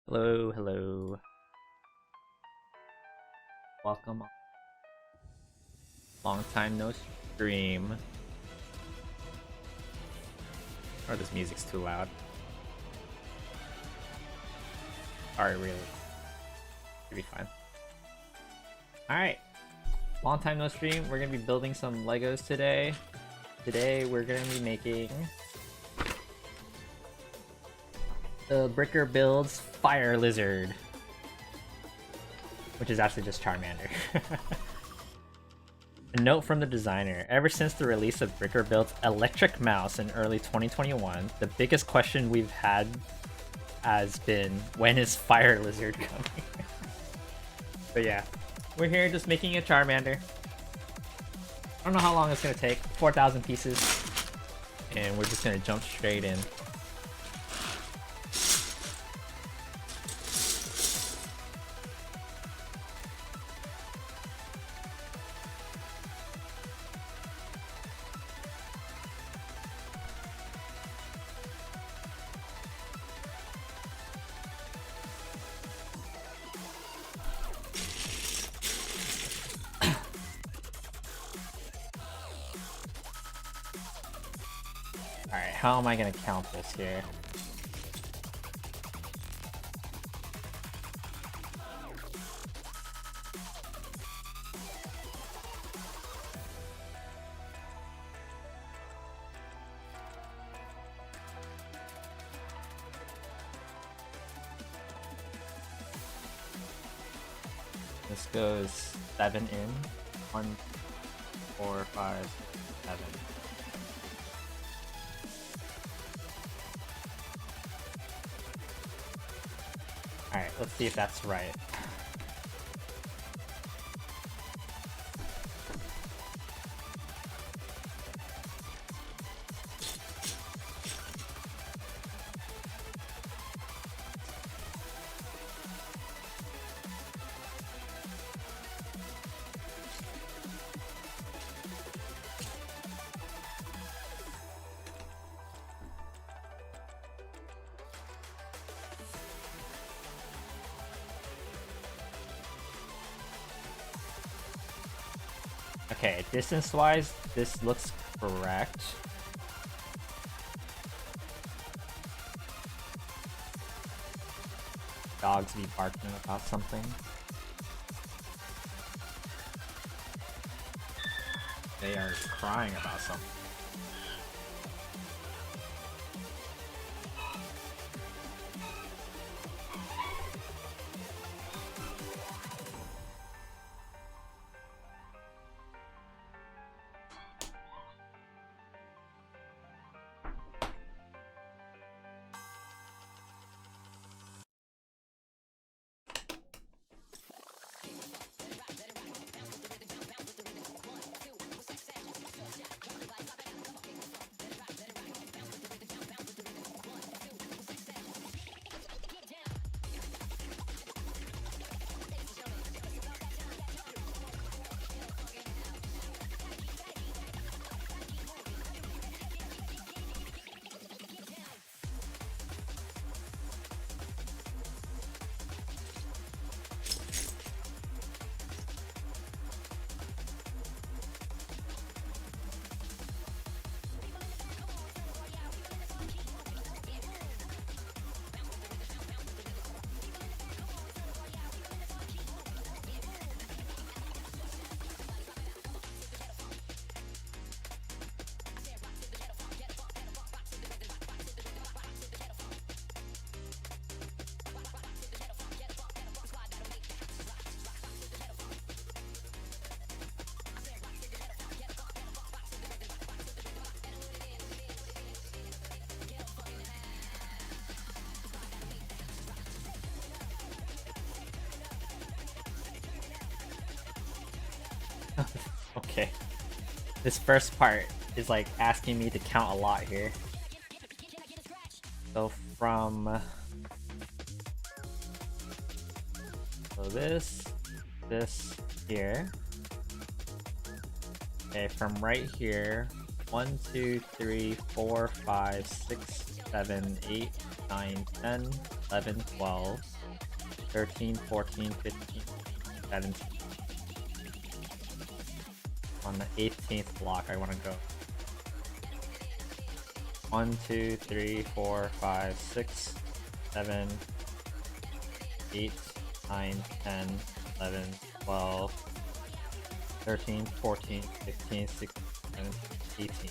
Hello, hello. Welcome. Long time no stream. Or this music's too loud. Sorry, really. Should be fine. Alright. Long time no stream. We're gonna be building some Legos today. Today we're gonna be making the Bricker Builds Fire Lizard, which is actually just Charmander. A note from the designer: ever since the release of Bricker Build's Electric Mouse in early 2021, the biggest question we've had has been, when is Fire Lizard coming? But yeah, we're here just making a Charmander. I don't know how long it's gonna take. 4,000 pieces, and we're just gonna jump straight in. Alright, how am I gonna count this here? This goes 7 in. 1, 4, 5, 7. Alright, let's see if that's right. Okay, distance-wise, this looks correct. Dogs be barking about something. They are crying about something. Okay. This first part is like asking me to count a lot here. So from this here. Okay, from right here. 1, 2, 3, 4, 5, 6, 7, 8, 9, 10, 11, 12, 13, 14, 15, 17. On the 18th block, I want to go 1, 2, 3, 4, 5, 6, 7, 8, 9, 10, 11, 12, 13, 14, 15, 16, 17, 18.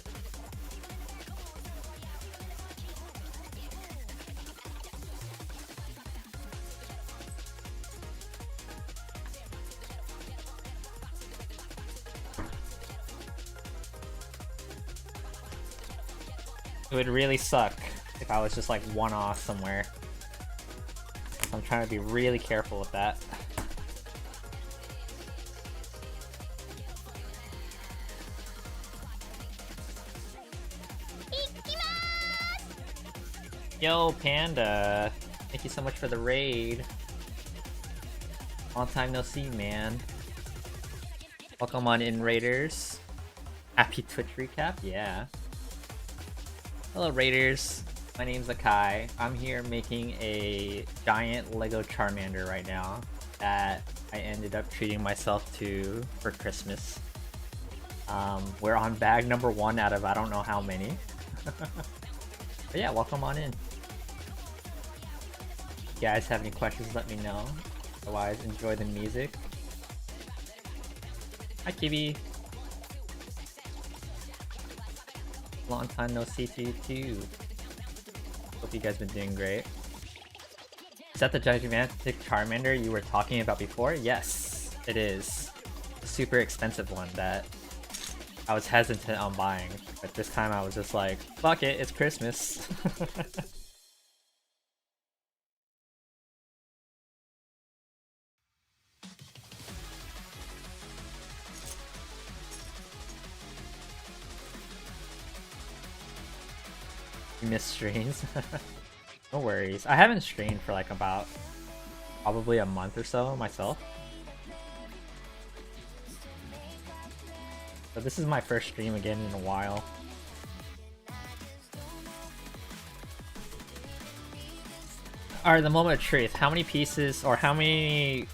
It would really suck if I was just like one off somewhere. I'm trying to be really careful with that. Yo, Panda! Thank you so much for the raid. Long time no see, man. Welcome on in, Raiders. Happy Twitch recap? Yeah. Hello, Raiders. My name's Akai. I'm here making a giant Lego Charmander right now that I ended up treating myself to for Christmas. We're on bag number 1 out of I don't know how many. But yeah, welcome on in. If you guys have any questions, let me know. Otherwise, enjoy the music. Hi, Kibi. Long time no see to you too. Hope you guys been doing great. Is that the gigantic Charmander you were talking about before? Yes, it is. A super expensive one that I was hesitant on buying, but this time I was just like, fuck it, it's Christmas. Missed streams. No worries. I haven't streamed for like about probably a month or so myself. So this is my first stream again in a while. Alright, the moment of truth. How many pieces or how many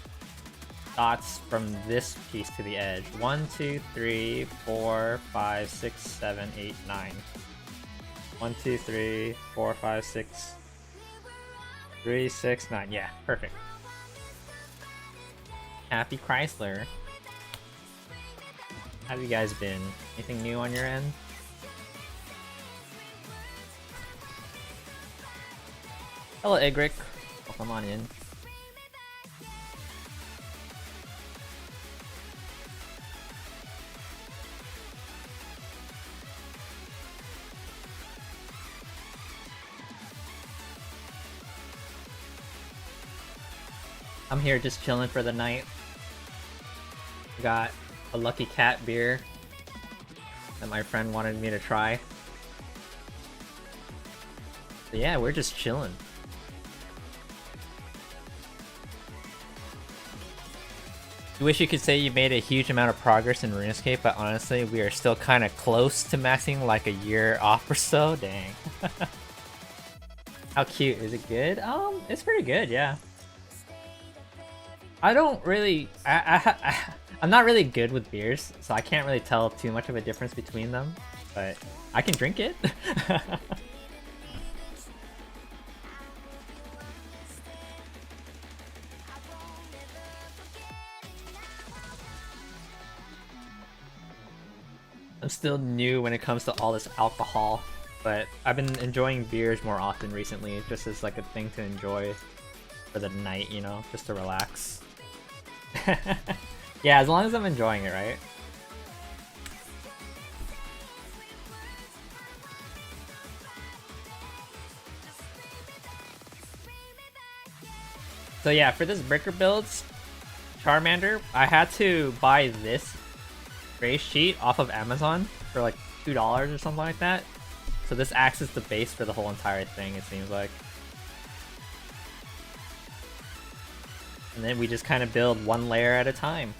dots from this piece to the edge? 1, 2, 3, 4, 5, 6, 7, 8, 9. 1, 2, 3, 4, 5, 6, 3, 6, 9. Yeah, perfect. Happy Chrysler. How have you guys been? Anything new on your end? Hello, Egric. Welcome on in. I'm here just chilling for the night. Got a Lucky Cat beer that my friend wanted me to try. So yeah, we're just chilling. You wish you could say you made a huge amount of progress in RuneScape, but honestly, we are still kind of close to maxing, like a year off or so. Dang. How cute. Is it good? It's pretty good, yeah. I don't really... I'm not really good with beers, so I can't really tell too much of a difference between them, but I can drink it. I'm still new when it comes to all this alcohol, but I've been enjoying beers more often recently, just as like a thing to enjoy for the night, you know, just to relax. Yeah, as long as I'm enjoying it, right? So yeah, for this breaker builds, Charmander, I had to buy this gray sheet off of Amazon for like $2 or something like that. So this acts as the base for the whole entire thing, it seems like. And then we just kind of build one layer at a time.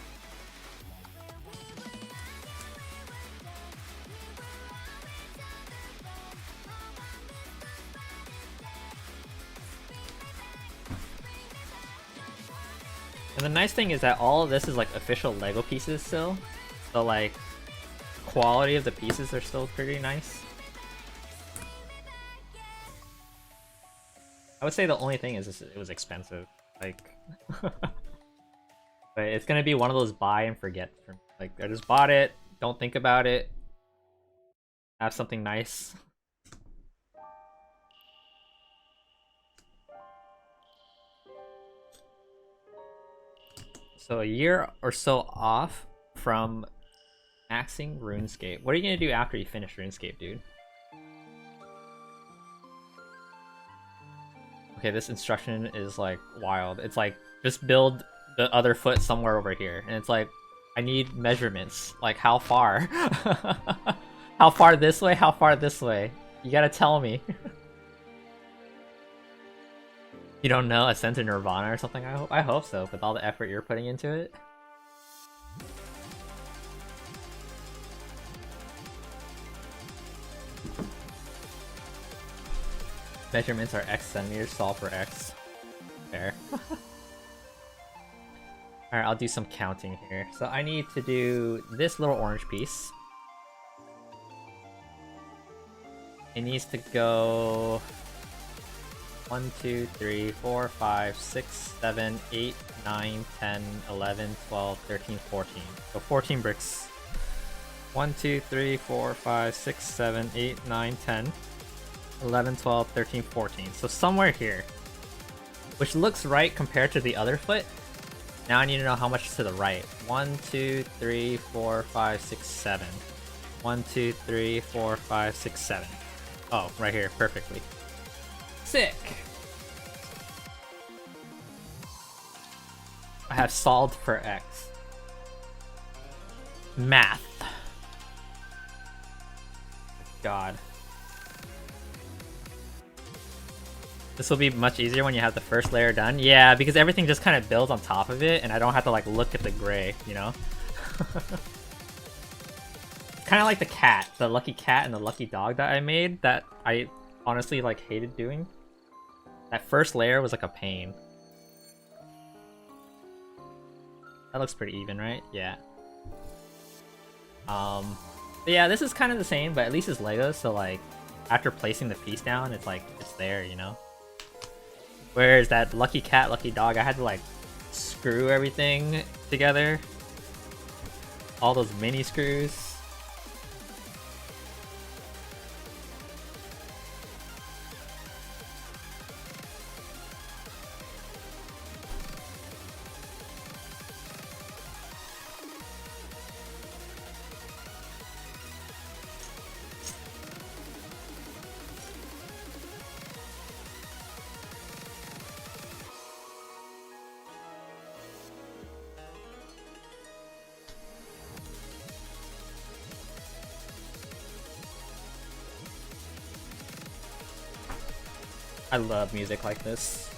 And the nice thing is that all of this is like official Lego pieces still. So like, quality of the pieces are still pretty nice. I would say the only thing is it was expensive. Like, but it's gonna be one of those buy and forget. Like, I just bought it, don't think about it, have something nice. So a year or so off from maxing RuneScape. What are you gonna do after you finish RuneScape, dude? Okay, this instruction is like wild. It's like, just build the other foot somewhere over here. And it's like, I need measurements. Like, how far? How far this way? How far this way? You gotta tell me. You don't know? Ascent to Nirvana or something? I hope so, with all the effort you're putting into it. Measurements are X centimeters, solve for X. Fair. Alright, I'll do some counting here. So I need to do this little orange piece. It needs to go 1, 2, 3, 4, 5, 6, 7, 8, 9, 10, 11, 12, 13, 14. So 14 bricks. 1, 2, 3, 4, 5, 6, 7, 8, 9, 10, 11, 12, 13, 14. So somewhere here. Which looks right compared to the other foot. Now I need to know how much is to the right. 1, 2, 3, 4, 5, 6, 7. 1, 2, 3, 4, 5, 6, 7. Oh, right here, perfectly. Sick! I have solved for X. Math. God. This will be much easier when you have the first layer done. Yeah, because everything just kind of builds on top of it, and I don't have to like look at the gray, you know? Kind of like the cat, the lucky cat and the lucky dog that I made that I honestly like hated doing. That first layer was like a pain. That looks pretty even, right? Yeah. But yeah, this is kind of the same, but at least it's Lego, so like after placing the piece down, it's like it's there, you know? Whereas that lucky cat, lucky dog, I had to like screw everything together. All those mini screws. I love music like this.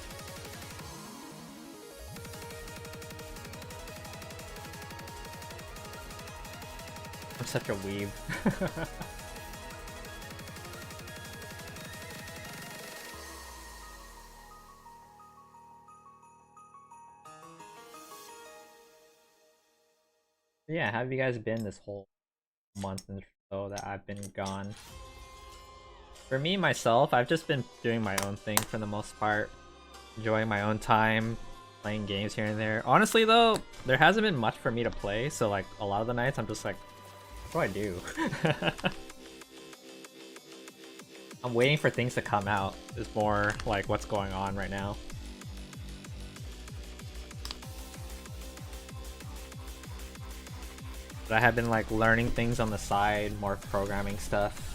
I'm such a weeb. Yeah, how have you guys been this whole month and so that I've been gone? For me, myself, I've just been doing my own thing for the most part. Enjoying my own time, playing games here and there. Honestly though, there hasn't been much for me to play, so like a lot of the nights I'm just like, what do I do? I'm waiting for things to come out, is more like what's going on right now. But I have been like learning things on the side, more programming stuff.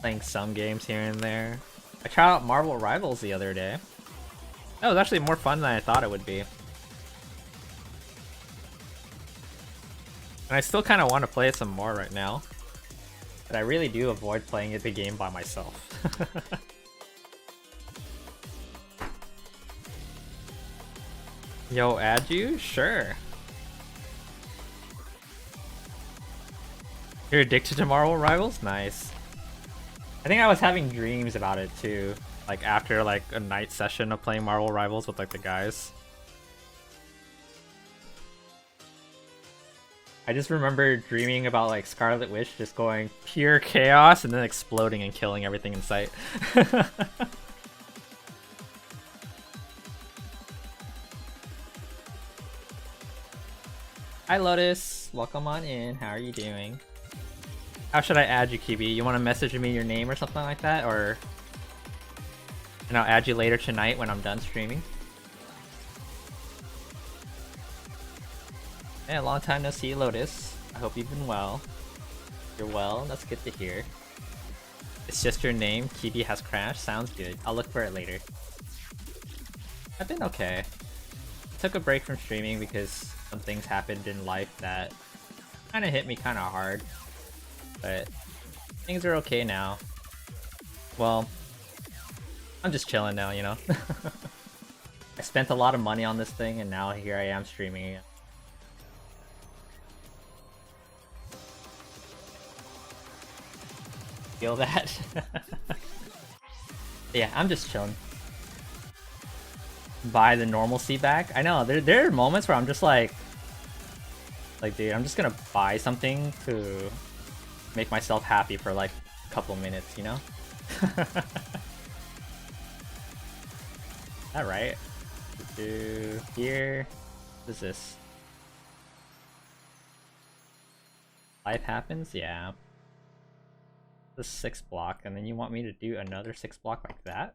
Playing some games here and there. I tried out Marvel Rivals the other day. That was actually more fun than I thought it would be. And I still kind of want to play it some more right now. But I really do avoid playing the game by myself. Yo, add you? Sure. You're addicted to Marvel Rivals? Nice. I think I was having dreams about it too, like after like a night session of playing Marvel Rivals with like the guys. I just remember dreaming about like Scarlet Witch just going pure chaos and then exploding and killing everything in sight. Hi Lotus, welcome on in. How are you doing? How should I add you, Kibi? You want to message me your name or something like that, or and I'll add you later tonight when I'm done streaming. Yeah, long time no see, Lotus. I hope you've been well. You're well, that's good to hear. It's just your name, Kibi has crashed. Sounds good. I'll look for it later. I've been okay. I took a break from streaming because some things happened in life that kind of hit me kind of hard. But things are okay now. Well, I'm just chilling now, you know? I spent a lot of money on this thing and now here I am streaming it. Feel that? Yeah, I'm just chilling. Buy the normalcy back. I know, there are moments where I'm just like dude, I'm just gonna buy something to make myself happy for like a couple minutes, you know? Alright. Do here. What is this? Life happens? Yeah. The 6 block, and then you want me to do another 6 block like that?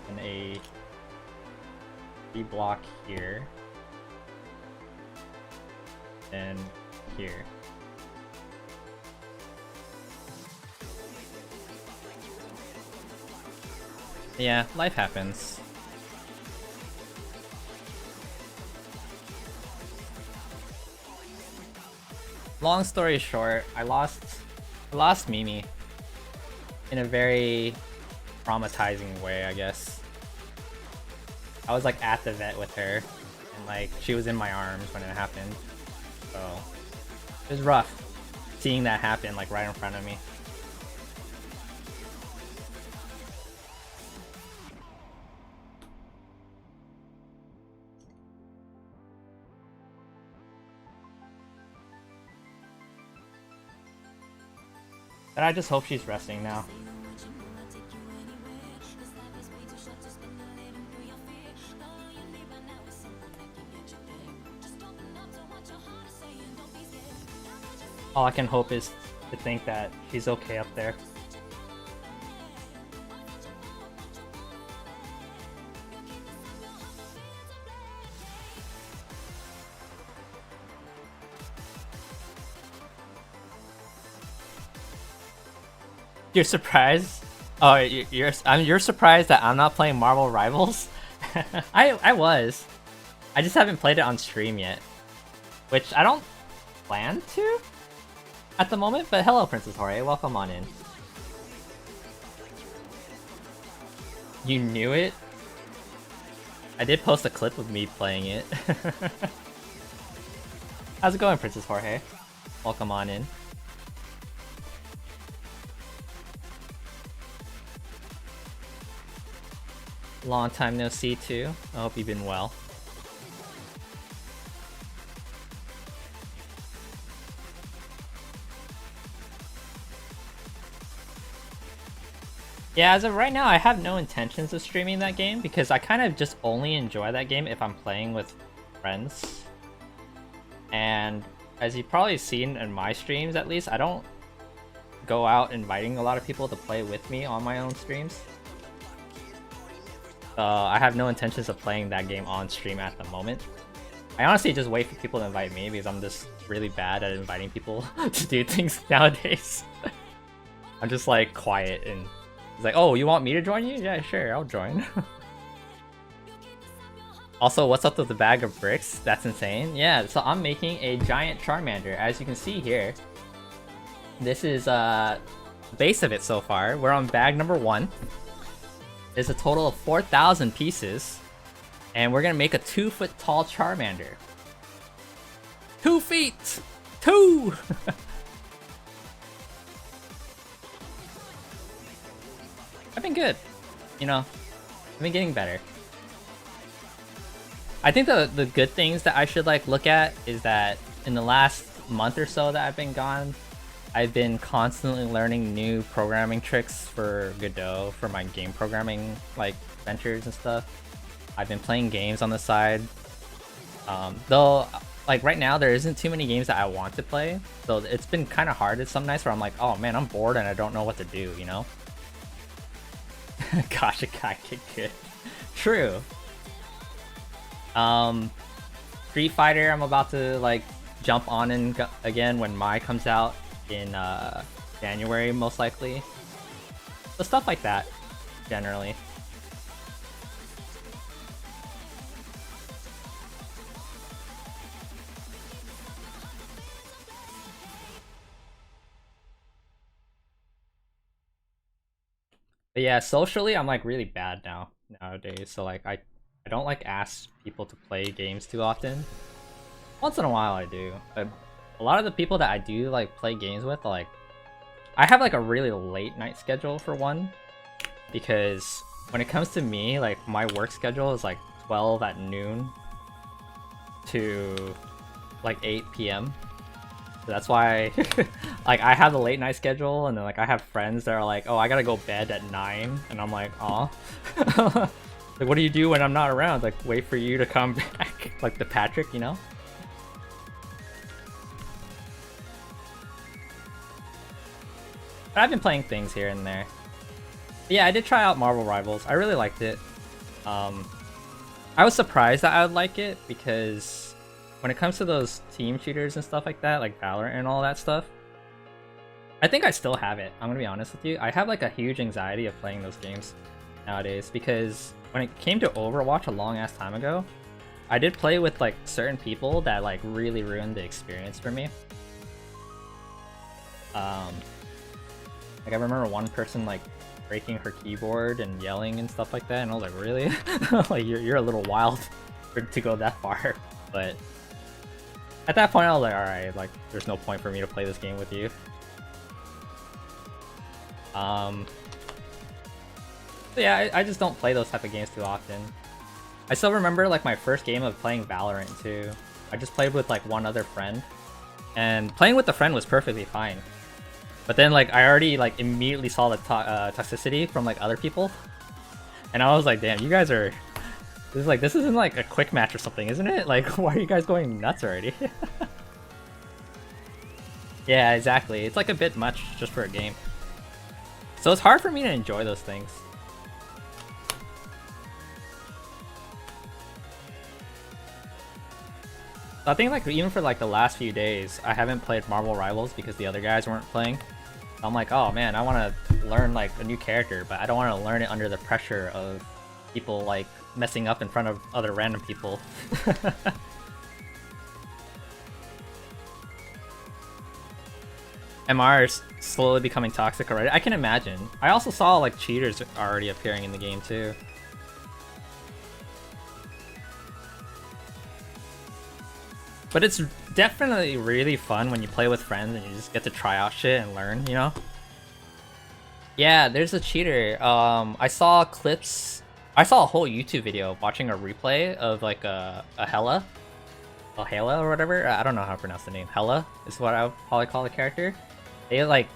And a 3 block here. And here. Yeah, life happens. Long story short, I lost Mimi in a very traumatizing way, I guess. I was like at the vet with her, and like she was in my arms when it happened. So it was rough seeing that happen like right in front of me. But I just hope she's resting now. All I can hope is to think that she's okay up there. You're surprised? Oh, you're surprised that I'm not playing Marvel Rivals? I was. I just haven't played it on stream yet, which I don't plan to at the moment. But hello, Princess Jorge, welcome on in. You knew it? I did post a clip of me playing it. How's it going, Princess Jorge? Welcome on in. Long time no see too. I hope you've been well. Yeah, as of right now, I have no intentions of streaming that game because I kind of just only enjoy that game if I'm playing with friends. And as you've probably seen in my streams at least, I don't go out inviting a lot of people to play with me on my own streams. I have no intentions of playing that game on stream at the moment. I honestly just wait for people to invite me because I'm just really bad at inviting people to do things nowadays. I'm just like quiet and it's like, oh, you want me to join you? Yeah, sure, I'll join. Also, what's up with the bag of bricks? That's insane. Yeah, so I'm making a giant Charmander. As you can see here, this is the base of it so far. We're on bag number 1. There's a total of 4,000 pieces, and we're gonna make a 2-foot tall Charmander. 2 feet! 2! I've been good. You know, I've been getting better. I think the good things that I should like look at is that in the last month or so that I've been gone, I've been constantly learning new programming tricks for Godot for my game programming like ventures and stuff. I've been playing games on the side. Though like right now there isn't too many games that I want to play, so it's been kind of hard at some nights where I'm like, oh man, I'm bored and I don't know what to do, you know? Gosh, it got kicked good. True. Street Fighter, I'm about to like jump on and again when Mai comes out in January, most likely. So stuff like that, generally. But yeah, socially, I'm like really bad nowadays. So like I don't like ask people to play games too often. Once in a while I do, but a lot of the people that I do like play games with, like I have like a really late night schedule for one, because when it comes to me, like my work schedule is like 12 at noon to like 8 p.m. So that's why like I have the late night schedule, and then like I have friends that are like, oh, I gotta go bed at 9, and I'm like, aw. Like, what do you do when I'm not around? Like, wait for you to come back, like the Patrick, you know? But I've been playing things here and there. But yeah, I did try out Marvel Rivals. I really liked it. I was surprised that I would like it, because when it comes to those team shooters and stuff like that, like Valorant and all that stuff, I think I still have it. I'm gonna be honest with you. I have like a huge anxiety of playing those games nowadays, because when it came to Overwatch a long ass time ago, I did play with like certain people that like really ruined the experience for me. Like I remember one person like breaking her keyboard and yelling and stuff like that, and I was like, really? Like you're a little wild to go that far. But at that point I was like, alright, like there's no point for me to play this game with you. So yeah, I just don't play those type of games too often. I still remember like my first game of playing Valorant too. I just played with like one other friend, and playing with the friend was perfectly fine. But then like I already like immediately saw the toxicity from like other people, and I was like, damn, you guys are. This isn't like a quick match or something, isn't it? Like, why are you guys going nuts already? Yeah, exactly. It's like a bit much just for a game. So it's hard for me to enjoy those things. I think like even for like the last few days, I haven't played Marvel Rivals because the other guys weren't playing. I'm like, oh man, I want to learn like a new character, but I don't want to learn it under the pressure of people like messing up in front of other random people. MR is slowly becoming toxic already. I can imagine. I also saw like cheaters already appearing in the game too. But it's definitely really fun when you play with friends and you just get to try out shit and learn, you know? Yeah, there's a cheater. I saw clips. I saw a whole YouTube video watching a replay of like a Hela. A Hela or whatever. I don't know how to pronounce the name. Hela is what I would probably call the character. They like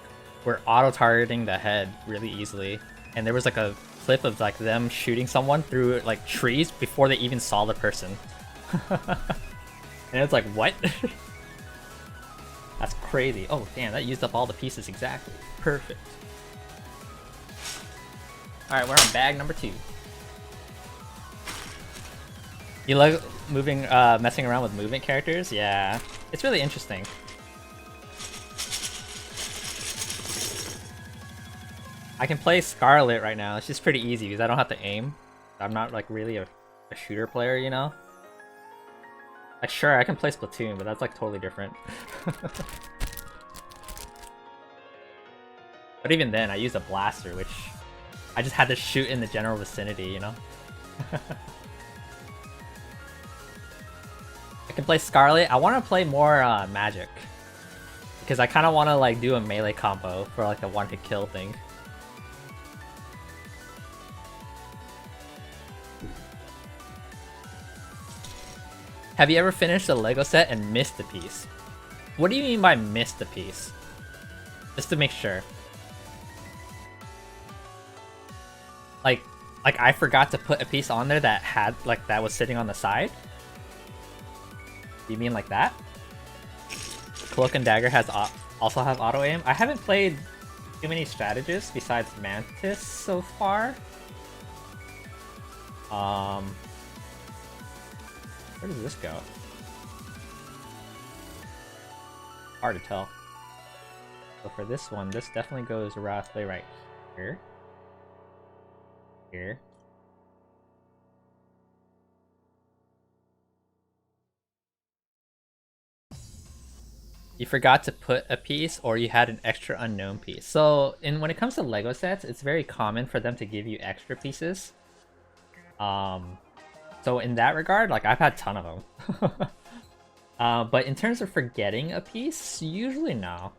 were auto-targeting the head really easily. And there was like a clip of like them shooting someone through like trees before they even saw the person. And it's like, what? That's crazy. Oh, damn, that used up all the pieces exactly. Perfect. Alright, we're on bag number 2. You like moving, messing around with movement characters? Yeah. It's really interesting. I can play Scarlet right now. It's just pretty easy because I don't have to aim. I'm not like really a shooter player, you know? Like, sure, I can play Splatoon, but that's like totally different. But even then, I used a blaster, which I just had to shoot in the general vicinity, you know? I can play Scarlet. I want to play more Magic, because I kind of want to like do a melee combo for like a one-hit kill thing. Have you ever finished a Lego set and missed a piece? What do you mean by missed a piece? Just to make sure. Like I forgot to put a piece on there that had, like, that was sitting on the side? You mean like that? Cloak and Dagger also have auto aim. I haven't played too many strategists besides Mantis so far. Where does this go? Hard to tell. So for this one, this definitely goes roughly right here. Here. You forgot to put a piece, or you had an extra unknown piece. So when it comes to Lego sets, it's very common for them to give you extra pieces. So in that regard, like, I've had a ton of them. But in terms of forgetting a piece, usually no.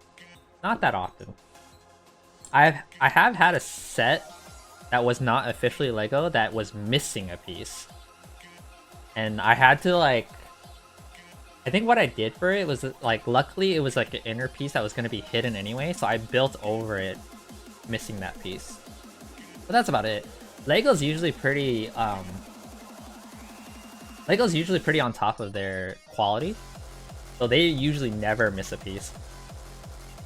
Not that often. I have had a set that was not officially Lego that was missing a piece. And I had to, like... I think what I did for it was, like, luckily it was like an inner piece that was going to be hidden anyway, so I built over it, missing that piece. But that's about it. Lego's usually pretty on top of their quality, so they usually never miss a piece.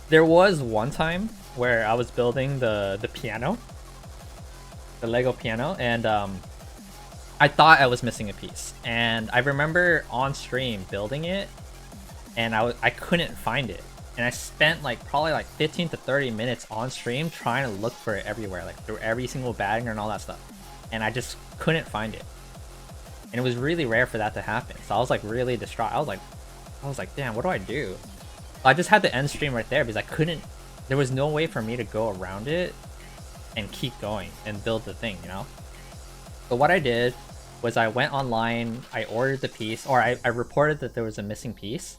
There was one time where I was building the piano, the Lego piano, and I thought I was missing a piece, and I remember on stream building it, and I couldn't find it, and I spent like probably like 15 to 30 minutes on stream trying to look for it everywhere, like through every single banger and all that stuff, and I just couldn't find it. And it was really rare for that to happen, so I was like really distraught. I was like, damn, what do I do? I just had to end stream right there because I couldn't. There was no way for me to go around it and keep going and build the thing, you know. So what I did was I went online, I ordered the piece, or I reported that there was a missing piece,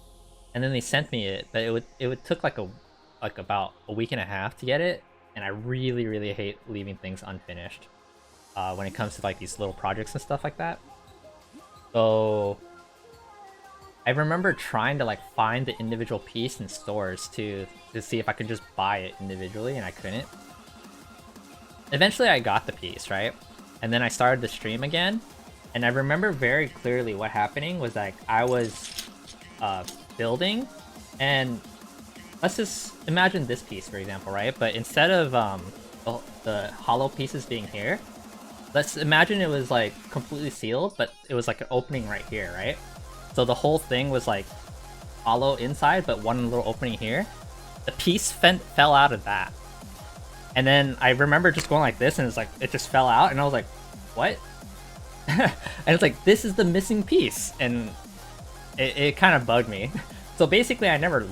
and then they sent me it. But it would took like about a week and a half to get it, and I really hate leaving things unfinished when it comes to like these little projects and stuff like that. So I remember trying to like find the individual piece in stores to see if I could just buy it individually, and I couldn't. Eventually I got the piece, right? And then I started the stream again, and I remember very clearly what happening was, like, I was building, and let's just imagine this piece, for example, right? But instead of the hollow pieces being here, let's imagine it was like completely sealed, but it was like an opening right here, right? So the whole thing was like hollow inside, but one little opening here. The piece fell out of that. And then I remember just going like this, and it's like, it just fell out, and I was like, what? And it's like, this is the missing piece, and it kind of bugged me. So basically, I never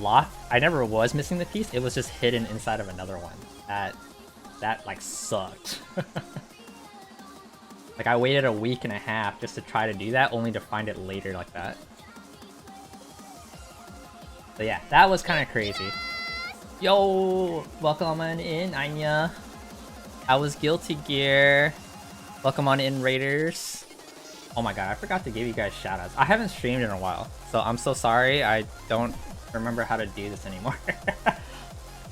was missing the piece. It was just hidden inside of another one. That like sucked. Like, I waited a week and a half just to try to do that, only to find it later like that. So yeah, that was kind of crazy. Yo, welcome on in, Anya. I was Guilty Gear. Welcome on in, Raiders. Oh my god, I forgot to give you guys shoutouts. I haven't streamed in a while, so I'm so sorry. I don't remember how to do this anymore.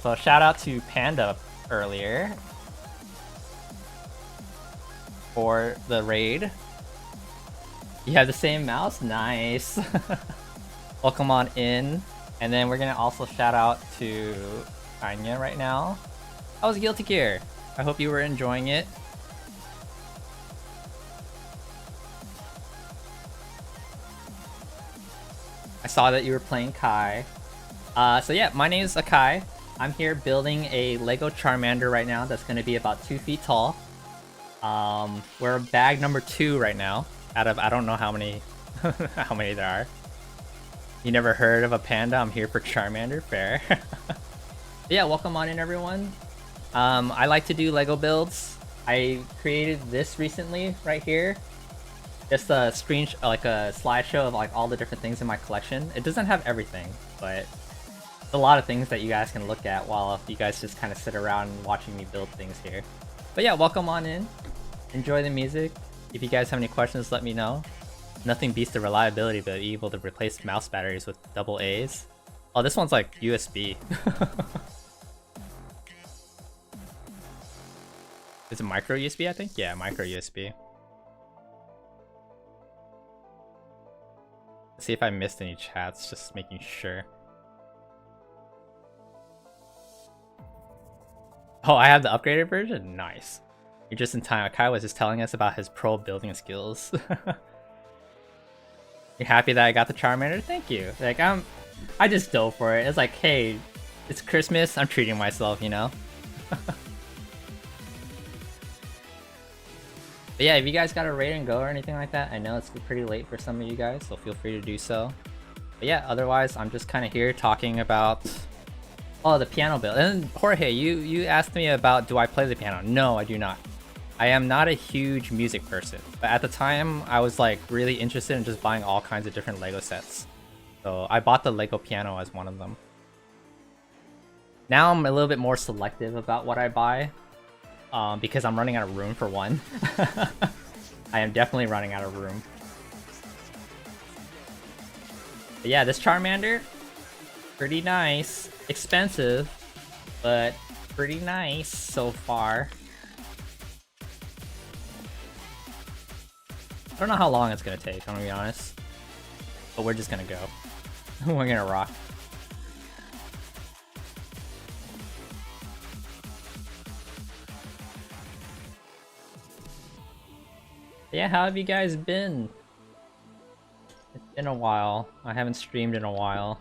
So shout out to Panda earlier for the raid. You have the same mouse? Nice. Welcome on in. And then we're gonna also shout out to Anya right now. How was Guilty Gear? I hope you were enjoying it. I saw that you were playing Kai. So yeah, my name is Akai. I'm here building a Lego Charmander right now that's gonna be about 2 feet tall. We're bag number 2 right now, out of I don't know how many how many there are. You never heard of a panda? I'm here for Charmander. Fair. Yeah, welcome on in, everyone. I like to do Lego builds. I created this recently right here. Just a like a slideshow of like all the different things in my collection. It doesn't have everything, but it's a lot of things that you guys can look at while you guys just kind of sit around watching me build things here. But yeah, welcome on in. Enjoy the music. If you guys have any questions, let me know. Nothing beats the reliability of being able to replace mouse batteries with double A's. Oh, this one's like USB. Is it micro USB, I think? Yeah, micro USB. Let's see if I missed any chats, just making sure. Oh, I have the upgraded version? Nice. You're just in time. Kai was just telling us about his pro building skills. You're happy that I got the Charmander? Thank you. Like, I just dove for it. It's like, hey, it's Christmas, I'm treating myself, you know? But yeah, if you guys got a raid and go or anything like that, I know it's pretty late for some of you guys, so feel free to do so. But yeah, otherwise, I'm just kind of here talking about, oh, the piano build. And Jorge, you asked me about, do I play the piano? No, I do not. I am not a huge music person, but at the time, I was like really interested in just buying all kinds of different Lego sets. So I bought the Lego piano as one of them. Now I'm a little bit more selective about what I buy. Because I'm running out of room for one. I am definitely running out of room. But yeah, this Charmander, pretty nice. Expensive, but pretty nice so far. I don't know how long it's gonna take, I'm gonna be honest. But we're just gonna go. We're gonna rock. Yeah, how have you guys been? It's been a while. I haven't streamed in a while.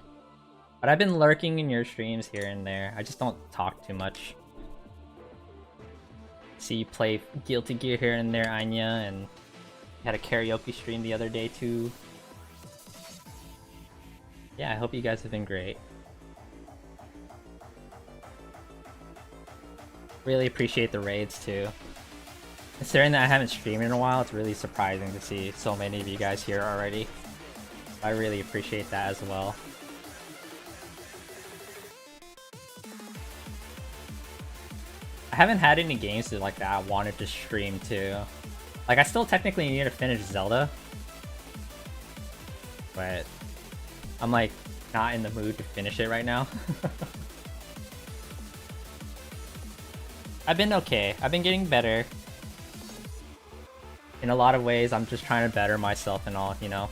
But I've been lurking in your streams here and there. I just don't talk too much. See you play Guilty Gear here and there, Anya, and you had a karaoke stream the other day too. Yeah, I hope you guys have been great. Really appreciate the raids too. Considering that I haven't streamed in a while, it's really surprising to see so many of you guys here already. I really appreciate that as well. I haven't had any games like that I wanted to stream too. Like, I still technically need to finish Zelda. But I'm like not in the mood to finish it right now. I've been okay. I've been getting better. In a lot of ways, I'm just trying to better myself and all, you know.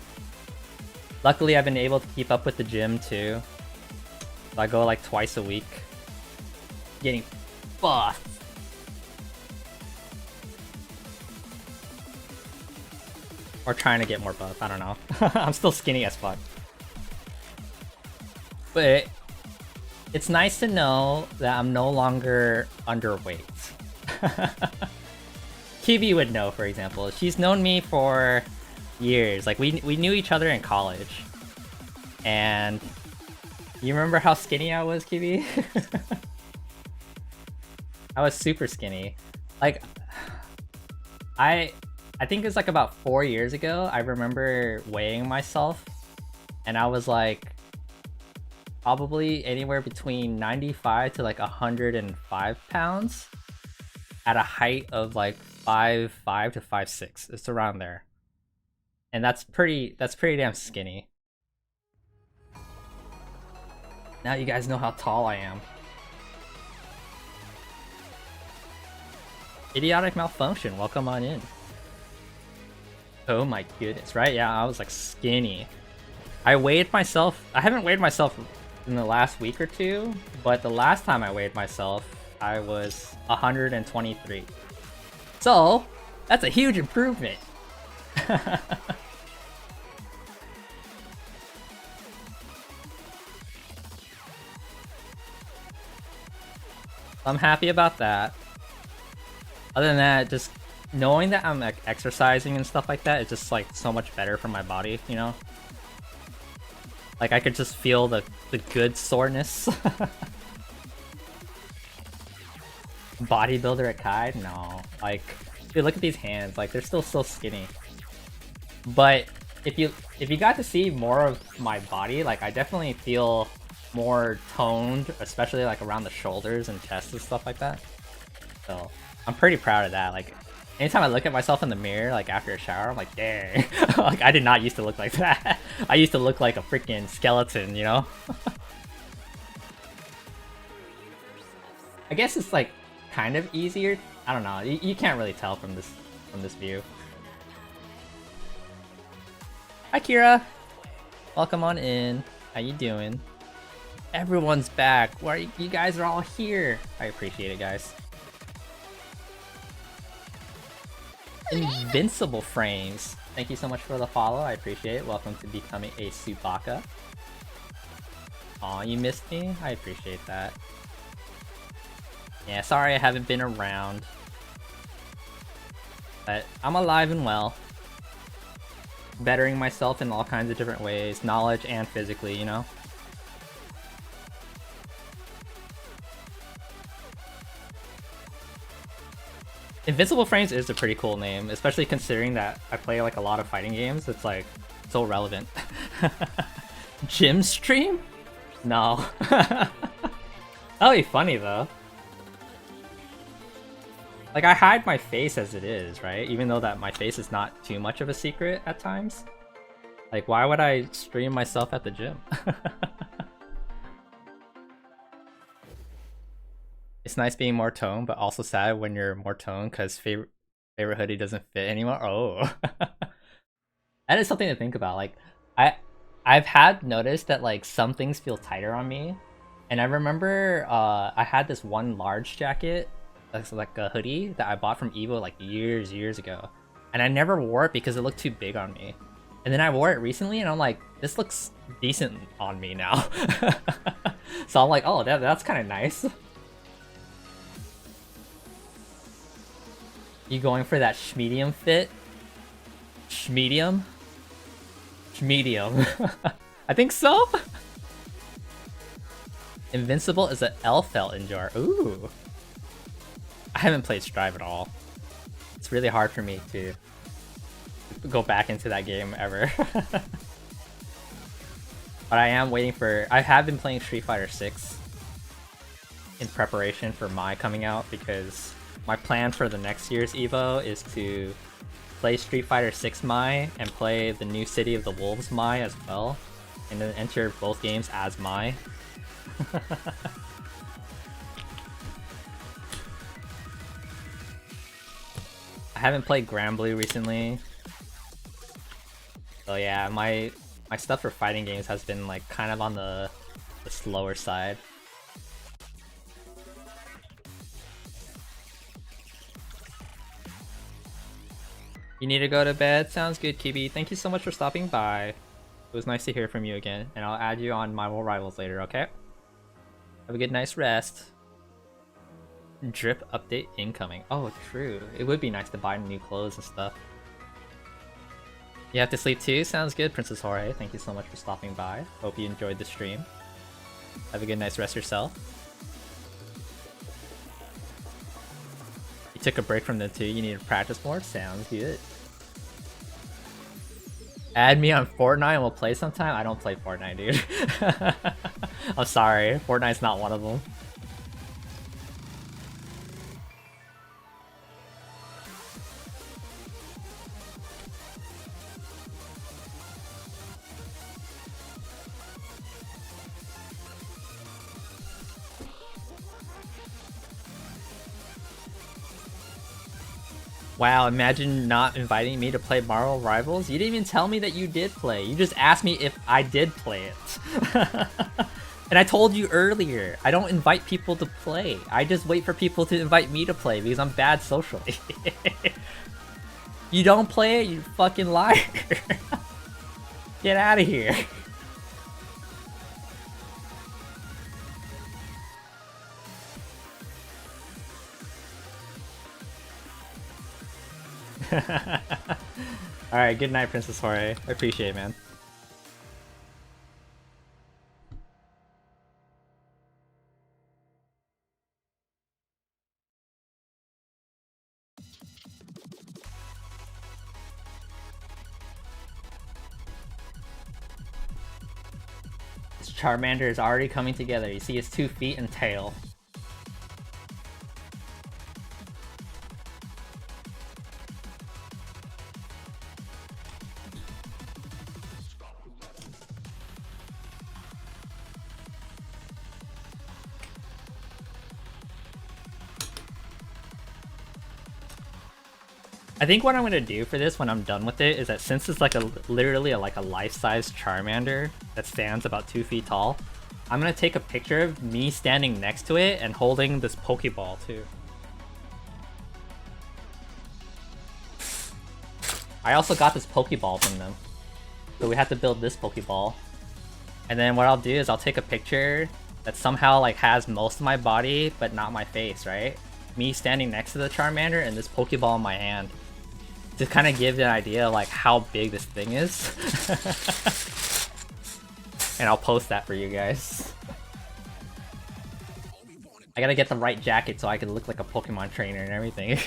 Luckily, I've been able to keep up with the gym too. So I go like twice a week. Getting buff. Or trying to get more buff, I don't know. I'm still skinny as fuck. But it's nice to know that I'm no longer underweight. Kibi would know, for example. She's known me for years. Like, we knew each other in college. And you remember how skinny I was, Kibi? I was super skinny. Like, I think it's like about 4 years ago, I remember weighing myself. And I was like, probably anywhere between 95 to like 105 pounds. At a height of like 5'5" to 5'6". It's around there. And that's pretty damn skinny. Now you guys know how tall I am. Idiotic malfunction, welcome on in. Oh my goodness, right? Yeah, I was like skinny. I weighed myself, I haven't weighed myself in the last week or two, but the last time I weighed myself, I was 123. So, that's a huge improvement. I'm happy about that. Other than that, just knowing that I'm like exercising and stuff like that, it's just like so much better for my body, you know? Like, I could just feel the good soreness. Bodybuilder at Kai? No. Like, dude, look at these hands. Like, they're still so skinny. But if you got to see more of my body, like, I definitely feel more toned, especially like around the shoulders and chest and stuff like that. So I'm pretty proud of that. Like, Anytime I look at myself in the mirror, like after a shower, I'm like, dang. Like, I did not used to look like that. I used to look like a freaking skeleton, you know? I guess it's like kind of easier. I don't know. You can't really tell from this view. Hi, Kira. Welcome on in. How you doing? Everyone's back. Why you guys are all here? I appreciate it, guys. Invincible Frames. Thank you so much for the follow. I appreciate it. Welcome to becoming a Subaka. Aw, you missed me? I appreciate that. Yeah, sorry I haven't been around. But I'm alive and well. Bettering myself in all kinds of different ways, knowledge and physically, you know? Invincible Frames is a pretty cool name, especially considering that I play like a lot of fighting games. It's like so relevant. Gym stream? No. That'll be funny though. Like, I hide my face as it is, right? Even though that my face is not too much of a secret at times. Like, why would I stream myself at the gym? It's nice being more toned, but also sad when you're more toned because favorite hoodie doesn't fit anymore. Oh. That is something to think about. Like, I've had noticed that like some things feel tighter on me. And I remember I had this one large jacket, like a hoodie that I bought from Evo like years ago, and I never wore it because it looked too big on me. And then I wore it recently and I'm like, this looks decent on me now. So I'm like, oh, that's kind of nice. You going for that schmedium fit? Schmedium? Schmedium. I think so. Invincible is an L-Felt Injar. Ooh. I haven't played Strive at all. It's really hard for me to go back into that game ever. But I am waiting for... I have been playing Street Fighter 6 in preparation for Mai coming out, because my plan for the next year's Evo is to play Street Fighter 6 Mai and play the new City of the Wolves Mai as well, and then enter both games as Mai. I haven't played Granblue recently, so yeah, my stuff for fighting games has been like kind of on the slower side. You need to go to bed? Sounds good, Kibi. Thank you so much for stopping by. It was nice to hear from you again, and I'll add you on My World Rivals later, okay? Have a good night's rest. Drip update incoming. Oh, true. It would be nice to buy new clothes and stuff. You have to sleep too? Sounds good, Princess Jorge. Thank you so much for stopping by. Hope you enjoyed the stream. Have a good night's rest yourself. You took a break from the two. You need to practice more? Sounds good. Add me on Fortnite and we'll play sometime? I don't play Fortnite, dude. I'm sorry. Fortnite's not one of them. Wow, imagine not inviting me to play Marvel Rivals. You didn't even tell me that you did play. You just asked me if I did play it. And I told you earlier, I don't invite people to play. I just wait for people to invite me to play because I'm bad socially. You don't play it, you fucking liar. Get out of here. Alright, good night, Princess Jorge. I appreciate it, man. This Charmander is already coming together. You see his 2 feet and tail. I think what I'm gonna do for this when I'm done with it is that since it's like literally like a life-size Charmander that stands about 2 feet tall, I'm gonna take a picture of me standing next to it and holding this Pokeball too. I also got this Pokeball from them, so we have to build this Pokeball. And then what I'll do is I'll take a picture that somehow like has most of my body but not my face, right? Me standing next to the Charmander and this Pokeball in my hand. To kind of give an idea of like how big this thing is. And I'll post that for you guys. I gotta get the right jacket so I can look like a Pokemon trainer and everything.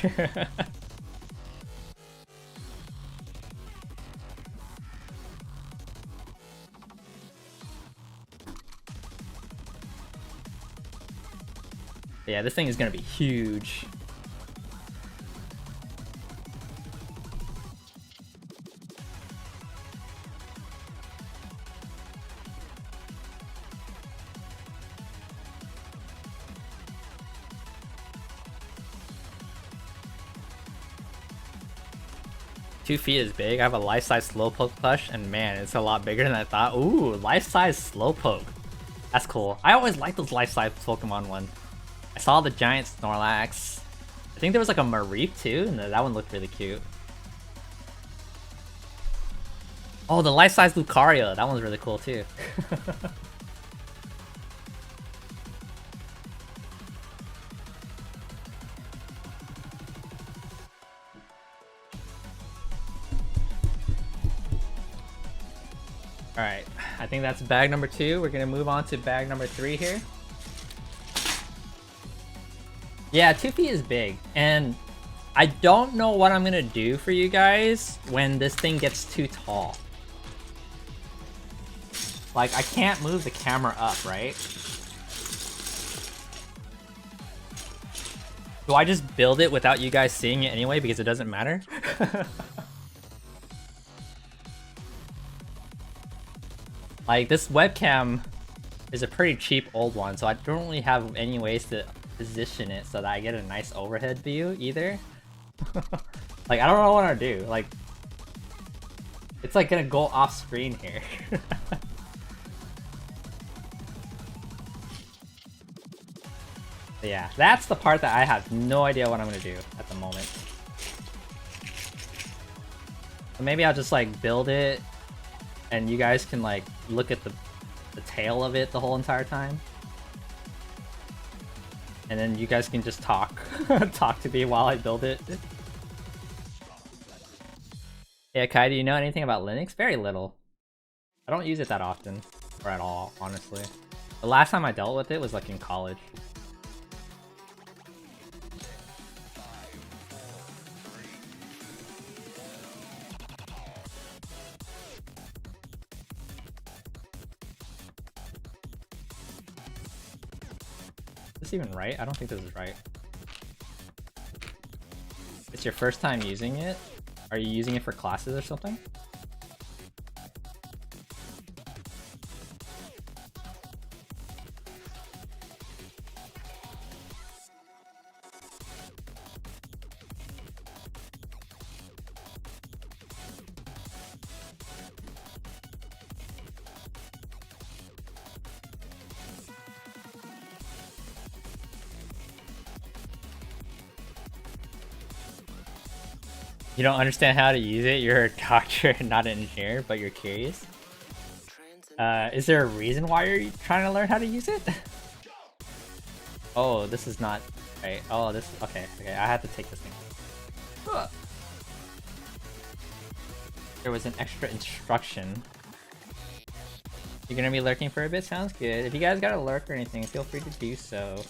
Yeah, this thing is gonna be huge. Two feet is big. I have a life-size Slowpoke plush, and man, it's a lot bigger than I thought. Ooh, life-size Slowpoke. That's cool. I always liked those life-size Pokemon ones. I saw the giant Snorlax. I think there was like a Mareep too, and that one looked really cute. Oh, the life-size Lucario. That one's really cool too. Alright, I think that's bag number 2. We're gonna move on to bag number 3 here. Yeah, 2 feet is big, and I don't know what I'm gonna do for you guys when this thing gets too tall. Like, I can't move the camera up, right? Do I just build it without you guys seeing it anyway because it doesn't matter? Like, this webcam is a pretty cheap old one, so I don't really have any ways to position it so that I get a nice overhead view either. Like, I don't know what to do. Like, it's like gonna go off screen here. But yeah, that's the part that I have no idea what I'm gonna do at the moment. So maybe I'll just like build it and you guys can like look at the tail of it the whole entire time. And then you guys can just talk talk to me while I build it. Yeah, Kai, do you know anything about Linux? Very little. I don't use it that often, or at all, honestly. The last time I dealt with it was like in college. Is this even right? I don't think this is right. It's your first time using it? Are you using it for classes or something? You don't understand how to use it? You're a doctor, not an engineer, but you're curious? Is there a reason why you're trying to learn how to use it? Oh, this is not right. Oh, this. Okay, okay. I have to take this thing. There was an extra instruction. You're gonna be lurking for a bit? Sounds good. If you guys got a lurk or anything, feel free to do so.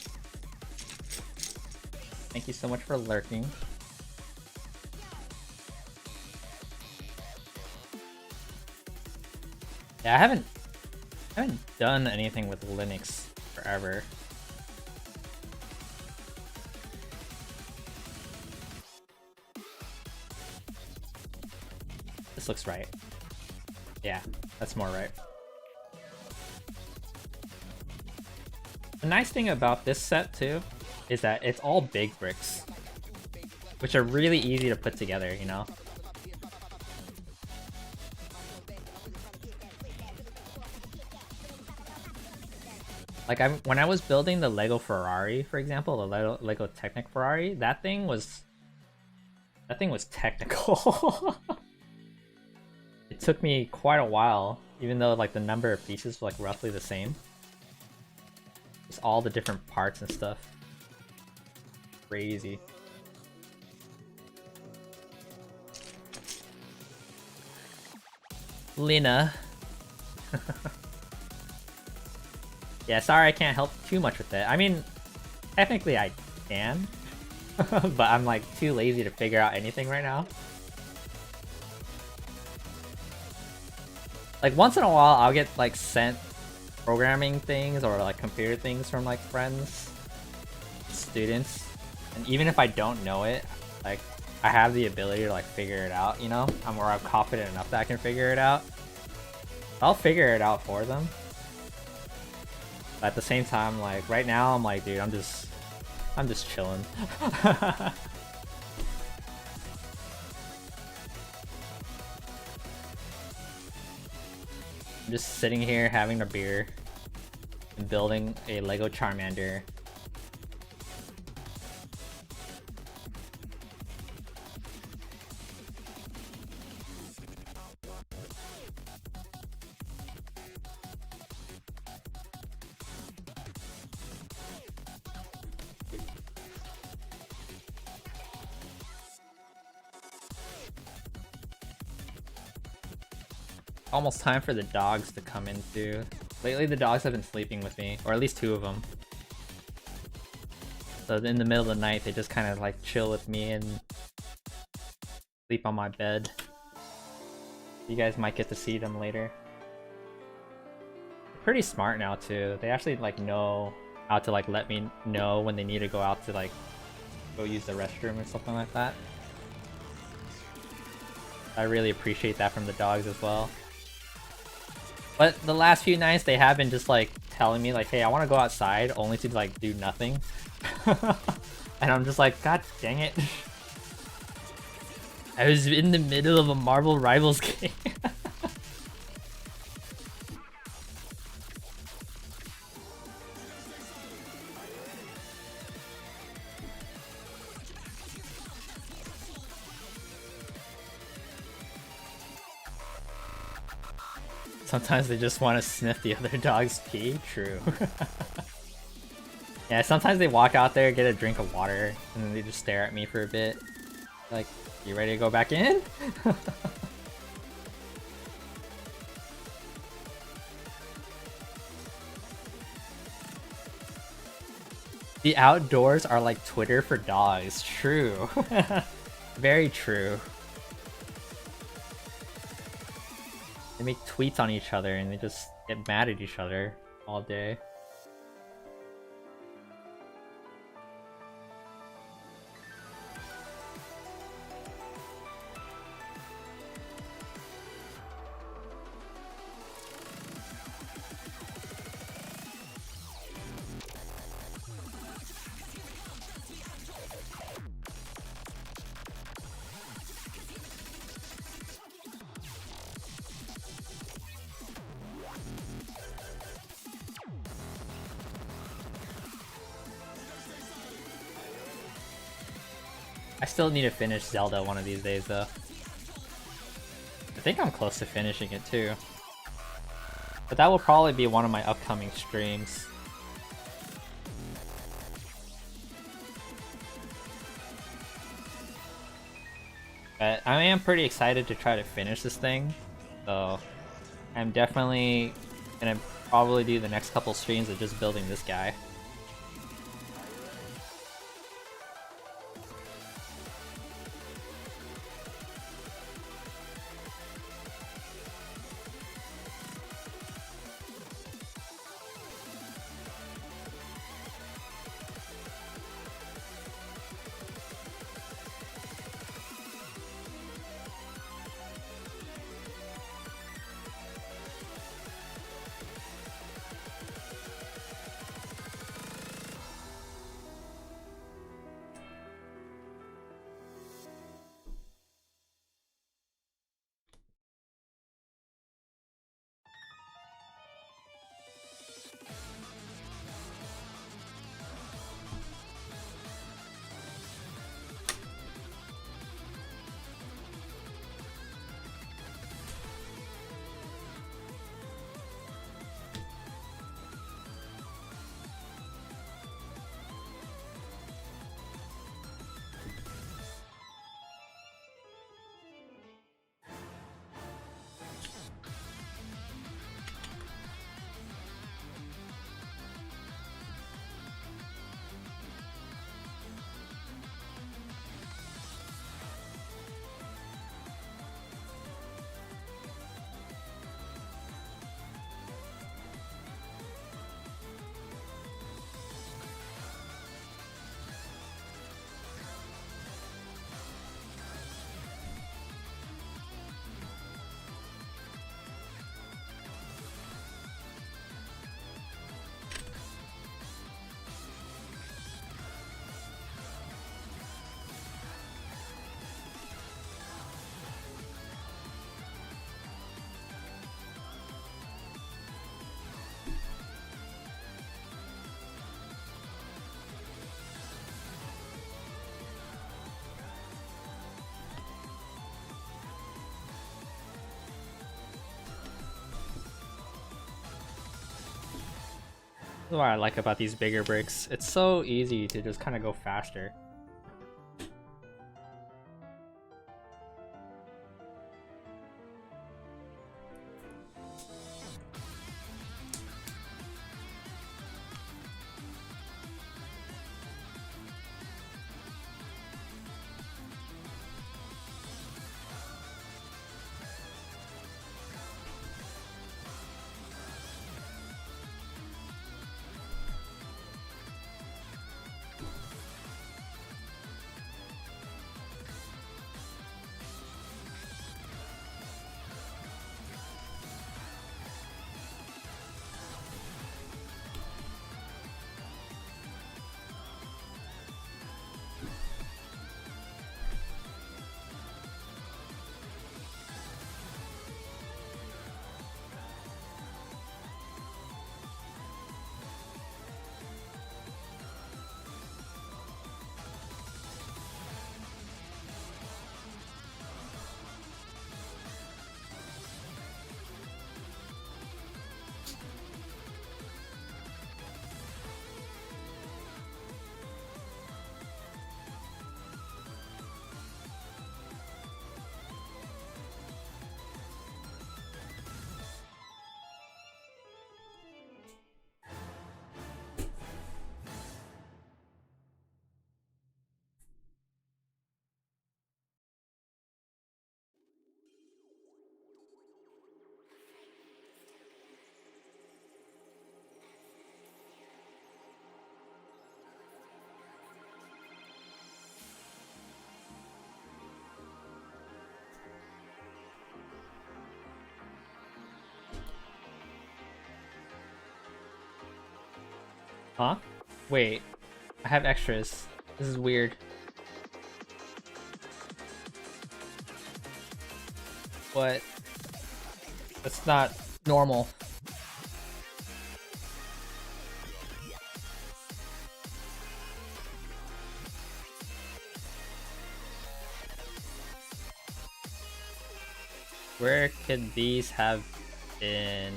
Thank you so much for lurking. Yeah, I haven't done anything with Linux forever. This looks right. Yeah, that's more right. The nice thing about this set too is that it's all big bricks. which are really easy to put together, you know? Like when I was building the Lego Ferrari, for example, the Lego Technic Ferrari, that thing was technical. It took me quite a while, even though like the number of pieces was like roughly the same. Just all the different parts and stuff. Crazy. Lena. Yeah, sorry I can't help too much with it. I mean, technically I can, but I'm like too lazy to figure out anything right now. Like once in a while I'll get like sent programming things or like computer things from like friends, students, and even if I don't know it, like I have the ability to like figure it out, you know? I'm confident enough that I can figure it out. I'll figure it out for them. But at the same time, like right now I'm like, dude, I'm just chilling. I'm just sitting here having a beer and building a Lego Charmander. Almost time for the dogs to come in too. Lately the dogs have been sleeping with me, or at least 2 of them. So in the middle of the night they just kind of like chill with me and sleep on my bed. You guys might get to see them later. They're pretty smart now too. They actually like know how to like let me know when they need to go out to like go use the restroom or something like that. I really appreciate that from the dogs as well. But the last few nights they have been just like telling me like, hey, I want to go outside, only to like do nothing. And I'm just like, god dang it. I was in the middle of a Marvel Rivals game. Sometimes they just want to sniff the other dog's pee. True. Yeah, sometimes they walk out there, get a drink of water, and then they just stare at me for a bit. Like, you ready to go back in? The outdoors are like Twitter for dogs. True. Very true. They make tweets on each other and they just get mad at each other all day. I still need to finish Zelda one of these days though. I think I'm close to finishing it too. But that will probably be one of my upcoming streams. But I am pretty excited to try to finish this thing. So I'm definitely gonna probably do the next couple streams of just building this guy. That's what I like about these bigger bricks. It's so easy to just kind of go faster. Huh? Wait, I have extras. This is weird. What? That's not normal. Where could these have been?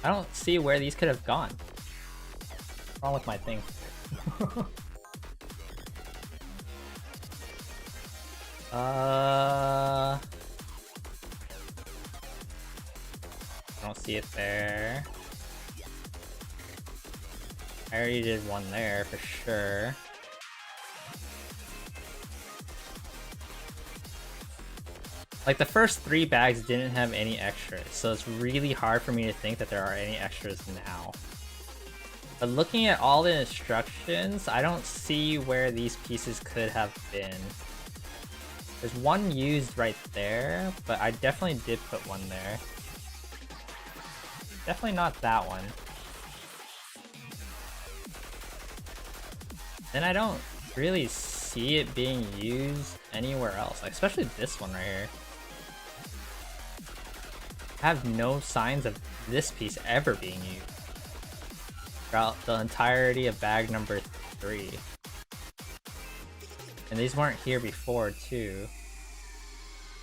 I don't see where these could have gone. What's wrong with my thing? I don't see it there. I already did one there for sure. Like the first 3 bags didn't have any extras, so it's really hard for me to think that there are any extras now. But looking at all the instructions, I don't see where these pieces could have been. There's one used right there, but I definitely did put one there. Definitely not that one. Then I don't really see it being used anywhere else, like, especially this one right here. I have no signs of this piece ever being used throughout the entirety of bag number 3. And these weren't here before too.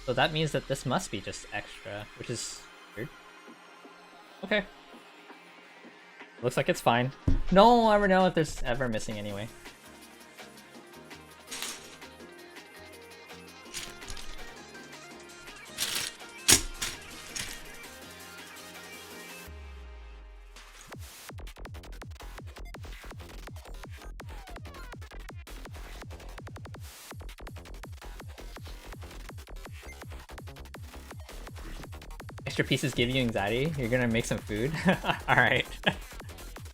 So that means that this must be just extra, which is weird. Okay. Looks like it's fine. No one will ever know if there's ever missing anyway. Extra pieces give you anxiety? You're gonna make some food? Alright.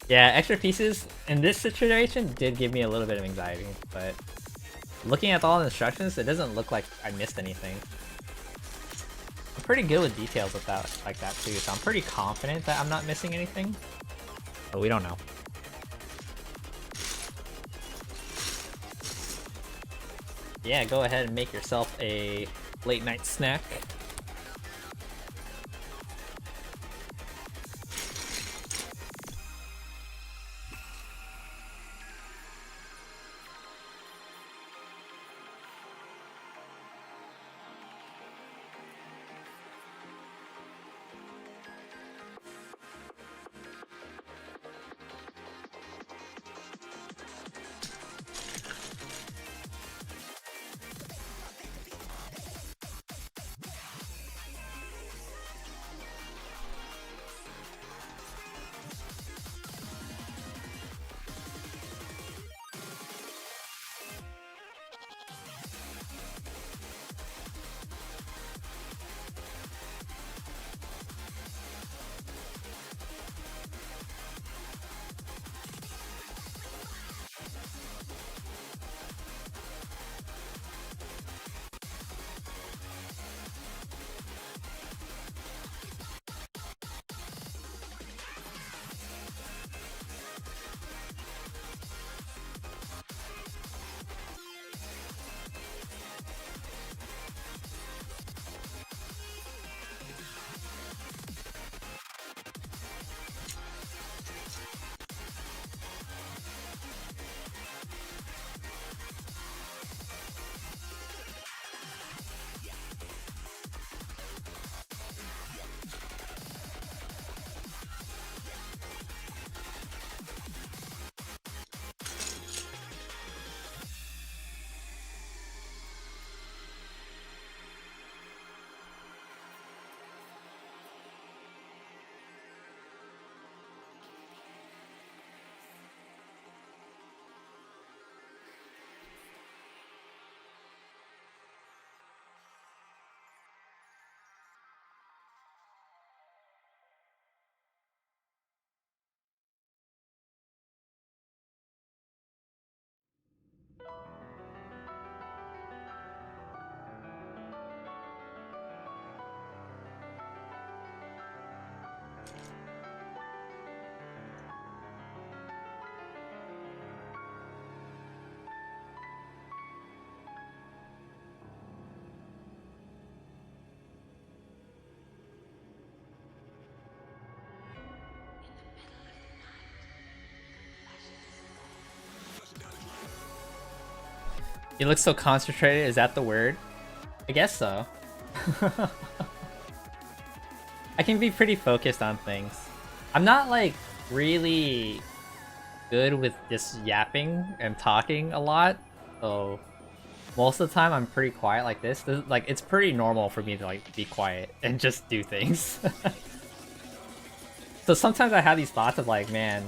Yeah, extra pieces in this situation did give me a little bit of anxiety, but looking at all the instructions, it doesn't look like I missed anything. I'm pretty good with details with that, like that too, so I'm pretty confident that I'm not missing anything. But we don't know. Yeah, go ahead and make yourself a late night snack. You look so concentrated, is that the word? I guess so. I can be pretty focused on things. I'm not like really good with just yapping and talking a lot, so most of the time I'm pretty quiet like this. Like it's pretty normal for me to like be quiet and just do things. So sometimes I have these thoughts of like, man,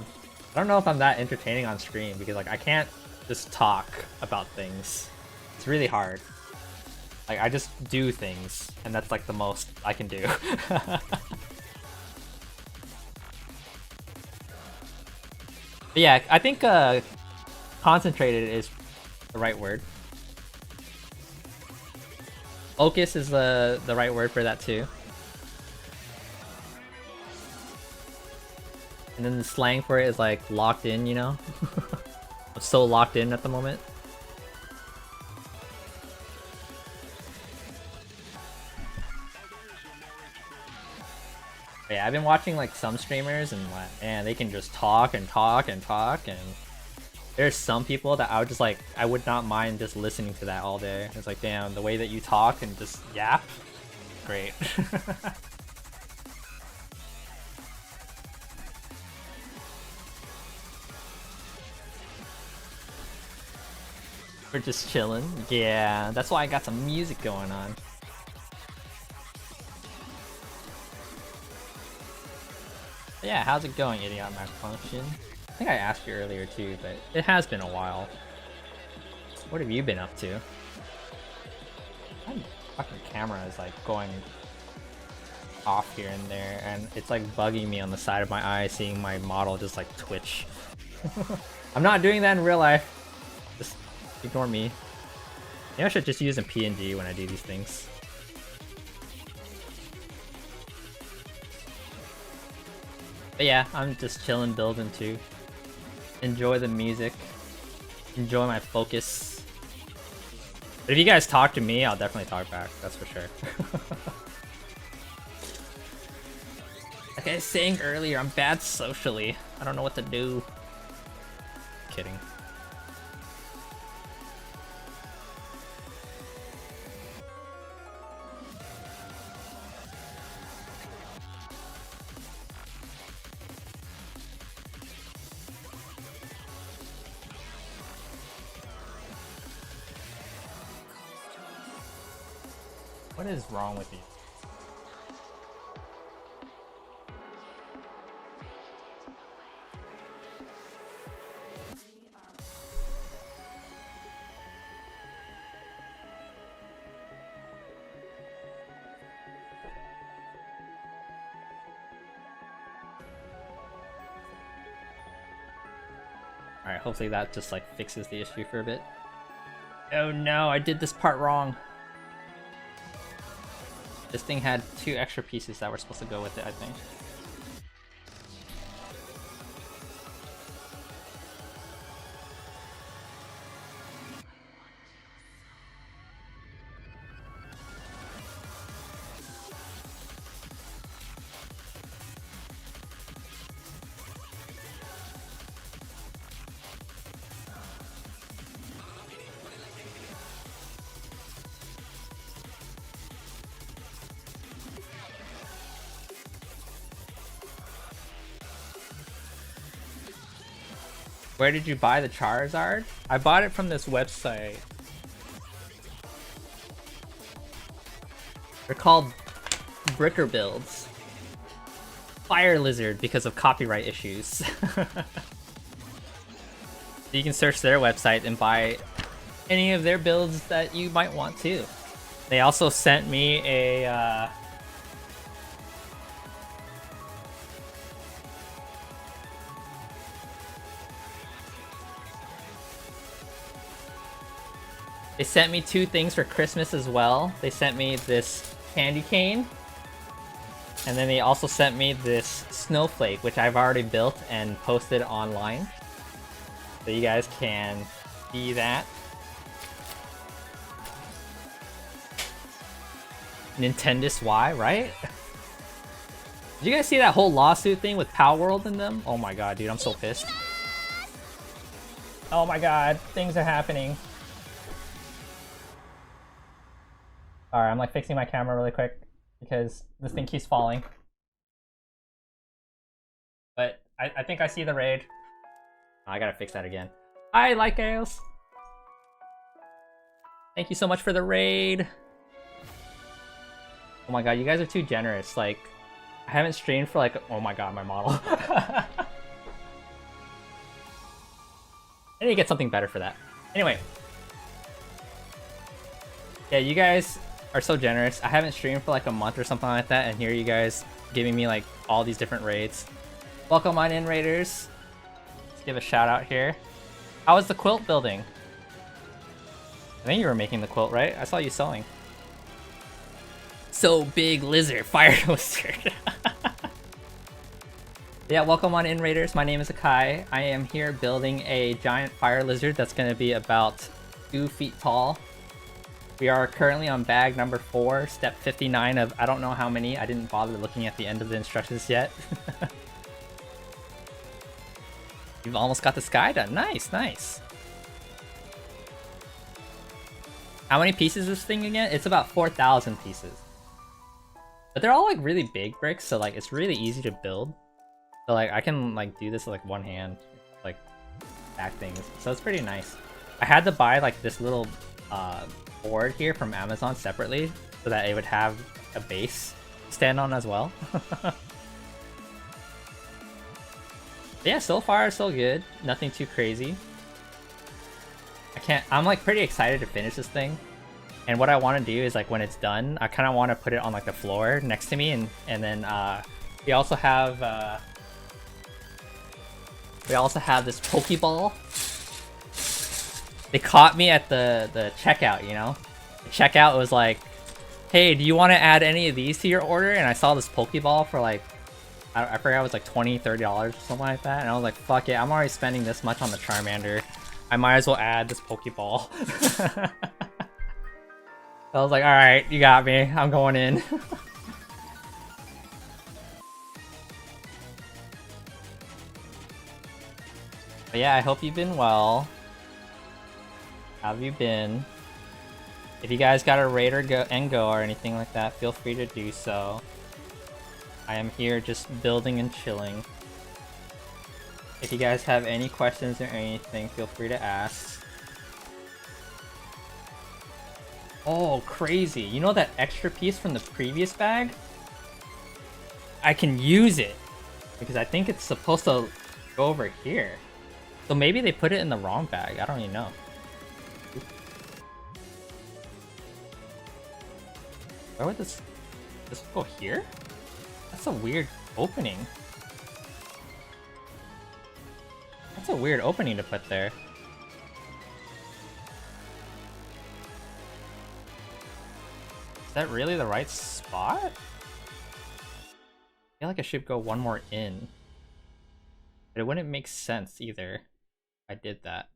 I don't know if I'm that entertaining on stream because like I can't just talk about things. It's really hard. Like I just do things and that's like the most I can do. But yeah, I think concentrated is the right word. Focus is the right word for that too. And then the slang for it is like locked in, you know? I'm so locked in at the moment. But yeah, I've been watching like some streamers and man, they can just talk and talk and talk, and there's some people that I would just like, I would not mind just listening to that all day. It's like, damn, the way that you talk and just yap, great. We're just chilling. Yeah, that's why I got some music going on. But yeah, how's it going, Idiot Malfunction? I think I asked you earlier too, but it has been a while. What have you been up to? My fucking camera is like going off here and there, and it's like bugging me on the side of my eye, seeing my model just like twitch. I'm not doing that in real life. Just ignore me. Maybe I should just use a PNG when I do these things. But yeah, I'm just chilling, building too. Enjoy the music. Enjoy my focus. But if you guys talk to me, I'll definitely talk back. That's for sure. Like I was saying earlier, I'm bad socially. I don't know what to do. Kidding. What is wrong with you? Alright, hopefully that just like fixes the issue for a bit. Oh no, I did this part wrong. This thing had 2 extra pieces that were supposed to go with it, I think. Where did you buy the Charizard? I bought it from this website. They're called Bricker Builds. Fire Lizard because of copyright issues. You can search their website and buy any of their builds that you might want to. They also sent me a they sent me 2 things for Christmas as well. They sent me this candy cane, and then they also sent me this snowflake, which I've already built and posted online. So you guys can see that. Nintendo Y, right? Did you guys see that whole lawsuit thing with Power World in them? Oh my god, dude, I'm so pissed. Oh my god, things are happening. Alright, I'm like fixing my camera really quick because this thing keeps falling. But I think I see the raid. Oh, I gotta fix that again. Hi, Lycos! Thank you so much for the raid! Oh my god, you guys are too generous. Like, I haven't streamed for like... Oh my god, my model. I need to get something better for that. Anyway. Yeah, you guys are so generous. I haven't streamed for like a month or something like that, and here you guys giving me like all these different raids. Welcome on in, raiders. Let's give a shout out here. How was the quilt building? I think you were making the quilt, right? I saw you sewing. So big lizard, fire lizard. Yeah, welcome on in, raiders. My name is Akai. I am here building a giant fire lizard that's going to be about 2 feet tall. We are currently on bag number 4, step 59 of I don't know how many. I didn't bother looking at the end of the instructions yet. You've almost got the sky done. Nice, nice. How many pieces is this thing again? It's about 4,000 pieces. But they're all like really big bricks, so like it's really easy to build. So like I can like do this with like one hand, like stack things. So it's pretty nice. I had to buy like this little board here from Amazon separately so that it would have a base to stand on as well. Yeah, so far so good. Nothing too crazy. I'm like pretty excited to finish this thing. And what I want to do is like when it's done, I kind of want to put it on like the floor next to me, and then we also have this Pokeball. They caught me at the checkout, you know? The checkout was like, hey, do you want to add any of these to your order? And I saw this Pokeball for like, I forgot it was like $20, $30 or something like that. And I was like, fuck it, I'm already spending this much on the Charmander. I might as well add this Pokeball. I was like, alright, you got me. I'm going in. But yeah, I hope you've been well. How have you been? If you guys got a raid or go or anything like that, feel free to do so. I am here just building and chilling. If you guys have any questions or anything, feel free to ask. Oh, crazy. You know that extra piece from the previous bag? I can use it because I think it's supposed to go over here. So maybe they put it in the wrong bag. I don't even know. Where would this go here? That's a weird opening. That's a weird opening to put there. Is that really the right spot? I feel like I should go one more in. But it wouldn't make sense either if I did that.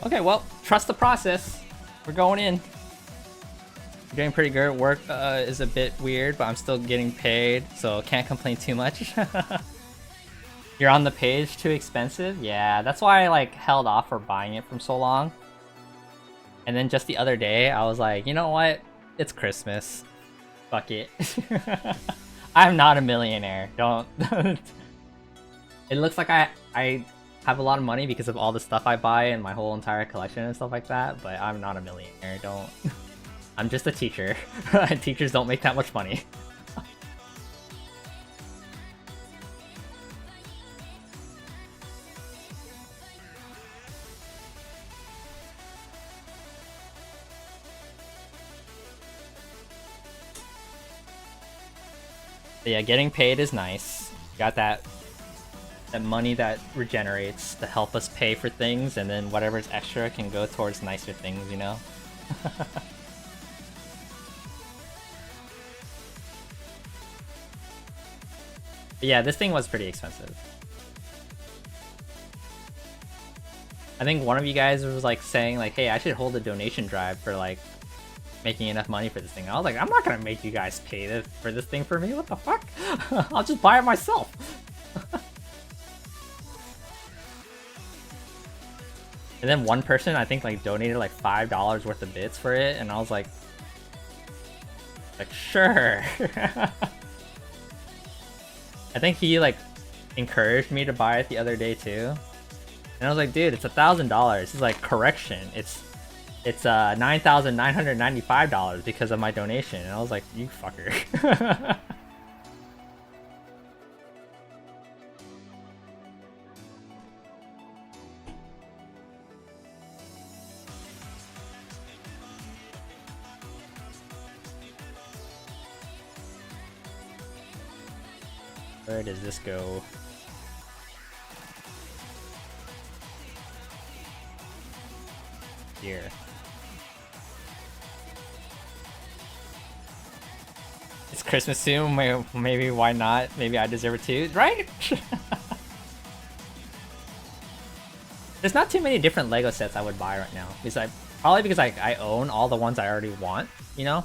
Okay, well, trust the process. We're going in. We're doing pretty good. Work is a bit weird, but I'm still getting paid, so can't complain too much. You're on the page, too expensive? Yeah, that's why I like held off for buying it from so long. And then just the other day, I was like, you know what? It's Christmas. Fuck it. I'm not a millionaire. Don't. It looks like I have a lot of money because of all the stuff I buy and my whole entire collection and stuff like that, but I'm not a millionaire. Don't. I'm just a teacher. Teachers don't make that much money. But yeah, getting paid is nice. Got that money that regenerates to help us pay for things, and then whatever's extra can go towards nicer things, you know? But yeah, this thing was pretty expensive. I think one of you guys was like saying like, hey, I should hold a donation drive for like making enough money for this thing. I was like, I'm not gonna make you guys pay for this thing for me. What the fuck? I'll just buy it myself. And then one person, I think, like donated like $5 worth of bits for it, and I was like sure. I think he like encouraged me to buy it the other day too, and I was like, dude, it's $1,000. He's like, correction, it's $9,995 because of my donation, and I was like, you fucker. Where does this go? Here. It's Christmas soon, maybe why not? Maybe I deserve it too, right? There's not too many different Lego sets I would buy right now. Probably because I own all the ones I already want, you know?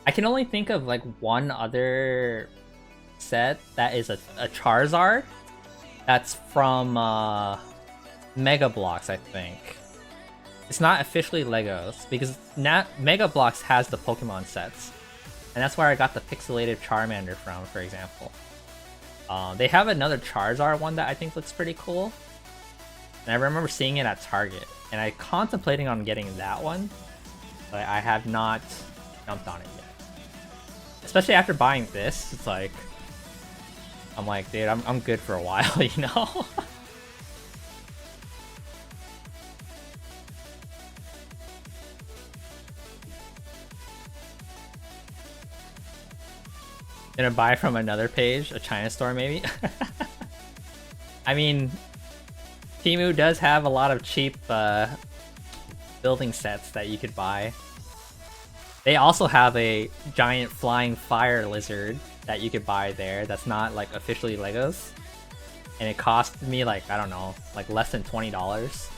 I can only think of like one other set that is a Charizard. That's from Mega Bloks, I think. It's not officially Legos because Mega Bloks has the Pokemon sets, and that's where I got the pixelated Charmander from, for example. They have another Charizard one that I think looks pretty cool, and I remember seeing it at Target, and I contemplating on getting that one, but I have not jumped on it yet. Especially after buying this, it's like, I'm like, dude, I'm good for a while, you know? Gonna buy from another page, a China store maybe? I mean, Temu does have a lot of cheap building sets that you could buy. They also have a giant flying fire lizard that you could buy there that's not like officially Legos. And it cost me like, I don't know, like less than $20.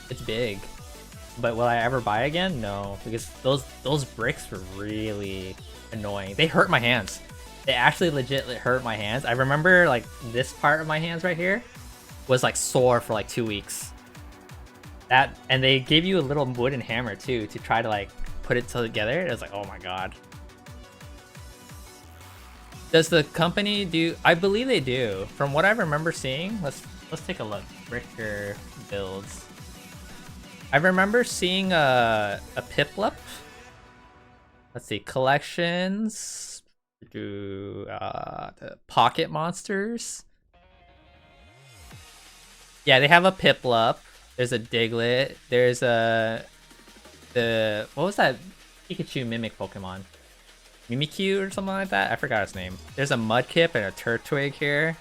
It's big. But will I ever buy again? No, because those bricks were really annoying. They hurt my hands. They actually legit hurt my hands. I remember like this part of my hands right here was like sore for like 2 weeks. And they gave you a little wooden hammer too to try to like put it together. It was like, oh my god. Does the company do? I believe they do. From what I remember seeing, let's take a look. Bricker builds. I remember seeing a Piplup. Let's see, collections. Do the Pocket Monsters. Yeah, they have a Piplup. There's a Diglett. There's what was that Pikachu mimic Pokemon? Mimikyu or something like that? I forgot its name. There's a Mudkip and a Turtwig here.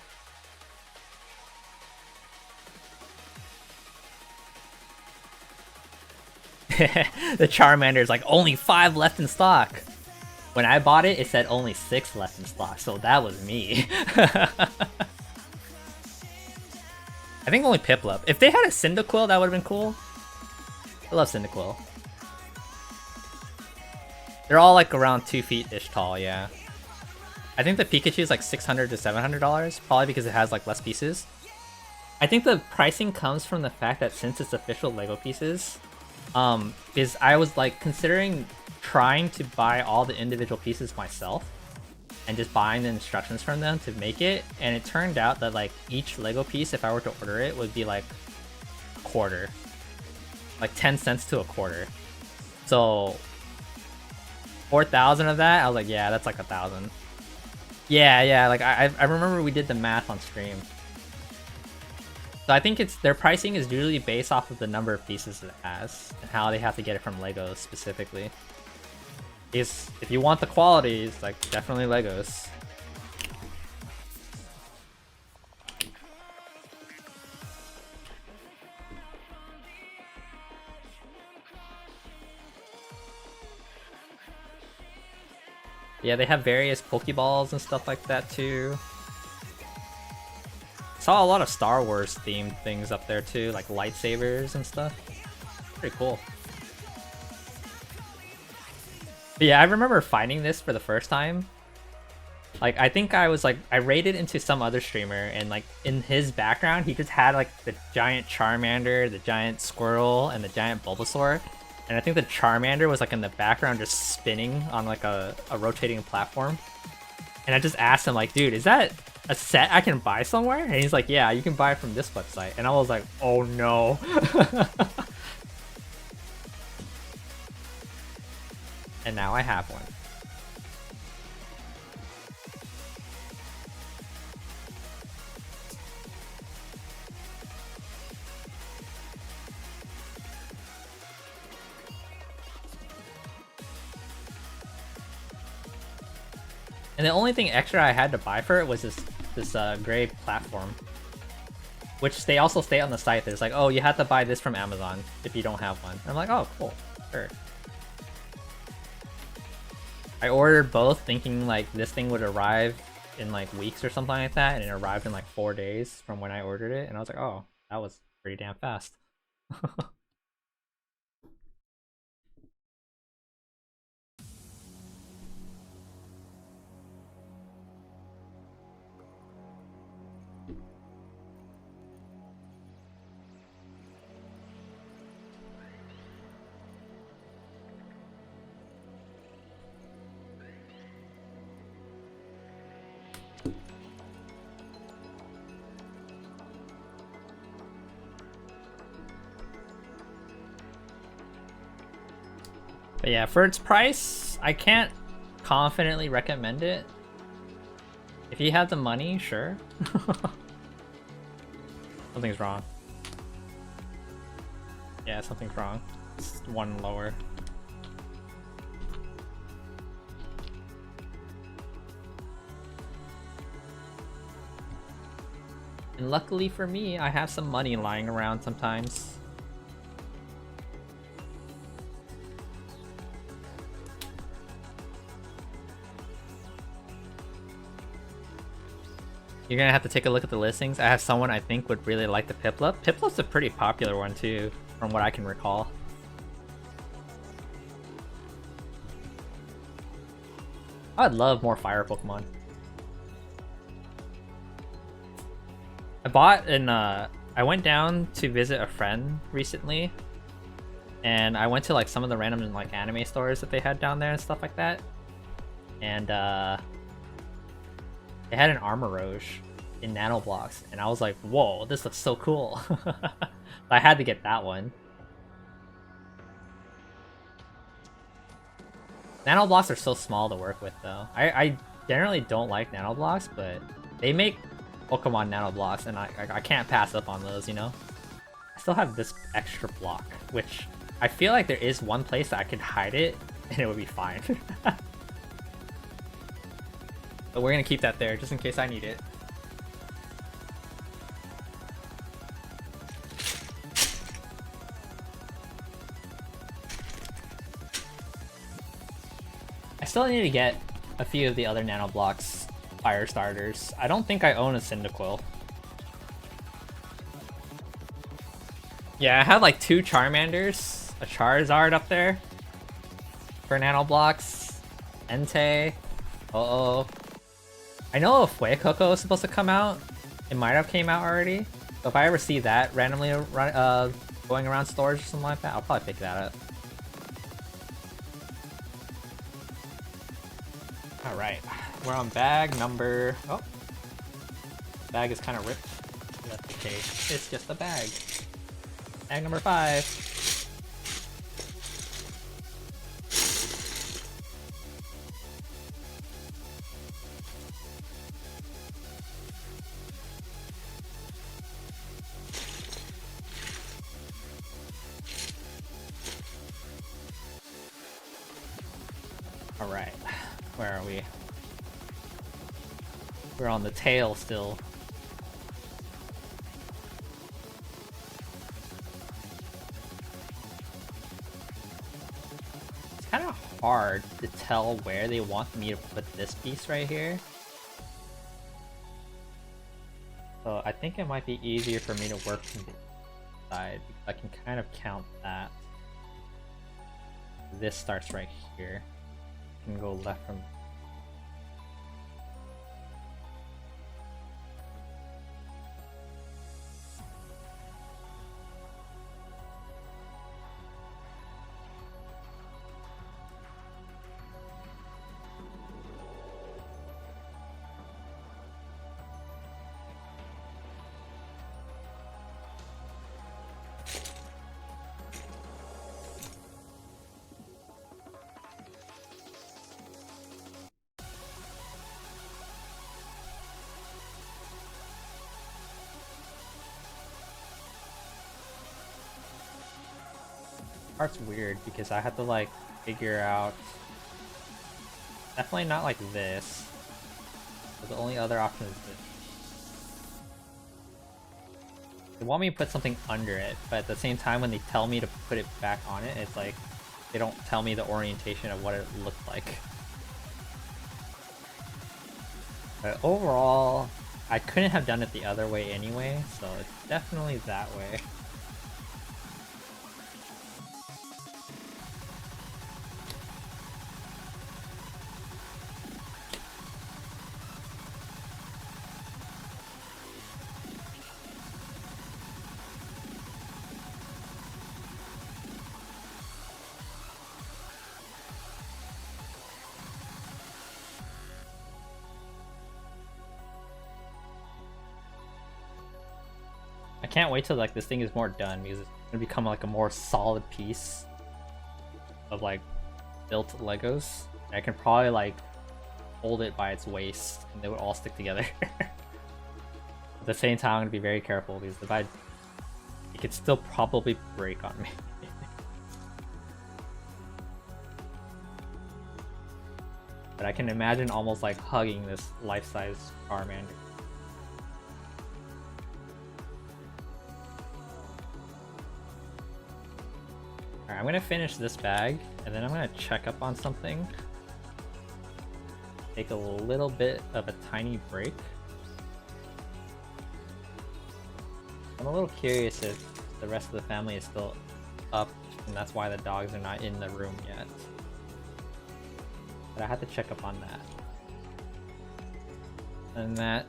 The Charmander is like only 5 left in stock. When I bought it, it said only 6 left in stock, so that was me. I think only Piplup. If they had a Cyndaquil, that would have been cool. I love Cyndaquil. They're all like around 2 feet-ish tall, yeah. I think the Pikachu is like $600 to $700, probably because it has like less pieces. I think the pricing comes from the fact that since it's official Lego pieces, is I was like considering trying to buy all the individual pieces myself and just buying the instructions from them to make it, and it turned out that like each Lego piece, if I were to order it, would be like a quarter, like 10 cents to a quarter. So 4,000 of that, I was like, yeah, that's like 1,000. Yeah, like I remember we did the math on stream. So I think their pricing is usually based off of the number of pieces it has and how they have to get it from Legos specifically. If you want the quality, it's like definitely Legos. Yeah, they have various Pokeballs and stuff like that too. Saw a lot of Star Wars themed things up there too, like lightsabers and stuff. Pretty cool. But yeah, I remember finding this for the first time. Like, I think I was like, I raided into some other streamer, and like in his background, he just had like the giant Charmander, the giant Squirrel, and the giant Bulbasaur. And I think the Charmander was like in the background just spinning on like a rotating platform. And I just asked him like, dude, is that a set I can buy somewhere? And he's like, yeah, you can buy it from this website. And I was like, oh no. And now I have one. And the only thing extra I had to buy for it was this gray platform, which they also state on the site. There's like, oh, you have to buy this from Amazon if you don't have one. I'm like, oh, cool, sure. I ordered both thinking like this thing would arrive in like weeks or something like that, and it arrived in like 4 days from when I ordered it, and I was like, oh, that was pretty damn fast. But yeah, for its price, I can't confidently recommend it. If you have the money, sure. Something's wrong. Yeah, something's wrong. It's one lower. And luckily for me, I have some money lying around sometimes. You're gonna have to take a look at the listings. I have someone I think would really like the Piplup. Piplup's a pretty popular one too, from what I can recall. I'd love more fire Pokemon. I bought an I went down to visit a friend recently, and I went to like some of the random like anime stores that they had down there and stuff like that. And they had an Armoroge in nano blocks, and I was like, whoa, this looks so cool. I had to get that one. Nano blocks are so small to work with though. I generally don't like nano blocks, but they make Pokemon nano blocks, and I can't pass up on those, you know? I still have this extra block, which I feel like there is one place that I could hide it, and it would be fine. But we're gonna keep that there, just in case I need it. I still need to get a few of the other nano blocks fire starters. I don't think I own a Cyndaquil. Yeah, I have like 2 Charmanders, a Charizard up there for nano blocks, Entei. Uh-oh. I know a Fuecoco is supposed to come out. It might have came out already. So if I ever see that randomly going around stores or something like that, I'll probably pick that up. Alright, we're on bag number... Oh. Bag is kind of ripped. That's the case. It's just a bag. Bag number 5. Alright, where are we? We're on the tail still. It's kind of hard to tell where they want me to put this piece right here. So I think it might be easier for me to work from the side because I can kind of count that. This starts right here. I can go left from. Part's weird because I have to like figure out. Definitely not like this. But the only other option is this. They want me to put something under it, but at the same time when they tell me to put it back on it, it's like they don't tell me the orientation of what it looked like. But overall, I couldn't have done it the other way anyway, so it's definitely that way. I can't wait till like this thing is more done because it's gonna become like a more solid piece of like built Legos. I can probably like hold it by its waist and they would all stick together. At the same time, I'm gonna be very careful because if it could still probably break on me. But I can imagine almost like hugging this life-size Charmander. Alright, I'm gonna finish this bag, and then I'm gonna check up on something. Take a little bit of a tiny break. I'm a little curious if the rest of the family is still up, and that's why the dogs are not in the room yet. But I have to check up on that. And that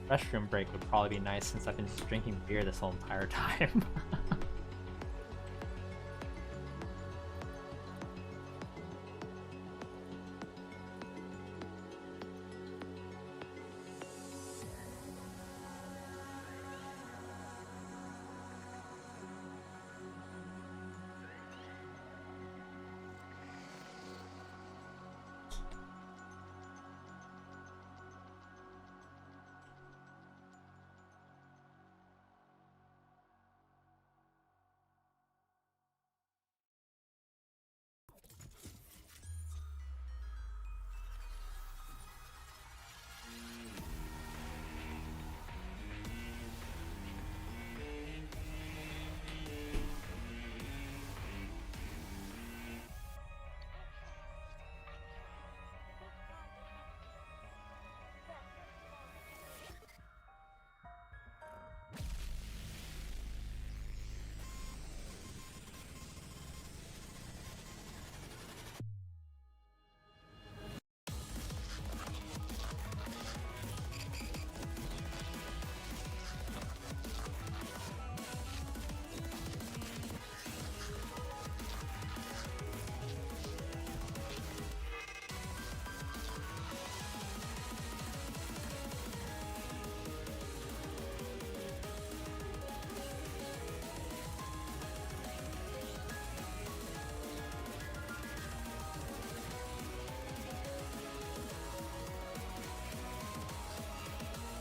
restroom break would probably be nice since I've been just drinking beer this whole entire time.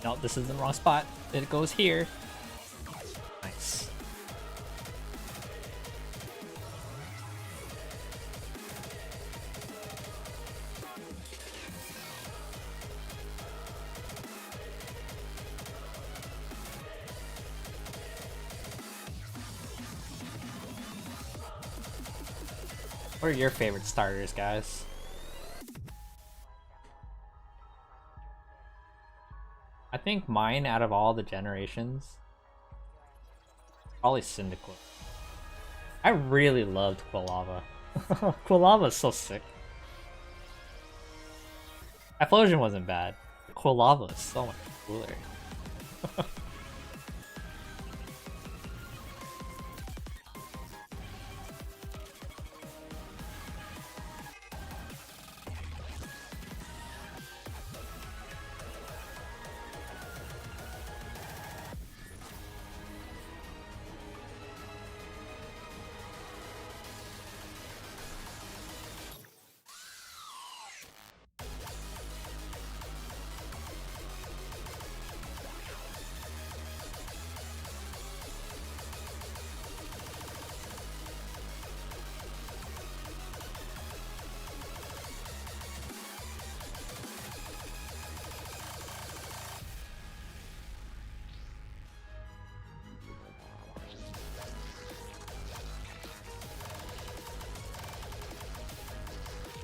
No, this is the wrong spot. It goes here. Nice. What are your favorite starters, guys? think mine out of all the generations, probably Cyndaquil. I really loved Quilava. Quilava is so sick. Typhlosion wasn't bad. Quilava is so much cooler.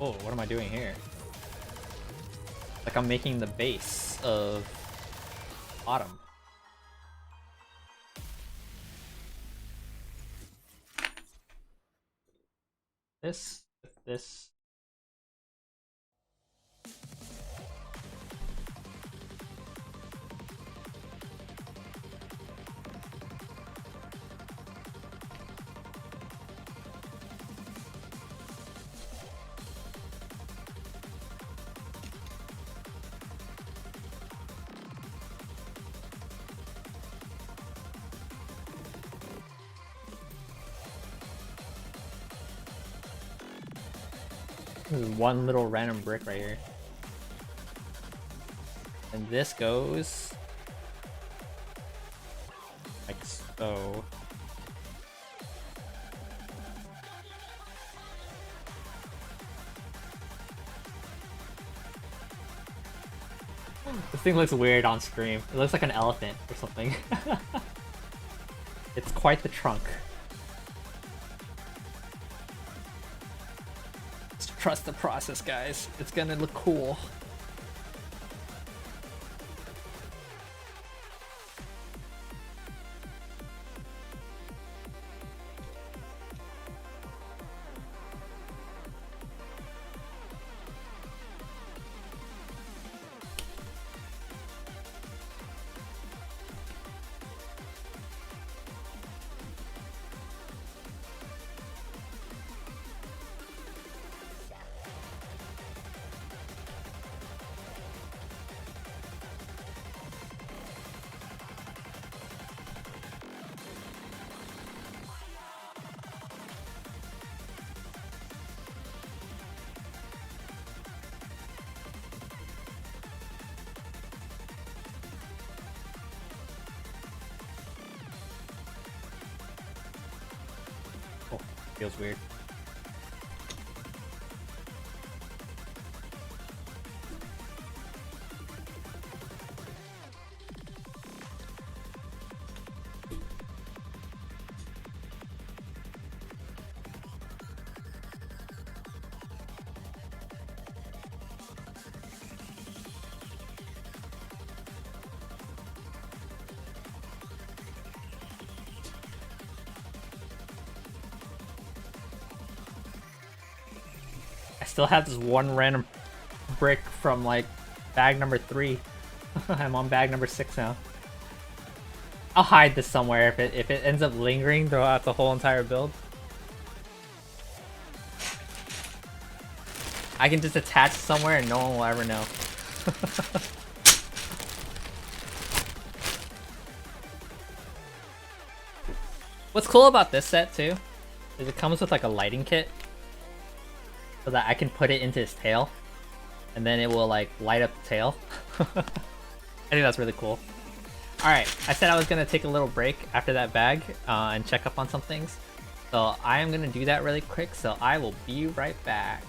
Oh, what am I doing here? Like I'm making the base of Autumn. This. This is one little random brick right here. And this goes like so. This thing looks weird on screen. It looks like an elephant or something. It's quite the trunk. Just trust the process, guys. It's gonna look cool. Feels weird. Still have this one random brick from like bag number 3. I'm on bag number 6 now. I'll hide this somewhere if it ends up lingering throughout the whole entire build. I can just attach somewhere and no one will ever know. What's cool about this set too is it comes with like a lighting kit. So that I can put it into his tail, and then it will like light up the tail. I think that's really cool. Alright, I said I was going to take a little break after that bag and check up on some things. So I am going to do that really quick, so I will be right back.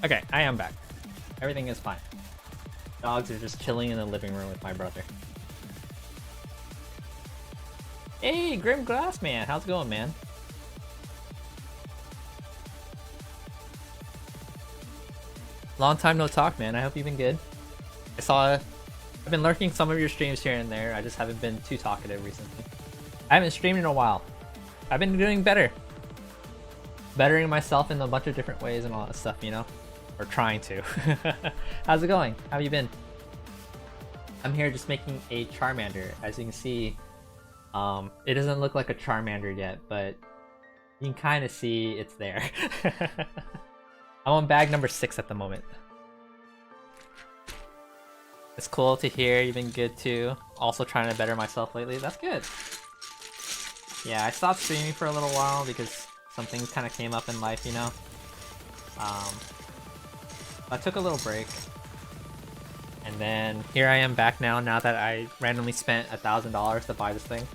Okay, I am back. Everything is fine. Dogs are just chilling in the living room with my brother. Hey, Grim Glass Man, how's it going, man? Long time no talk, man. I hope you've been good. I've been lurking some of your streams here and there. I just haven't been too talkative recently. I haven't streamed in a while. I've been doing better. Bettering myself in a bunch of different ways and all that stuff, you know? Or trying to. How's it going? How have you been? I'm here just making a Charmander. As you can see, it doesn't look like a Charmander yet, but you can kind of see it's there. I'm on bag number 6 at the moment. It's cool to hear you've been good too. Also trying to better myself lately. That's good. Yeah, I stopped streaming for a little while because some things kind of came up in life, you know? I took a little break. And then here I am back now that I randomly spent $1,000 to buy this thing.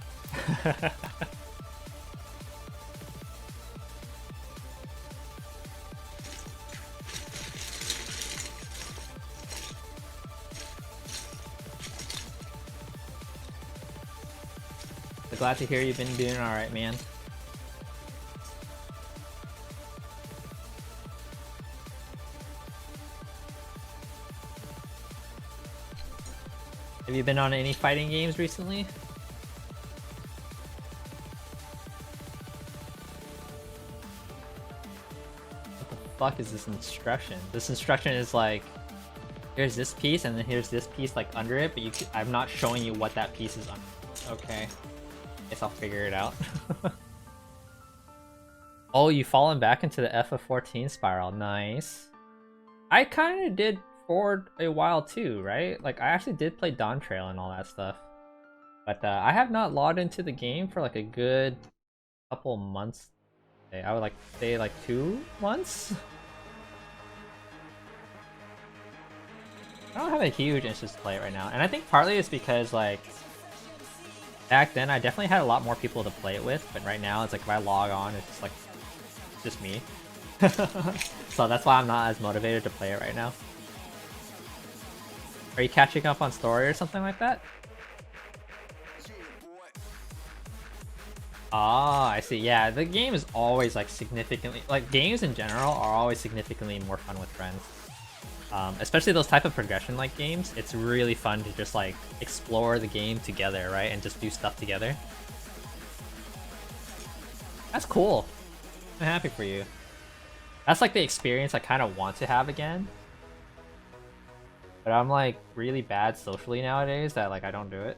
So glad to hear you've been doing alright, man. Have you been on any fighting games recently? What the fuck is this instruction? This instruction is like, here's this piece and then here's this piece like under it, but I'm not showing you what that piece is under. Okay. Guess I'll figure it out. Oh, you've fallen back into the FF14 spiral. Nice. I kind of did for a while too, right? Like I actually did play Dawn Trail and all that stuff, but I have not logged into the game for like a good couple months. I would like say like 2 months. I don't have a huge interest to play it right now, and I think partly it's because like back then I definitely had a lot more people to play it with, but right now it's like if I log on it's just like just me. So that's why I'm not as motivated to play it right now. Are you catching up on story or something like that? Ah, I see. Yeah, the game is always like significantly, like games in general are always significantly more fun with friends. Especially those type of progression like games. It's really fun to just like explore the game together, right? And just do stuff together. That's cool. I'm happy for you. That's like the experience I kind of want to have again. But I'm like really bad socially nowadays that like I don't do it.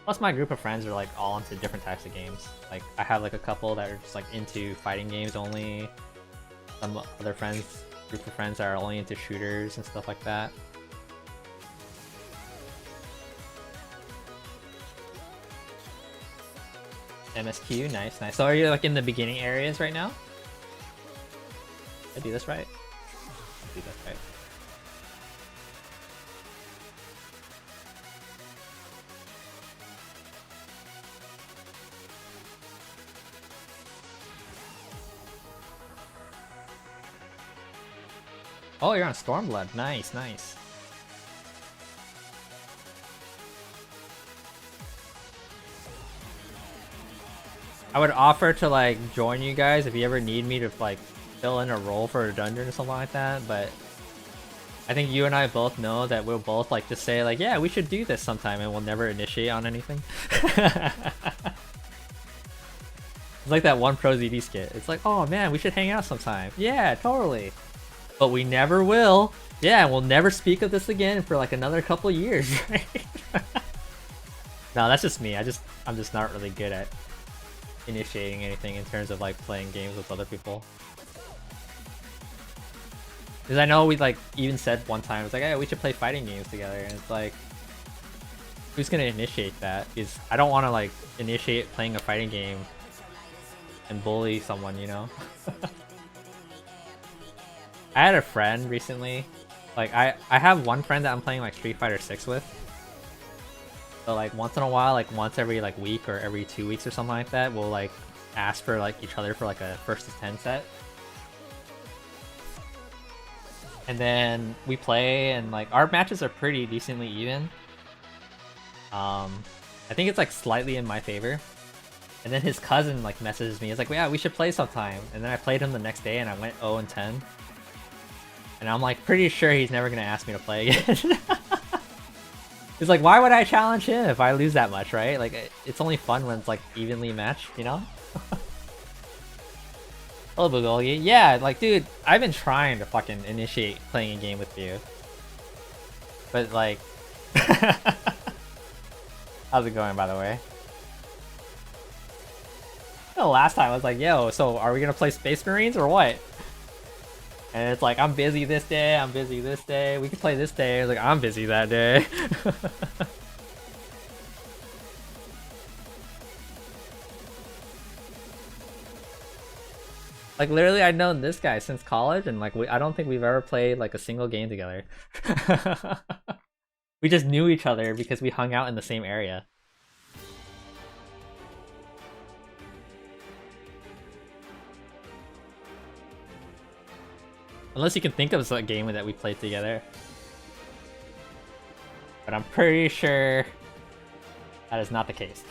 Plus my group of friends are like all into different types of games. Like I have like a couple that are just like into fighting games only. Some other friends, group of friends that are only into shooters and stuff like that. MSQ, nice, nice. So are you like in the beginning areas right now? Did I do this right? I do this right. Oh, you're on Stormblood. Nice, nice. I would offer to like join you guys if you ever need me to like fill in a role for a dungeon or something like that, but I think you and I both know that we'll both like to say like, yeah, we should do this sometime, and we'll never initiate on anything. It's like that one Pro ZD skit. It's like, oh man, we should hang out sometime. Yeah, totally. But we never will. Yeah, we'll never speak of this again for like another couple years, right? No, that's just me. I'm just not really good at initiating anything in terms of like playing games with other people. Because I know we like even said one time, it's like, hey, we should play fighting games together, and it's like, who's gonna initiate that? Because I don't want to like initiate playing a fighting game and bully someone, you know? I had a friend recently, like I have one friend that I'm playing like Street Fighter 6 with. So like once in a while, like once every like week or every 2 weeks or something like that, we'll like ask for like each other for like a 1st to 10 set. And then we play, and like our matches are pretty decently even. I think it's like slightly in my favor. And then his cousin like messages me. He's like, yeah, we should play sometime. And then I played him the next day and I went 0-10. And I'm like pretty sure he's never gonna ask me to play again. He's like, why would I challenge him if I lose that much, right? Like, it's only fun when it's like evenly matched, you know? Hello, Bugolgi. Yeah, like, dude, I've been trying to fucking initiate playing a game with you. But like... How's it going, by the way? You know, last time I was like, yo, so are we gonna play Space Marines or what? And it's like, I'm busy this day, I'm busy this day, we can play this day. It's like, I'm busy that day. Like, literally, I've known this guy since college, and like, I don't think we've ever played like a single game together. We just knew each other because we hung out in the same area. Unless you can think of a game that we played together. But I'm pretty sure that is not the case.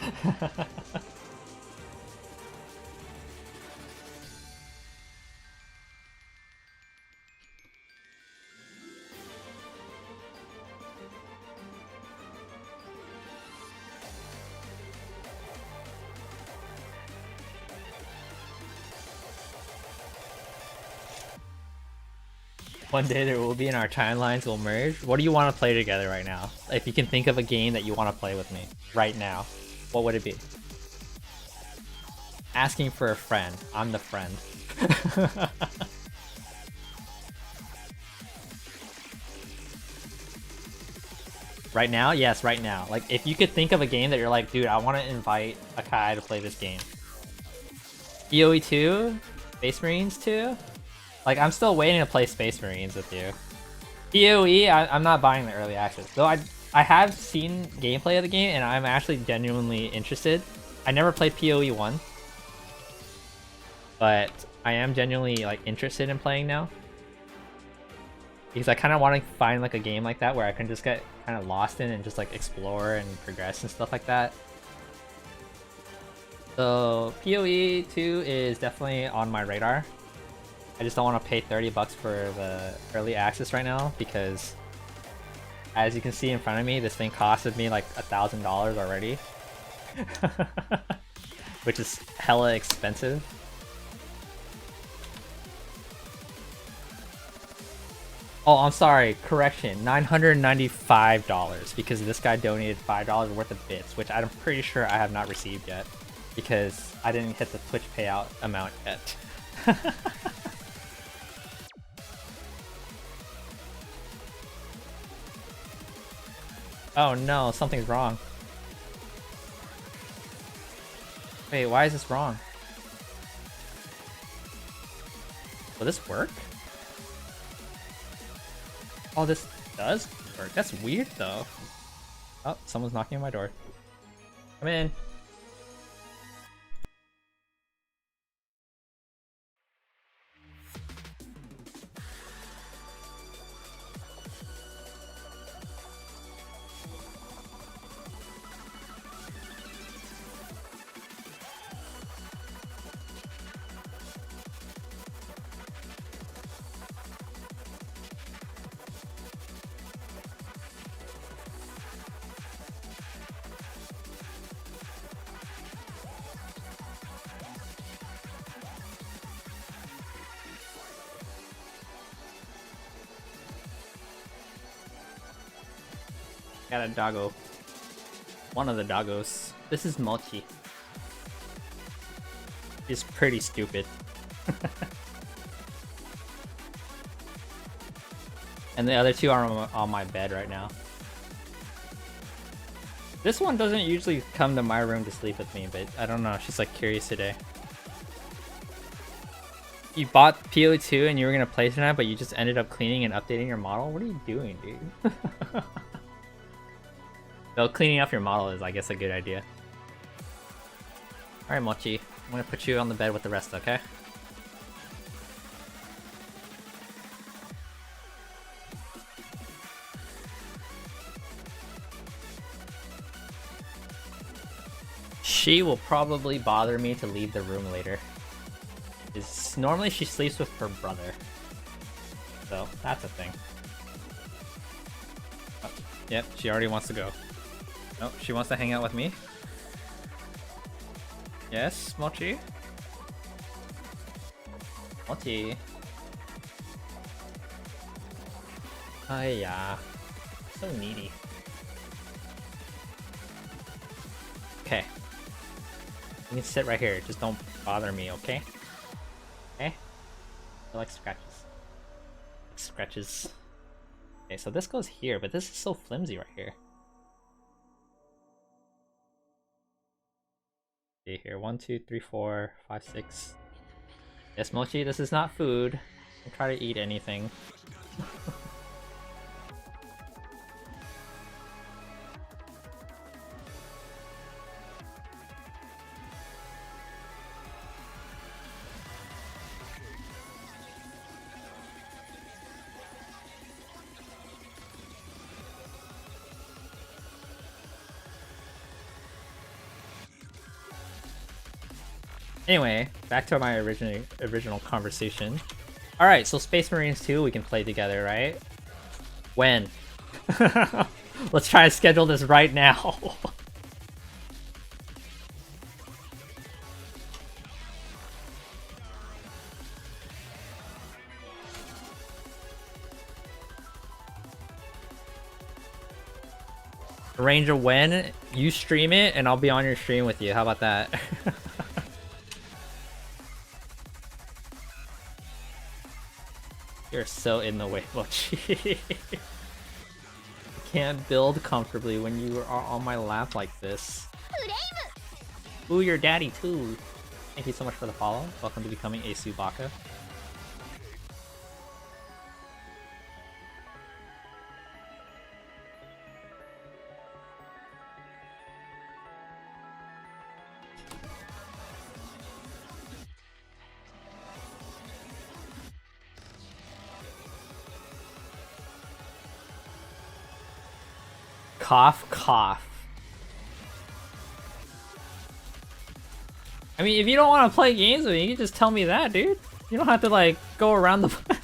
One day there will be, and our timelines will merge. What do you want to play together right now? If you can think of a game that you want to play with me right now, what would it be? Asking for a friend. I'm the friend. Right now? Yes, right now. Like, if you could think of a game that you're like, dude, I want to invite Akai to play this game. PoE 2? Space Marines 2? Like, I'm still waiting to play Space Marines with you. PoE, I'm not buying the early access. Though I have seen gameplay of the game, and I'm actually genuinely interested. I never played PoE 1. But I am genuinely, like, interested in playing now. Because I kind of want to find, like, a game like that where I can just get kind of lost in and just, like, explore and progress and stuff like that. So, PoE 2 is definitely on my radar. I just don't want to pay 30 bucks for the early access right now because, as you can see in front of me, this thing costed me like $1,000 already, which is hella expensive. Oh, I'm sorry, correction, $995 because this guy donated $5 worth of bits, which I'm pretty sure I have not received yet because I didn't hit the Twitch payout amount yet. Oh no, something's wrong. Wait, why is this wrong? Will this work? Oh, this does work. That's weird though. Oh, someone's knocking on my door. Come in. Got a doggo. One of the doggos. This is Mochi. He's pretty stupid. And the other two are on my bed right now. This one doesn't usually come to my room to sleep with me, but I don't know. She's like curious today. You bought PO2 and you were gonna play tonight, but you just ended up cleaning and updating your model? What are you doing, dude? Though cleaning up your model is, I guess, a good idea. Alright, Mochi. I'm gonna put you on the bed with the rest, okay? She will probably bother me to leave the room later. Normally she sleeps with her brother. So, that's a thing. Oh, yep, she already wants to go. Nope, she wants to hang out with me. Yes, Mochi? Mochi. Oh yeah. So needy. Okay. You can sit right here, just don't bother me, okay? Okay? I like scratches. Like scratches. Okay, so this goes here, but this is so flimsy right here. See here, 1, 2, 3, 4, 5, 6. Yes, Mochi, this is not food. Don't try to eat anything. Anyway, back to my original conversation. Alright, so Space Marines 2 we can play together, right? When? Let's try to schedule this right now. Arrange a when, you stream it, and I'll be on your stream with you. How about that? You're so in the way, Mochi. You can't build comfortably when you are on my lap like this. Ooh, your daddy too. Thank you so much for the follow. Welcome to becoming a Subaka. Cough, cough. I mean, if you don't want to play games with me, you can just tell me that, dude. You don't have to, like, go around the...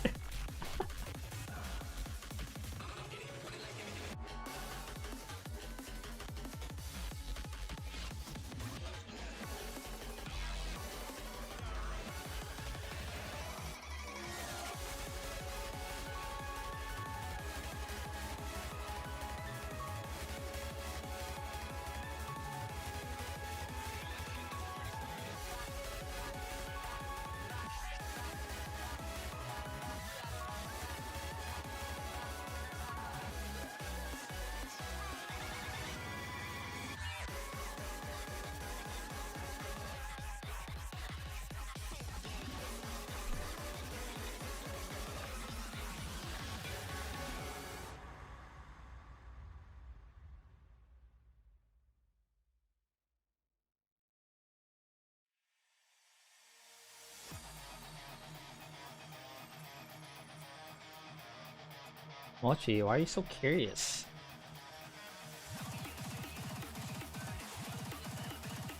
Mochi, why are you so curious?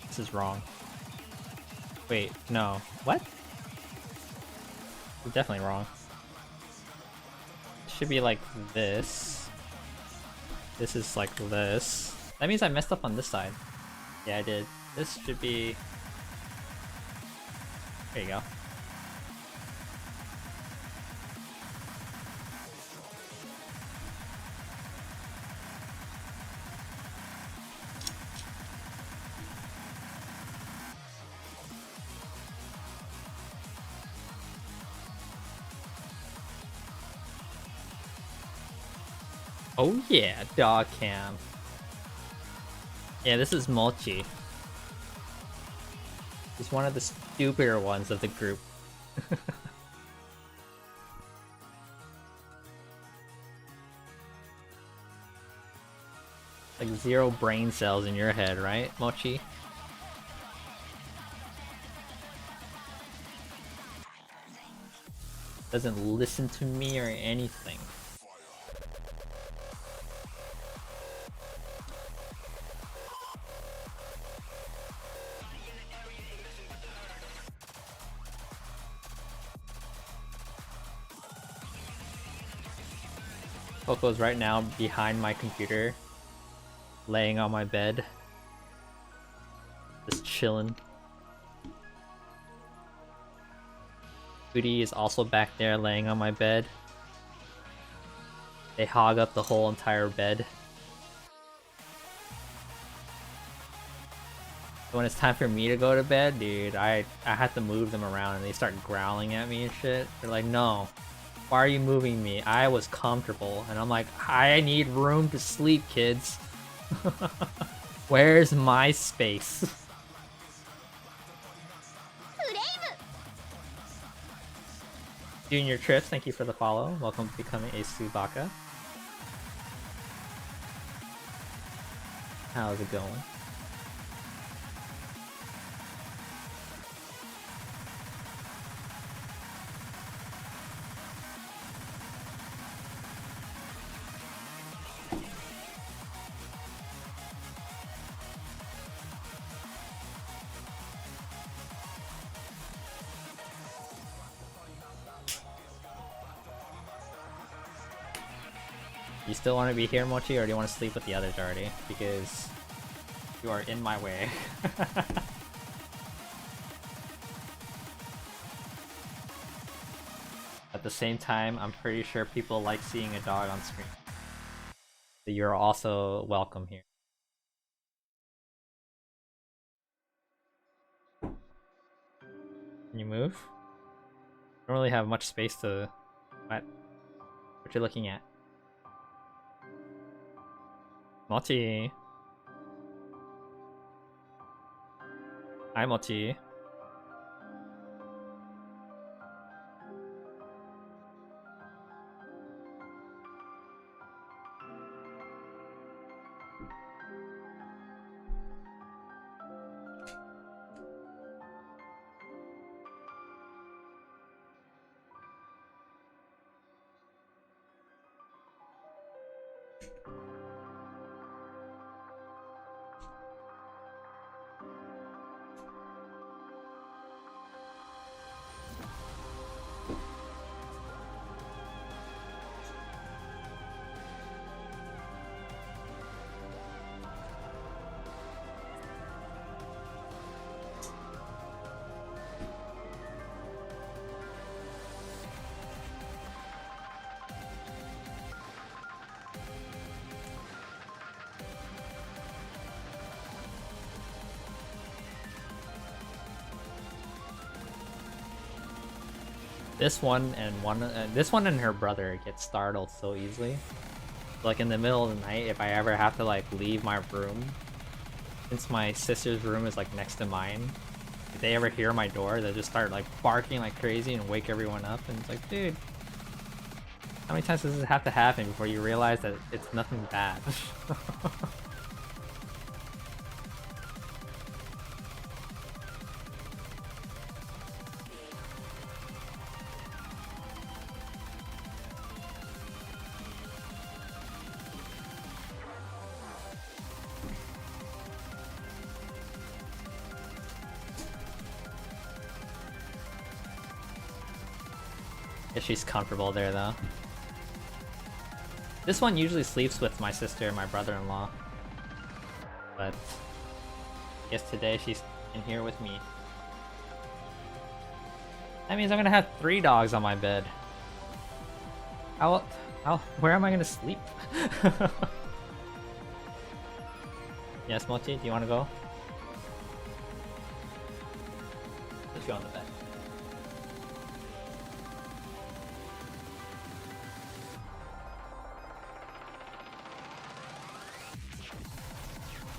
This is wrong. Wait, no. What? You're definitely wrong. It should be like this. This is like this. That means I messed up on this side. Yeah, I did. This should be... There you go. Oh yeah, dog cam. Yeah, this is Mulchi. He's one of the stupider ones of the group. Like 0 brain cells in your head, right, Mochi? Doesn't listen to me or anything. Coco's right now behind my computer, laying on my bed, just chilling. Goody is also back there laying on my bed. They hog up the whole entire bed. When it's time for me to go to bed, dude, I have to move them around and they start growling at me and shit. They're like, no, why are you moving me? I was comfortable. And I'm like, I need room to sleep, kids. Where's my space? Junior Trips, thank you for the follow. Welcome to becoming a Subaka. How's it going? You still want to be here, Mochi, or do you want to sleep with the others already? Because you are in my way. At the same time, I'm pretty sure people like seeing a dog on screen. So you're also welcome here. Can you move? I don't really have much space to... What you looking at? Mochi. Hi, Mochi. This one and her brother get startled so easily. Like in the middle of the night, if I ever have to like leave my room, since my sister's room is like next to mine, if they ever hear my door, they'll just start like barking like crazy and wake everyone up. And it's like, dude, how many times does this have to happen before you realize that it's nothing bad? She's comfortable there though. This one usually sleeps with my sister and my brother-in-law, but I guess today she's in here with me. That means I'm gonna have 3 dogs on my bed. Where am I gonna sleep? Yes, Mochi, do you wanna go? Put you on the bed.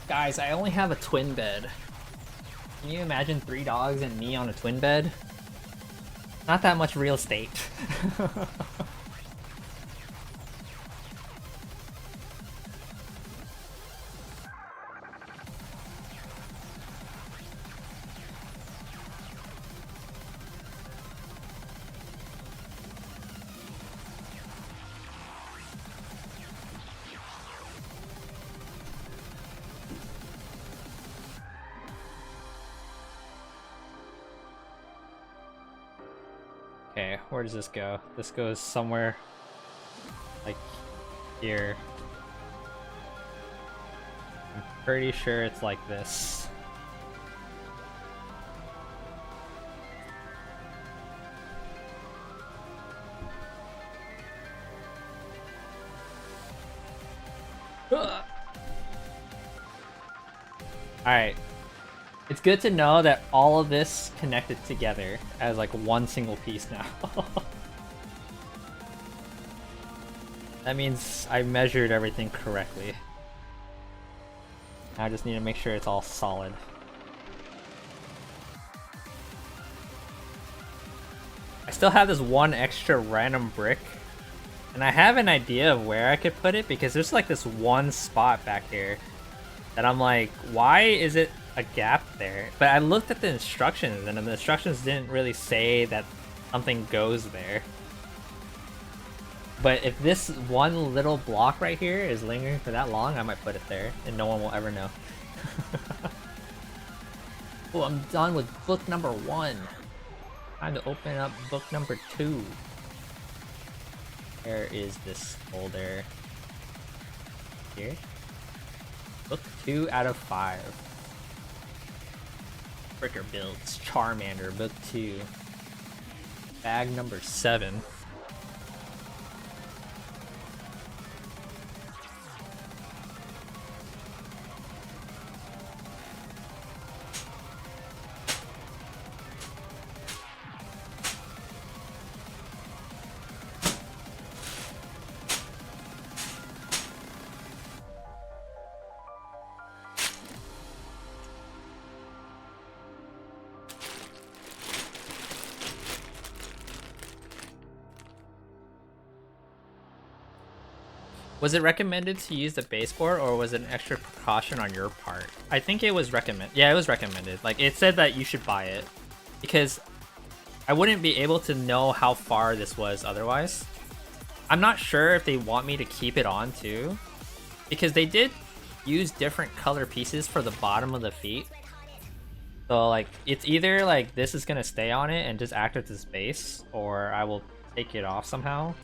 Guys, I only have a twin bed. Can you imagine 3 dogs and me on a twin bed? Not that much real estate. Okay, where does this go? This goes somewhere like here. I'm pretty sure it's like this. Alright. It's good to know that all of this connected together as like one single piece now. That means I measured everything correctly. I just need to make sure it's all solid. I still have this one extra random brick, and I have an idea of where I could put it because there's like this one spot back here that I'm like, why is it a gap there? But I looked at the instructions and the instructions didn't really say that something goes there. But if this one little block right here is lingering for that long, I might put it there and no one will ever know. Oh, I'm done with book number 1. Time to open up book number 2. Where is this folder? Here? Book 2 out of 5. Fricker builds Charmander, book 2. Bag number 7. Was it recommended to use the baseboard, or was it an extra precaution on your part? I think it was recommended. Yeah, it was recommended. Like, it said that you should buy it because I wouldn't be able to know how far this was otherwise. I'm not sure if they want me to keep it on too, because they did use different color pieces for the bottom of the feet. So like, it's either like this is gonna stay on it and just act as this base, or I will take it off somehow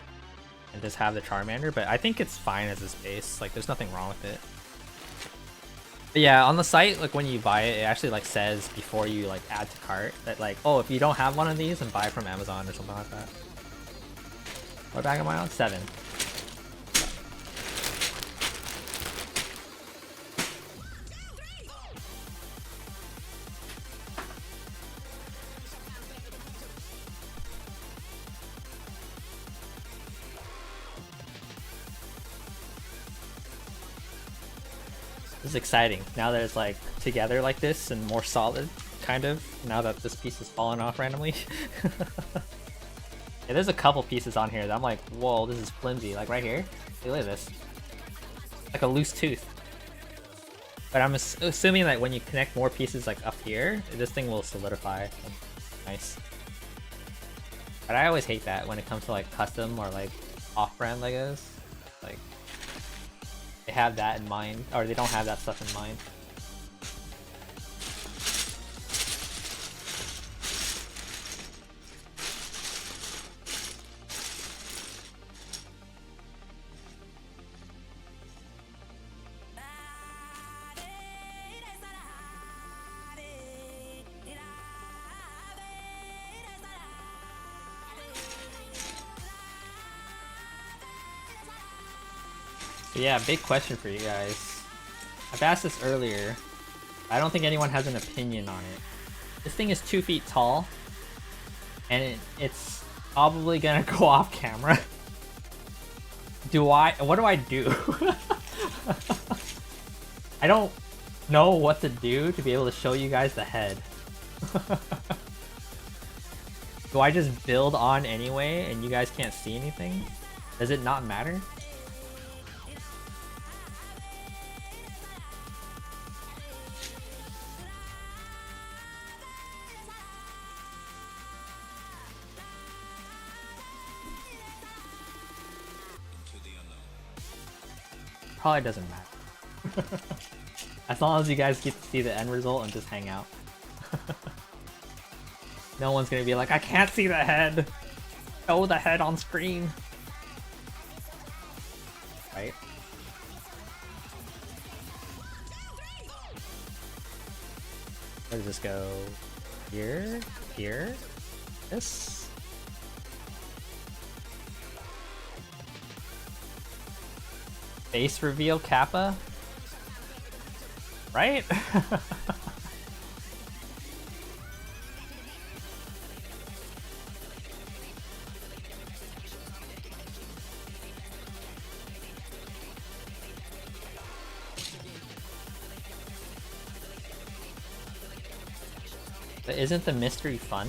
and just have the Charmander, but I think it's fine as a base. Like, there's nothing wrong with it. But yeah, on the site, like when you buy it, it actually like says before you like add to cart that like, oh, if you don't have one of these, then buy it from Amazon or something like that. What bag am I on? 7. This is exciting now that it's like together like this and more solid, kind of, now that this piece is falling off randomly. Yeah, there's a couple pieces on here that I'm like, whoa, this is flimsy. Like right here, look at this, like a loose tooth. But I'm assuming that when you connect more pieces like up here, this thing will solidify. Nice. But I always hate that when it comes to like custom or like off-brand Legos. Like, they have that in mind, or they don't have that stuff in mind. But yeah, big question for you guys. I've asked this earlier. I don't think anyone has an opinion on it. This thing is 2 feet tall, and it's probably gonna go off camera. What do I do? I know what to do to be able to show you guys the head. Do I just build on anyway and you guys can't see anything? Does it not matter? Probably doesn't matter. As long as you guys get to see the end result and just hang out. No one's gonna be like, I can't see the head! Show the head on screen! Right? Where does this go? Here? Here? This? Face reveal Kappa? Right? But isn't the mystery fun?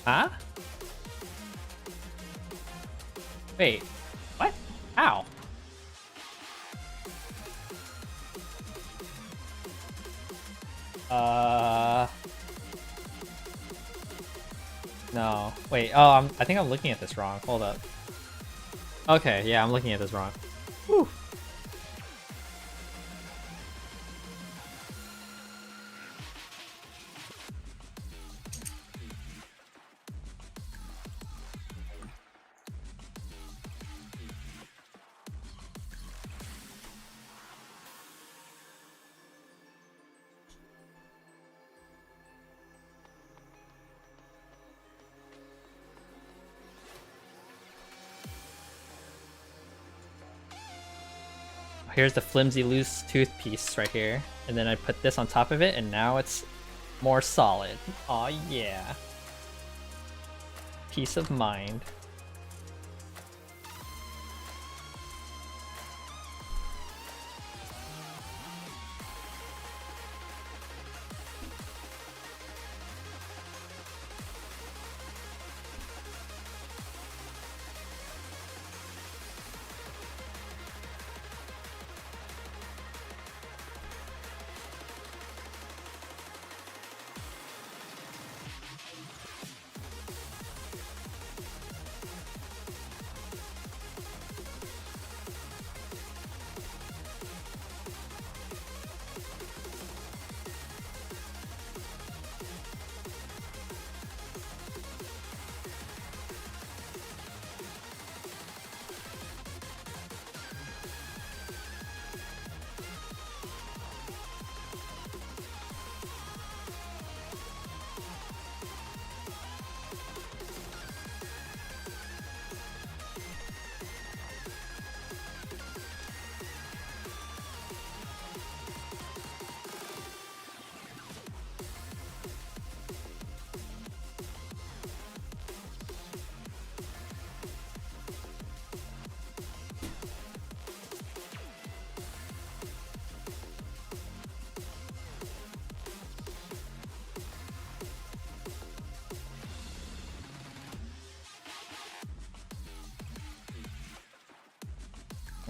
Huh? Wait, what? How? No. Wait, oh, I think I'm looking at this wrong. Hold up. Okay, yeah, I'm looking at this wrong. Whew. Here's the flimsy loose tooth piece right here. And then I put this on top of it and now it's more solid. Aw, yeah. Peace of mind.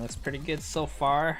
Looks pretty good so far.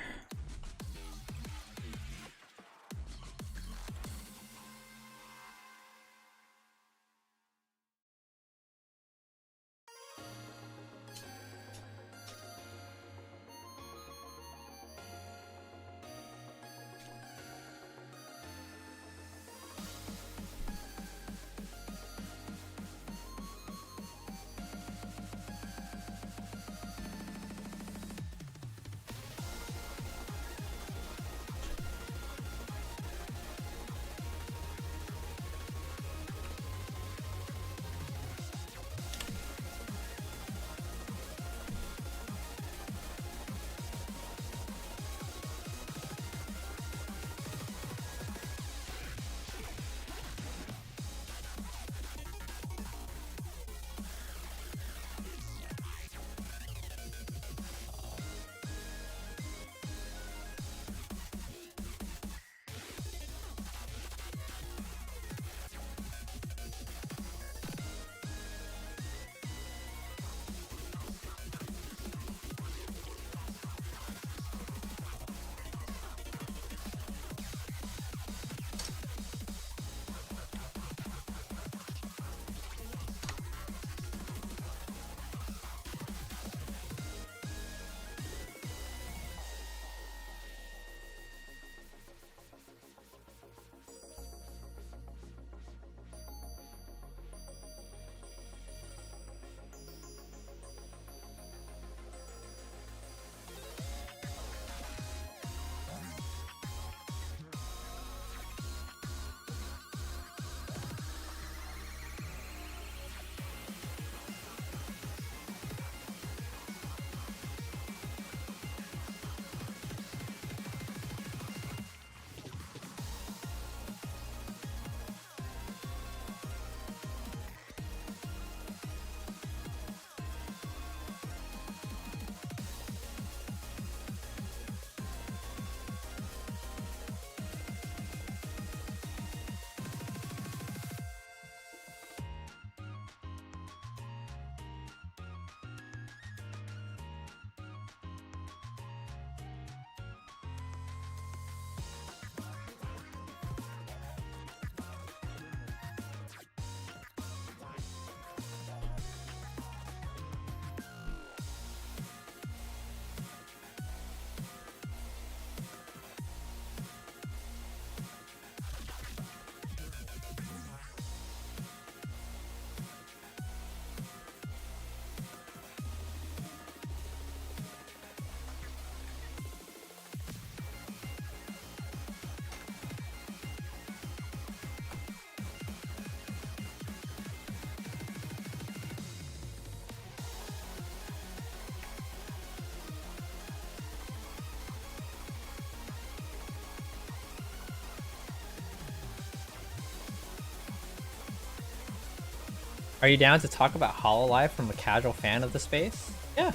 Are you down to talk about Hololive from a casual fan of the space? Yeah.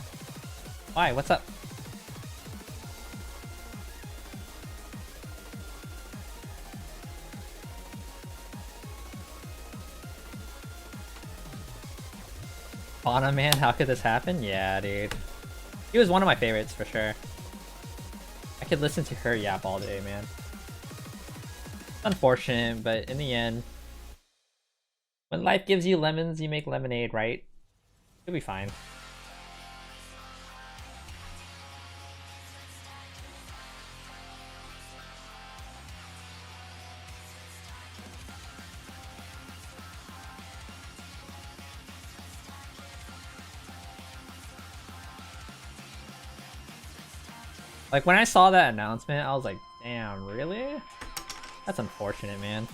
Why? What's up? Fauna Man, how could this happen? Yeah, dude. He was one of my favorites for sure. I could listen to her yap all day, man. Unfortunate, but in the end, when life gives you lemons, you make lemonade, right? You'll be fine. Like, when I saw that announcement, I was like, damn, really? That's unfortunate, man.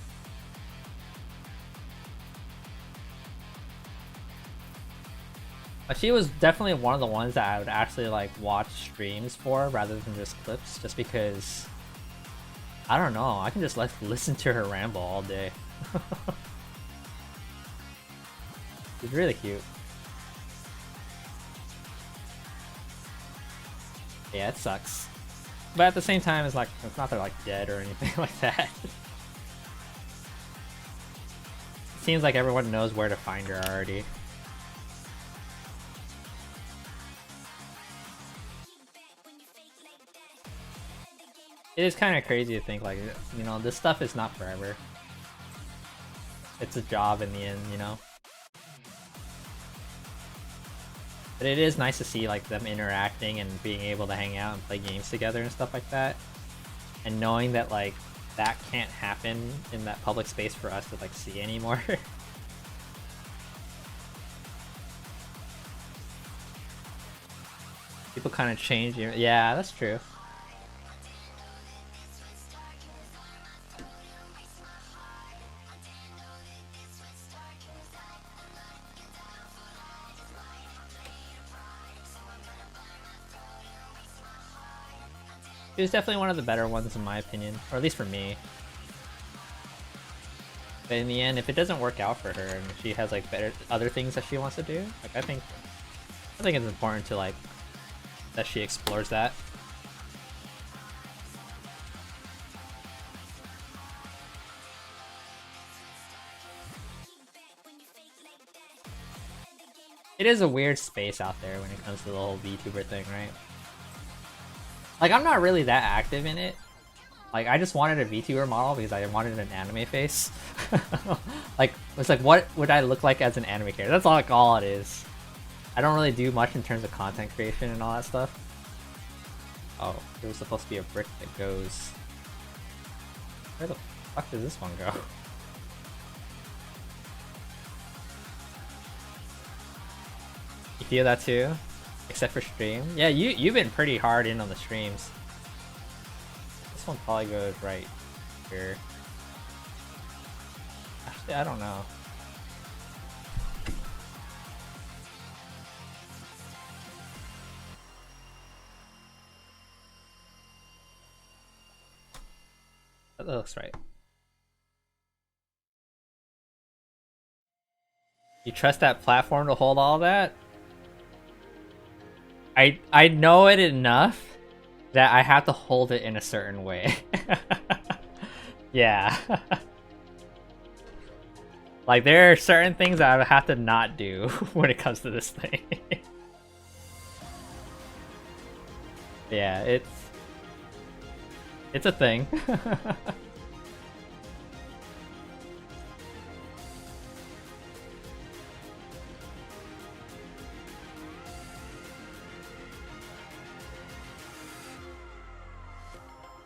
But she was definitely one of the ones that I would actually like watch streams for rather than just clips, just because I don't know, I can just like listen to her ramble all day. She's really cute. Yeah, it sucks. But at the same time, it's like it's not they're like dead or anything like that. It seems like everyone knows where to find her already. It is kind of crazy to think like, you know, this stuff is not forever. It's a job in the end, you know? But it is nice to see like them interacting and being able to hang out and play games together and stuff like that. And knowing that like that can't happen in that public space for us to like see anymore. People kind of change. Yeah, that's true. She was definitely one of the better ones in my opinion, or at least for me. But in the end, if it doesn't work out for her and she has like better other things that she wants to do, like I think it's important to like that she explores that. It is a weird space out there when it comes to the whole VTuber thing, right? Like, I'm not really that active in it. Like, I just wanted a VTuber model because I wanted an anime face. Like, it's like, what would I look like as an anime character? That's like all it is. I don't really do much in terms of content creation and all that stuff. Oh, there was supposed to be a brick that goes... Where the fuck does this one go? You feel that too? Except for stream? Yeah, you've been pretty hard in on the streams. This one probably goes right here. Actually, I don't know. That looks right. You trust that platform to hold all that? I know it enough that I have to hold it in a certain way. Yeah. Like, there are certain things that I have to not do when it comes to this thing. Yeah, it's a thing.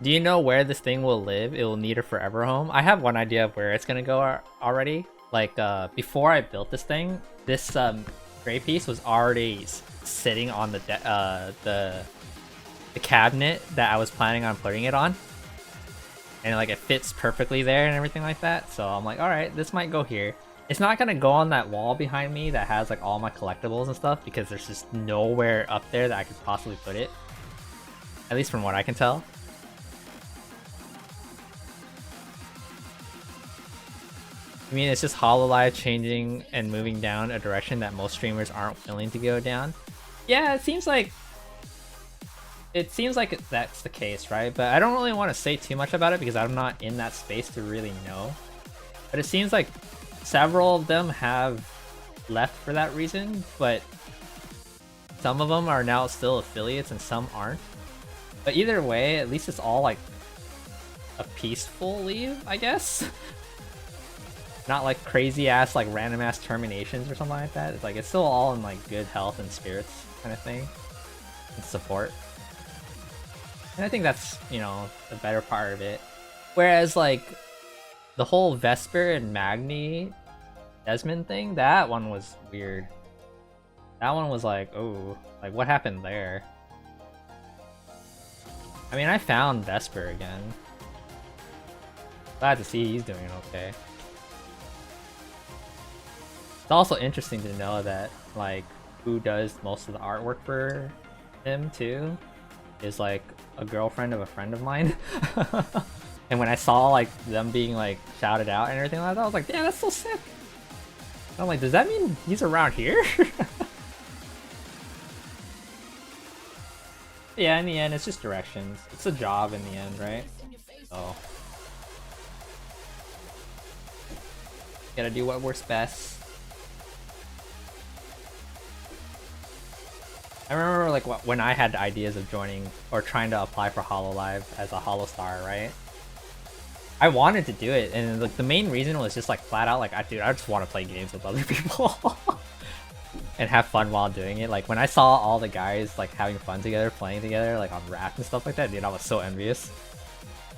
Do you know where this thing will live? It will need a forever home. I have one idea of where it's gonna go already. Like, before I built this thing, this gray piece was already sitting on the cabinet that I was planning on putting it on, and like it fits perfectly there and everything like that. So I'm like, all right, this might go here. It's not gonna go on that wall behind me that has like all my collectibles and stuff because there's just nowhere up there that I could possibly put it. At least from what I can tell. I mean, it's just HoloLive changing and moving down a direction that most streamers aren't willing to go down. Yeah, it seems like that's the case, right? But I don't really want to say too much about it because I'm not in that space to really know. But it seems like several of them have left for that reason, but some of them are now still affiliates and some aren't. But either way, at least it's all like a peaceful leave, I guess. Not like crazy ass like random ass terminations or something like that. It's like it's still all in like good health and spirits kind of thing and support. And I think that's, you know, the better part of it. Whereas like the whole Vesper and Magni Desmond thing, that one was weird. That one was like, oh, like what happened there? I mean, I found Vesper again. Glad to see he's doing okay. It's also interesting to know that like who does most of the artwork for him too is like a girlfriend of a friend of mine. And when I saw like them being like shouted out and everything like that, I was like, yeah, that's so sick. And I'm like, does that mean he's around here? Yeah, in the end, it's just directions. It's a job in the end, right? So gotta do what works best. I remember like when I had ideas of joining or trying to apply for HoloLive as a Holostar, right? I wanted to do it, and like the main reason was just like flat out like, dude, I just want to play games with other people and have fun while doing it. Like when I saw all the guys like having fun together, playing together, like on Wrath and stuff like that, dude, I was so envious.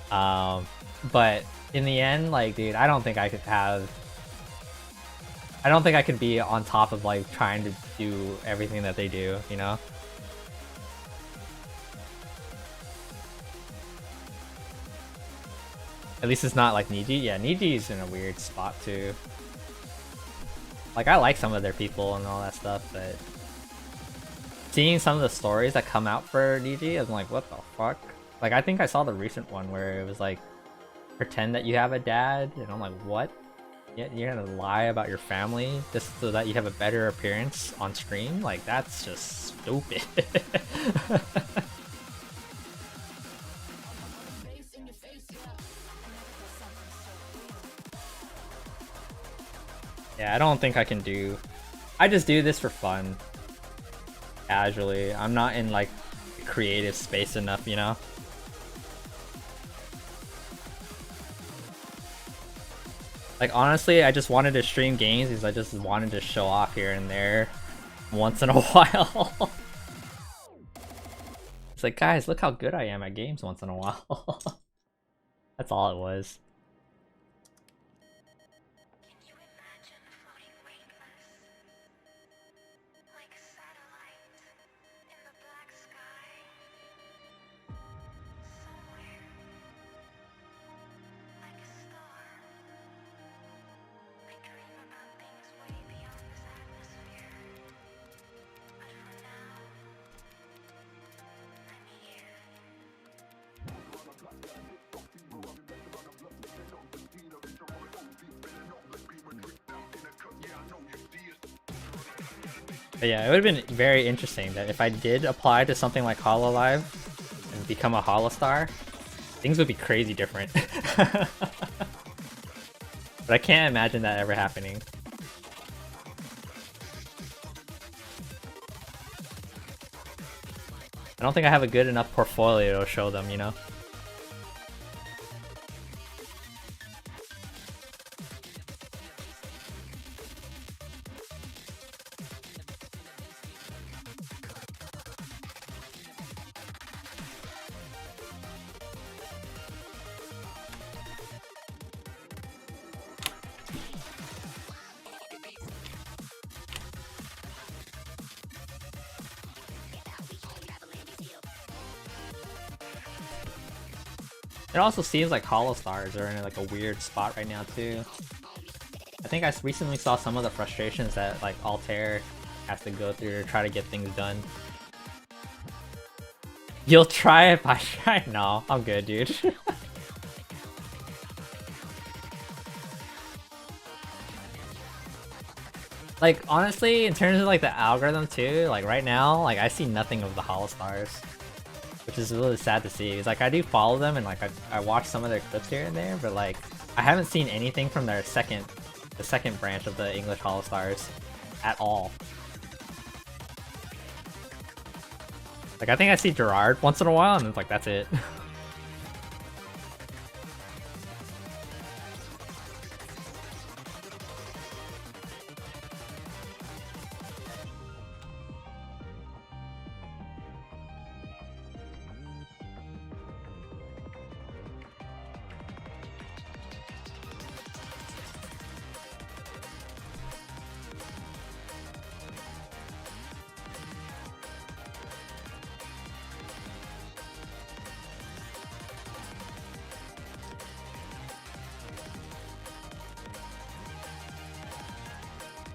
But in the end, like, dude, I don't think I could be on top of like trying to do everything that they do, you know? At least it's not like Niji. Yeah, Niji's in a weird spot too. Like, I like some of their people and all that stuff, but seeing some of the stories that come out for Niji, I'm like, what the fuck? Like, I think I saw the recent one where it was like, pretend that you have a dad, and I'm like, what? Yeah, you're gonna lie about your family just so that you have a better appearance on stream? Like, that's just stupid. Yeah, I don't think I can do... I just do this for fun. Casually. I'm not in, like, creative space enough, you know? Like, honestly, I just wanted to stream games because I just wanted to show off here and there once in a while. It's like, guys, look how good I am at games once in a while. That's all it was. But yeah, it would have been very interesting that if I did apply to something like HoloLive and become a Holostar, things would be crazy different. But I can't imagine that ever happening. I don't think I have a good enough portfolio to show them, you know? It also seems like Holostars are in like a weird spot right now too. I think I recently saw some of the frustrations that like Altair has to go through to try to get things done. You'll try if I try? No, I'm good, dude. Like, honestly, in terms of like the algorithm too, like right now, like I see nothing of the Holostars, which is really sad to see. It's like I do follow them and like I watch some of their clips here and there, but like I haven't seen anything from their the second branch of the English Holostars at all. Like I think I see Gerard once in a while and it's like that's it.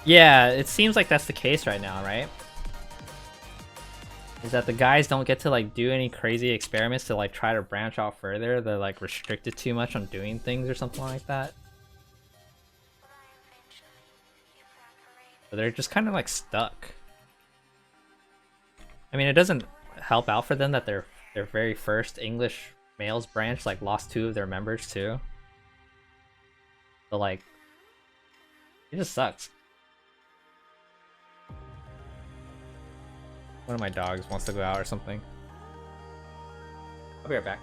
Yeah, it seems like that's the case right now, right? Is that the guys don't get to like do any crazy experiments to like try to branch out further. They're like restricted too much on doing things or something like that. So they're just kind of like stuck. I mean, it doesn't help out for them that their very first English males branch like lost 2 of their members too. So like, it just sucks. One of my dogs wants to go out or something. I'll be right back.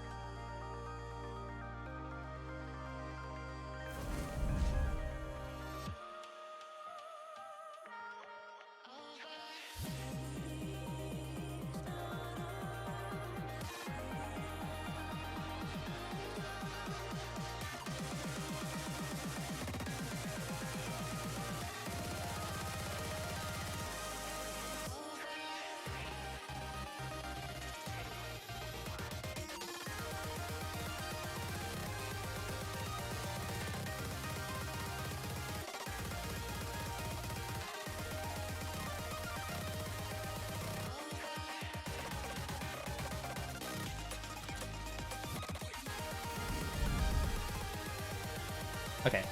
Okay,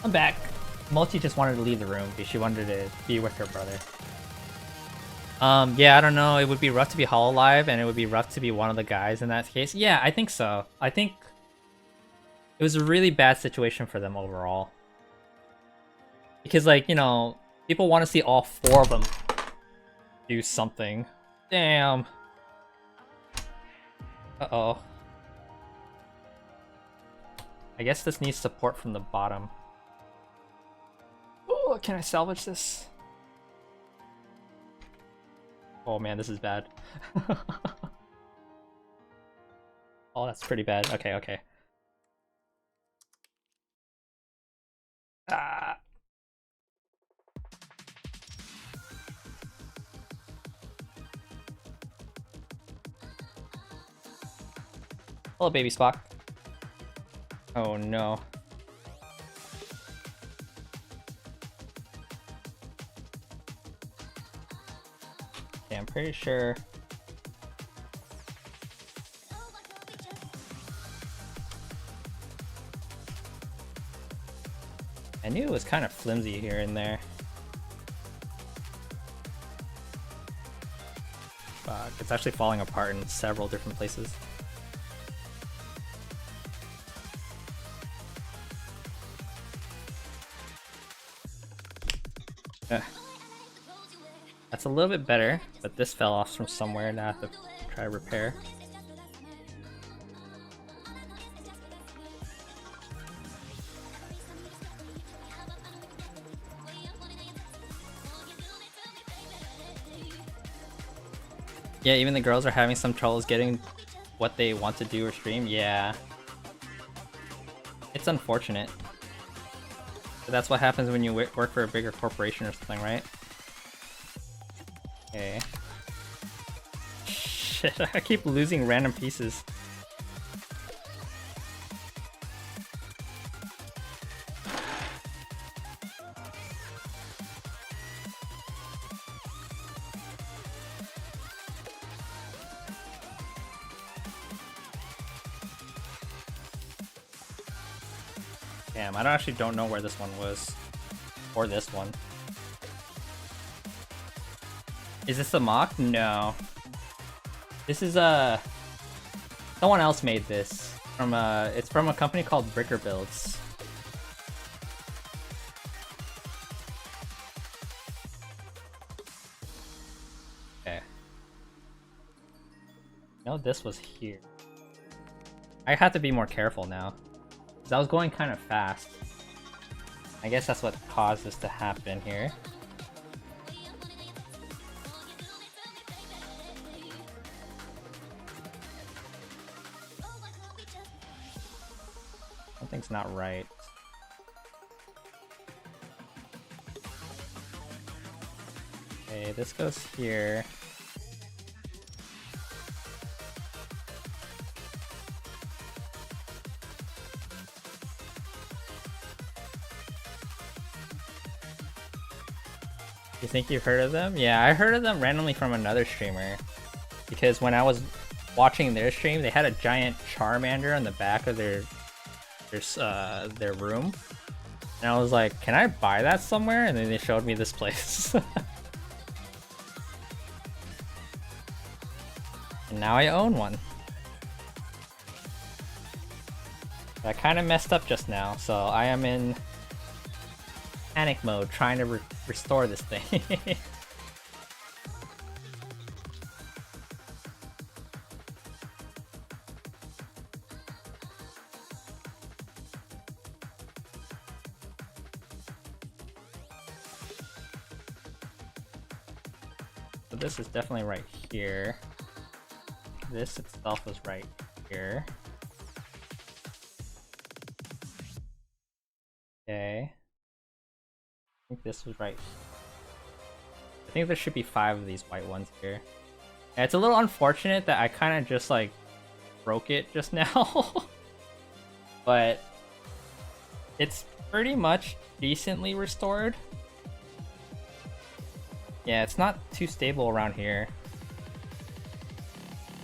I'm back. Multi just wanted to leave the room because she wanted to be with her brother. Yeah, I don't know. It would be rough to be Hololive, and it would be rough to be one of the guys in that case. Yeah, I think so. I think it was a really bad situation for them overall. Because, like, you know, people want to see all 4 of them do something. Damn. Uh-oh. I guess this needs support from the bottom. Oh, can I salvage this? Oh man, this is bad. Oh, that's pretty bad. Okay, okay. Ah. Hello, baby Spock. Oh no. Yeah, I'm pretty sure. I knew it was kind of flimsy here and there. Fuck, it's actually falling apart in several different places. That's a little bit better, but this fell off from somewhere and I have to try to repair. Yeah, even the girls are having some troubles getting what they want to do or stream. Yeah. It's unfortunate. But that's what happens when you work for a bigger corporation or something, right? Okay. Shit, I keep losing random pieces. Damn, I actually don't know where this one was. Or this one. Is this a mock? No. This is someone else made this. It's from a company called Bricker Builds. Okay. No, this was here. I have to be more careful now. Because I was going kind of fast. I guess that's what caused this to happen here. Something's not right. Okay, this goes here. You think you've heard of them? Yeah, I heard of them randomly from another streamer. Because when I was watching their stream, they had a giant Charmander on the back of their room. And I was like, can I buy that somewhere? And then they showed me this place. And now I own one. I kind of messed up just now, so I am in panic mode trying to restore this thing. So this is definitely right here. This itself was right here. Okay. I think this was right. I think there should be 5 of these white ones here. And it's a little unfortunate that I kind of just like broke it just now. But it's pretty much decently restored. Yeah, it's not too stable around here.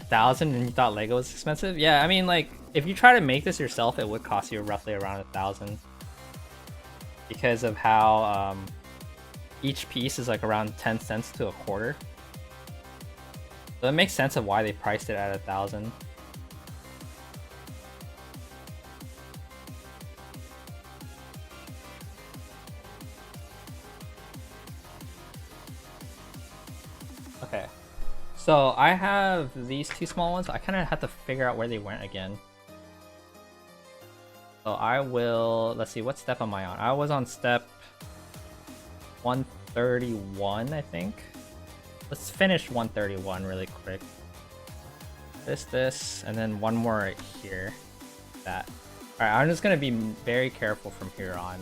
1,000 and you thought Lego was expensive? Yeah, I mean, like, if you try to make this yourself, it would cost you roughly around 1,000. Because of how each piece is like around 10 cents to a quarter. So it makes sense of why they priced it at 1,000. Okay. So I have these 2 small ones. I kind of have to figure out where they went again. So I will, let's see, what step am I on? I was on step 131, I think. Let's finish 131 really quick. This, and then one more right here. That. Alright, I'm just gonna be very careful from here on.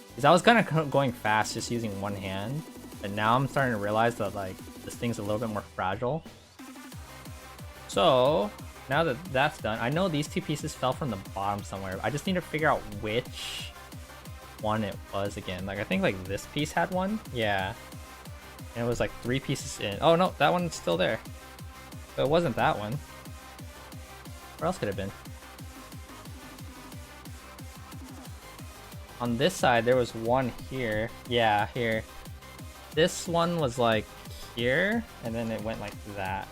Because I was kind of going fast just using one hand. But now I'm starting to realize that like this thing's a little bit more fragile. So now that that's done, I know these 2 pieces fell from the bottom somewhere. I just need to figure out which one it was again. Like I think like this piece had one. Yeah. And it was like 3 pieces in. Oh no, that one's still there. So it wasn't that one. Where else could it have been? On this side, there was one here. Yeah, here. This one was like here, and then it went like that.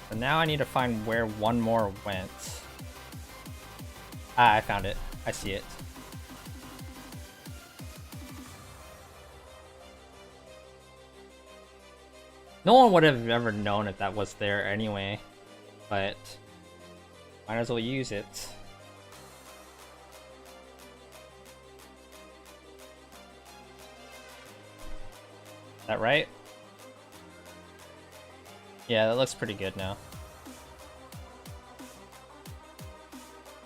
So now I need to find where one more went. Ah, I found it. I see it. No one would have ever known if that was there anyway, but might as well use it. Is that right? Yeah, that looks pretty good now.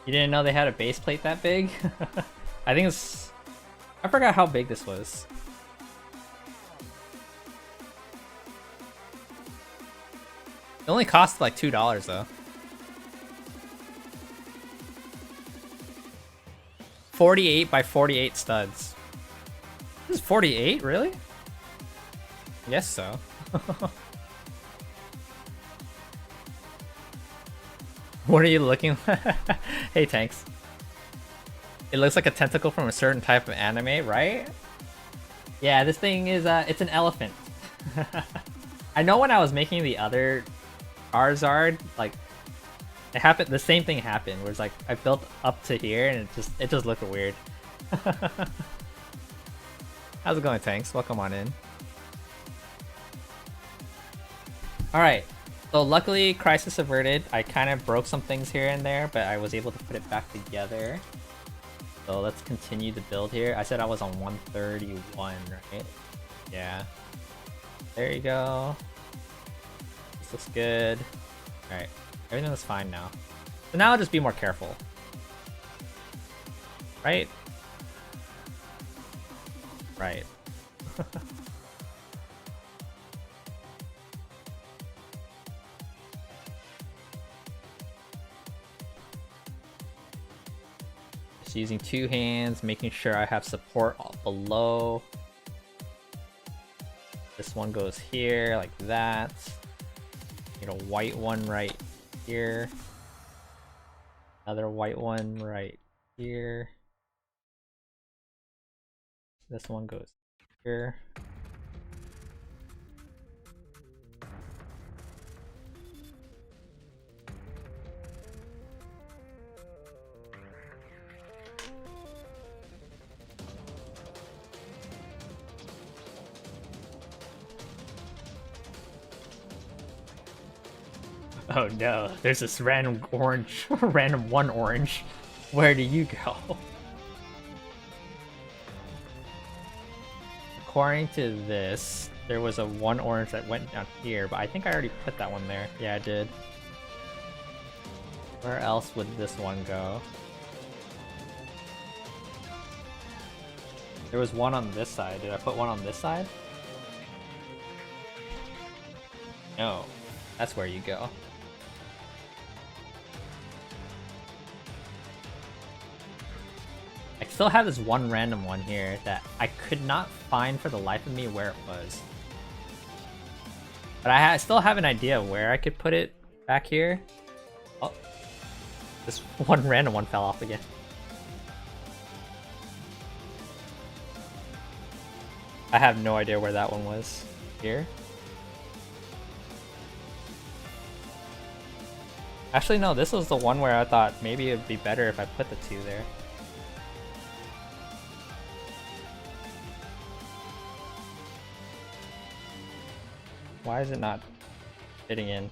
You didn't know they had a base plate that big? I think it's... I forgot how big this was. It only cost like $2 though. 48 by 48 studs. This is 48, really? Yes, so. What are you looking at? Hey, Tanks. It looks like a tentacle from a certain type of anime, right? Yeah, this thing is, it's an elephant. I know when I was making the other Charizard, like, it happened, the same thing happened, where it's like, I built up to here and it just looked weird. How's it going, Tanks? Welcome on in. Alright, so luckily crisis averted. I kind of broke some things here and there, but I was able to put it back together. So let's continue to build here. I said I was on 131, right? Yeah. There you go. This looks good. Alright, everything looks fine now. So now I'll just be more careful. Right? Right. Just using 2 hands, making sure I have support below. This one goes here, like that. Need a white one right here. Another white one right here. This one goes here. Oh no, there's this random orange, random one orange. Where do you go? according to this, there was a one orange that went down here, but I think I already put that one there. Yeah, I did. Where else would this one go? There was one on this side. Did I put one on this side? No. That's where you go. I still have this one random one here that I could not find for the life of me where it was. But I still have an idea where I could put it back here. Oh. This one random one fell off again. I have no idea where that one was. Here? Actually, no, this was the one where I thought maybe it'd be better if I put the two there. Why is it not fitting in?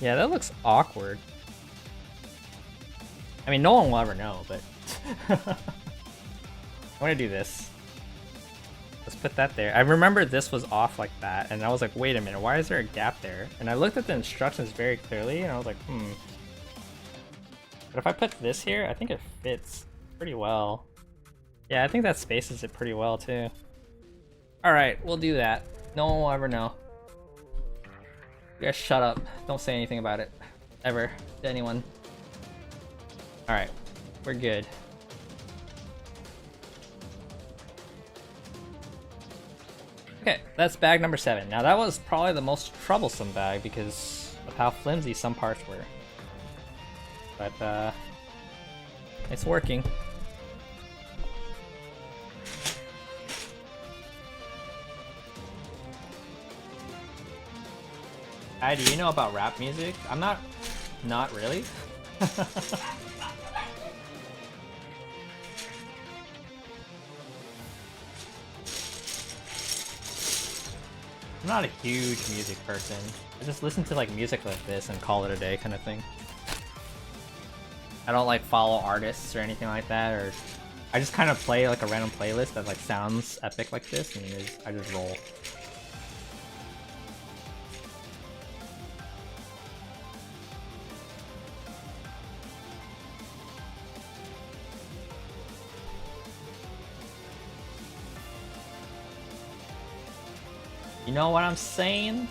Yeah, that looks awkward. I mean, no one will ever know, but I'm gonna do this. Let's put that there. I remember this was off like that, and I was like, wait a minute, why is there a gap there? And I looked at the instructions very clearly, and I was like, But if I put this here, I think it fits pretty well. Yeah, I think that spaces it pretty well, too. Alright, we'll do that. No one will ever know. You guys shut up. Don't say anything about it. Ever. To anyone. Alright. We're good. Okay, that's bag number 7. Now that was probably the most troublesome bag because of how flimsy some parts were. But, it's working. Do you know about rap music? I'm not really. I'm not a huge music person. I just listen to like music like this and call it a day kind of thing. I don't like follow artists or anything like that, or I just kind of play like a random playlist that like sounds epic like this and I just roll. You know what I'm saying?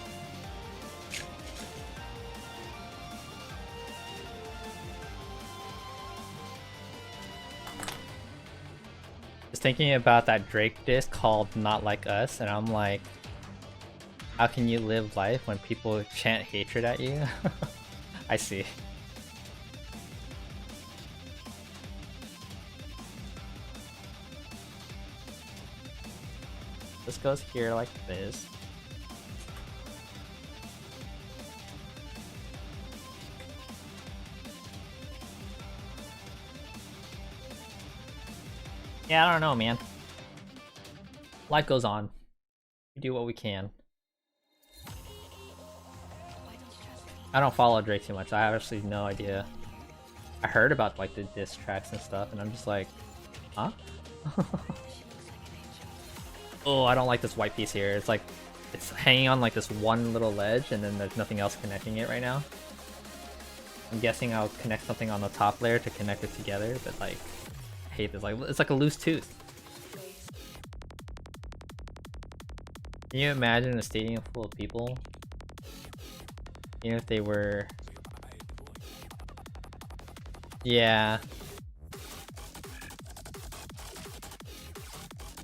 Just thinking about that Drake disc called Not Like Us, and I'm like, how can you live life when people chant hatred at you? I see. This goes here like this. Yeah, I don't know, man. Life goes on. We do what we can. I don't follow Drake too much. I have actually no idea. I heard about like the diss tracks and stuff, and I'm just like, huh? Oh, I don't like this white piece here. It's like, it's hanging on like this one little ledge, and then there's nothing else connecting it right now. I'm guessing I'll connect something on the top layer to connect it together, but like, I hate this. Like, it's like a loose tooth. Can you imagine a stadium full of people? Even if they were... Yeah.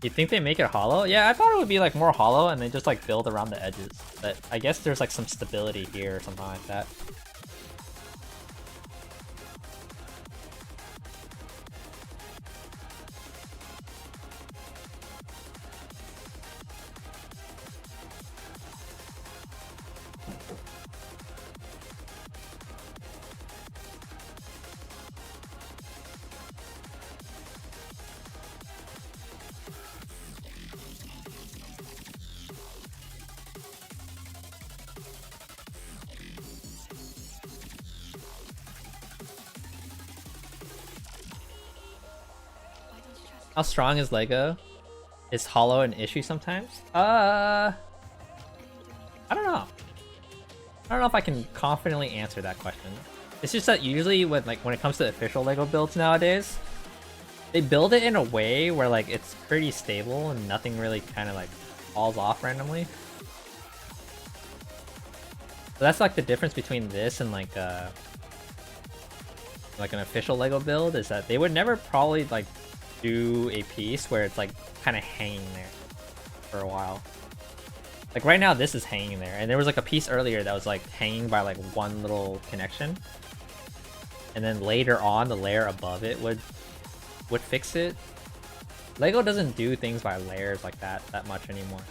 You think they make it hollow? Yeah, I thought it would be like more hollow and they just like build around the edges. But I guess there's like some stability here or something like that. How strong is Lego? Is hollow an issue sometimes? I don't know. I don't know if I can confidently answer that question. It's just that usually when it comes to official Lego builds nowadays, they build it in a way where like it's pretty stable and nothing really kind of like falls off randomly. So that's like the difference between this and like an official Lego build, is that they would never probably like do a piece where it's like kind of hanging there for a while. Like right now this is hanging there, and there was like a piece earlier that was like hanging by like one little connection, and then later on the layer above it would fix it. Lego doesn't do things by layers like that much anymore.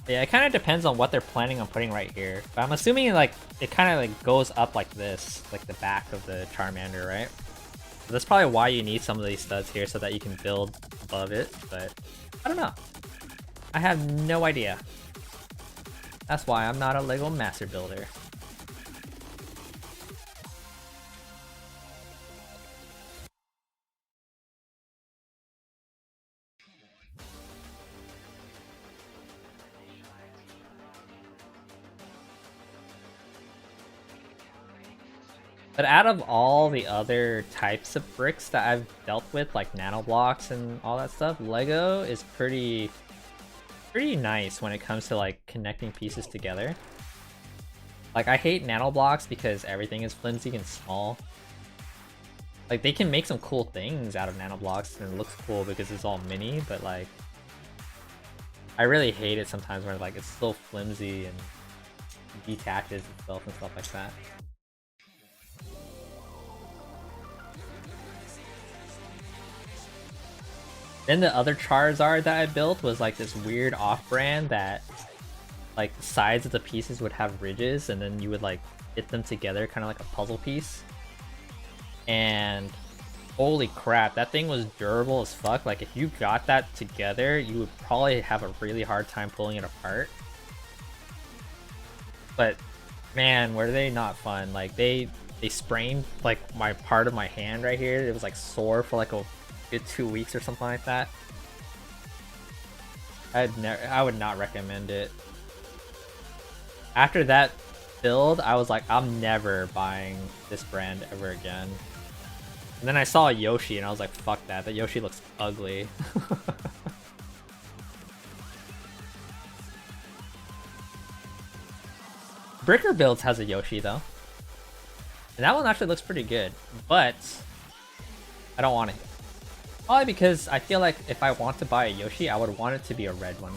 Yeah, it kind of depends on what they're planning on putting right here. But I'm assuming like it kind of like goes up like this, like the back of the Charmander, right? So that's probably why you need some of these studs here, so that you can build above it. But I don't know. I have no idea. That's why I'm not a Lego master builder. But out of all the other types of bricks that I've dealt with, like nano blocks and all that stuff, Lego is pretty nice when it comes to like connecting pieces together. Like I hate nano blocks because everything is flimsy and small. Like they can make some cool things out of nano blocks and it looks cool because it's all mini, but like I really hate it sometimes where like it's so flimsy and detaches itself and stuff like that. Then the other Charizard that I built was like this weird off-brand that like the sides of the pieces would have ridges, and then you would like fit them together kind of like a puzzle piece. And holy crap, that thing was durable as fuck. Like if you got that together, you would probably have a really hard time pulling it apart. But man, were they not fun. Like they sprained like my part of my hand right here. It was like sore for like a good 2 weeks or something like that. I would not recommend it. After that build, I was like, I'm never buying this brand ever again. And then I saw a Yoshi and I was like, fuck that. That Yoshi looks ugly. Bricker Builds has a Yoshi though. And that one actually looks pretty good, but I don't want it. Probably because I feel like if I want to buy a Yoshi, I would want it to be a red one.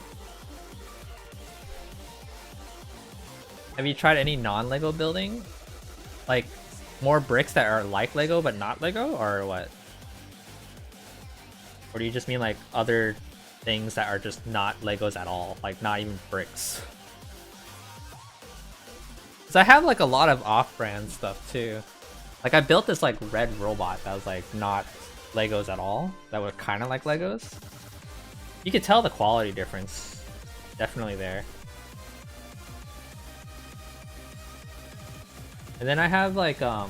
Have you tried any non-Lego building? Like, more bricks that are like Lego but not Lego, or what? Or do you just mean like other things that are just not Legos at all? Like, not even bricks? Because I have like a lot of off-brand stuff too. Like, I built this like red robot that was like not Legos at all, that were kind of like Legos. You could tell the quality difference. Definitely there. And then I have like I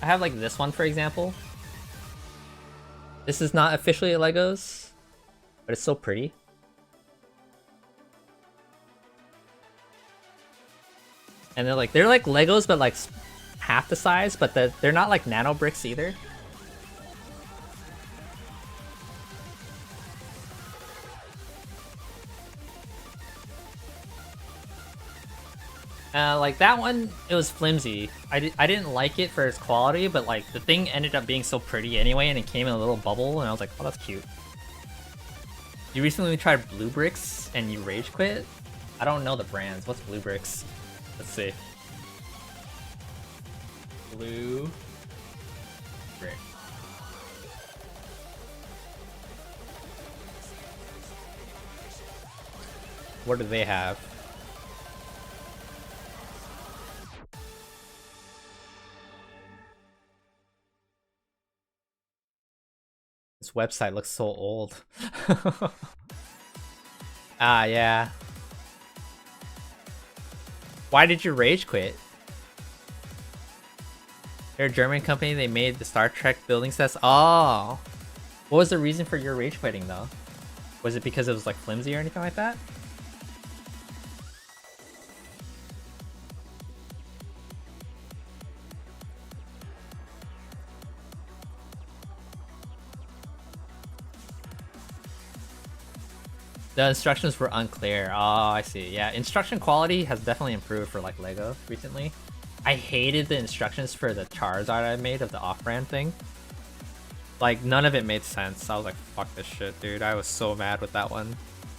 have like this one, for example. This is not officially a Legos, but it's so pretty. And they're like Legos, but like half the size, but they're not like nano bricks either. Like that one, it was flimsy. I didn't like it for its quality, but like the thing ended up being so pretty anyway, and it came in a little bubble, and I was like, oh, that's cute. You recently tried Blue Bricks and you rage quit? I don't know the brands. What's Blue Bricks? Let's see. Blue Brick. What do they have? This website looks so old. Ah, yeah. Why did you rage quit? They're a German company, they made the Star Trek building sets. Oh! What was the reason for your rage quitting though? Was it because it was like flimsy or anything like that? The instructions were unclear. Oh, I see. Yeah, instruction quality has definitely improved for like Lego recently. I hated the instructions for the Charizard I made of the off-brand thing. Like, none of it made sense. I was like, fuck this shit, dude. I was so mad with that one.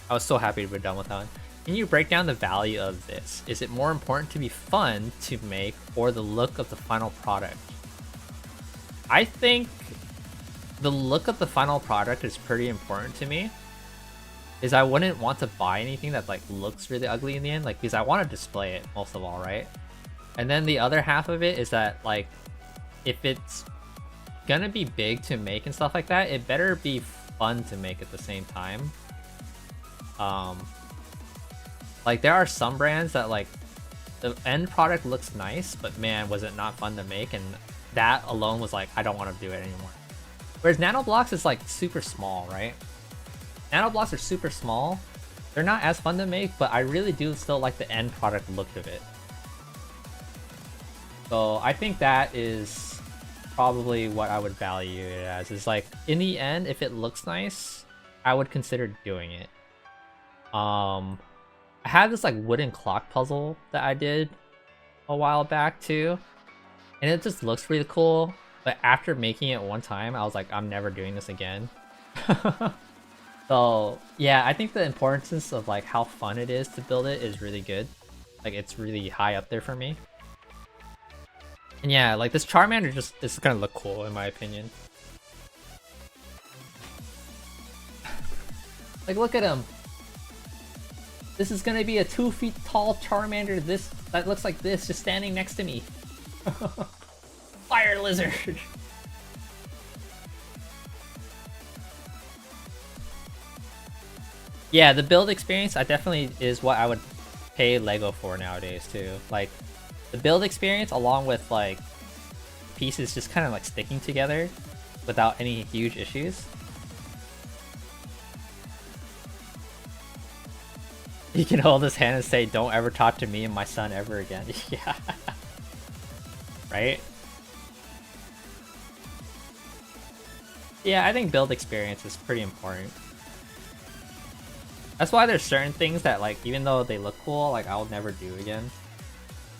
I was so happy to be done with that one. Can you break down the value of this? Is it more important to be fun to make or the look of the final product? I think the look of the final product is pretty important to me. Is I wouldn't want to buy anything that like looks really ugly in the end, like because I want to display it most of all, right? And then the other half of it is that like if it's gonna be big to make and stuff like that, it better be fun to make at the same time. Like there are some brands that like the end product looks nice, but man, was it not fun to make, and that alone was like I don't want to do it anymore. Whereas nano blocks is like super small, right? Nano blocks are super small. They're not as fun to make, but I really do still like the end product look of it. So I think that is probably what I would value it as. Is like in the end, if it looks nice, I would consider doing it. I had this like wooden clock puzzle that I did a while back too, and it just looks really cool. But after making it one time, I was like, I'm never doing this again. So yeah, I think the importance of like how fun it is to build it is really good. Like it's really high up there for me. And yeah, like this Charmander just is gonna look cool in my opinion. Like look at him. This is gonna be a 2 feet tall Charmander. This that looks like this, just standing next to me. Fire lizard. Yeah, the build experience I definitely is what I would pay Lego for nowadays too. Like the build experience along with like pieces just kind of like sticking together without any huge issues. He can hold his hand and say, "Don't ever talk to me and my son ever again." Yeah. Right? Yeah, I think build experience is pretty important. That's why there's certain things that like, even though they look cool, like I'll never do again.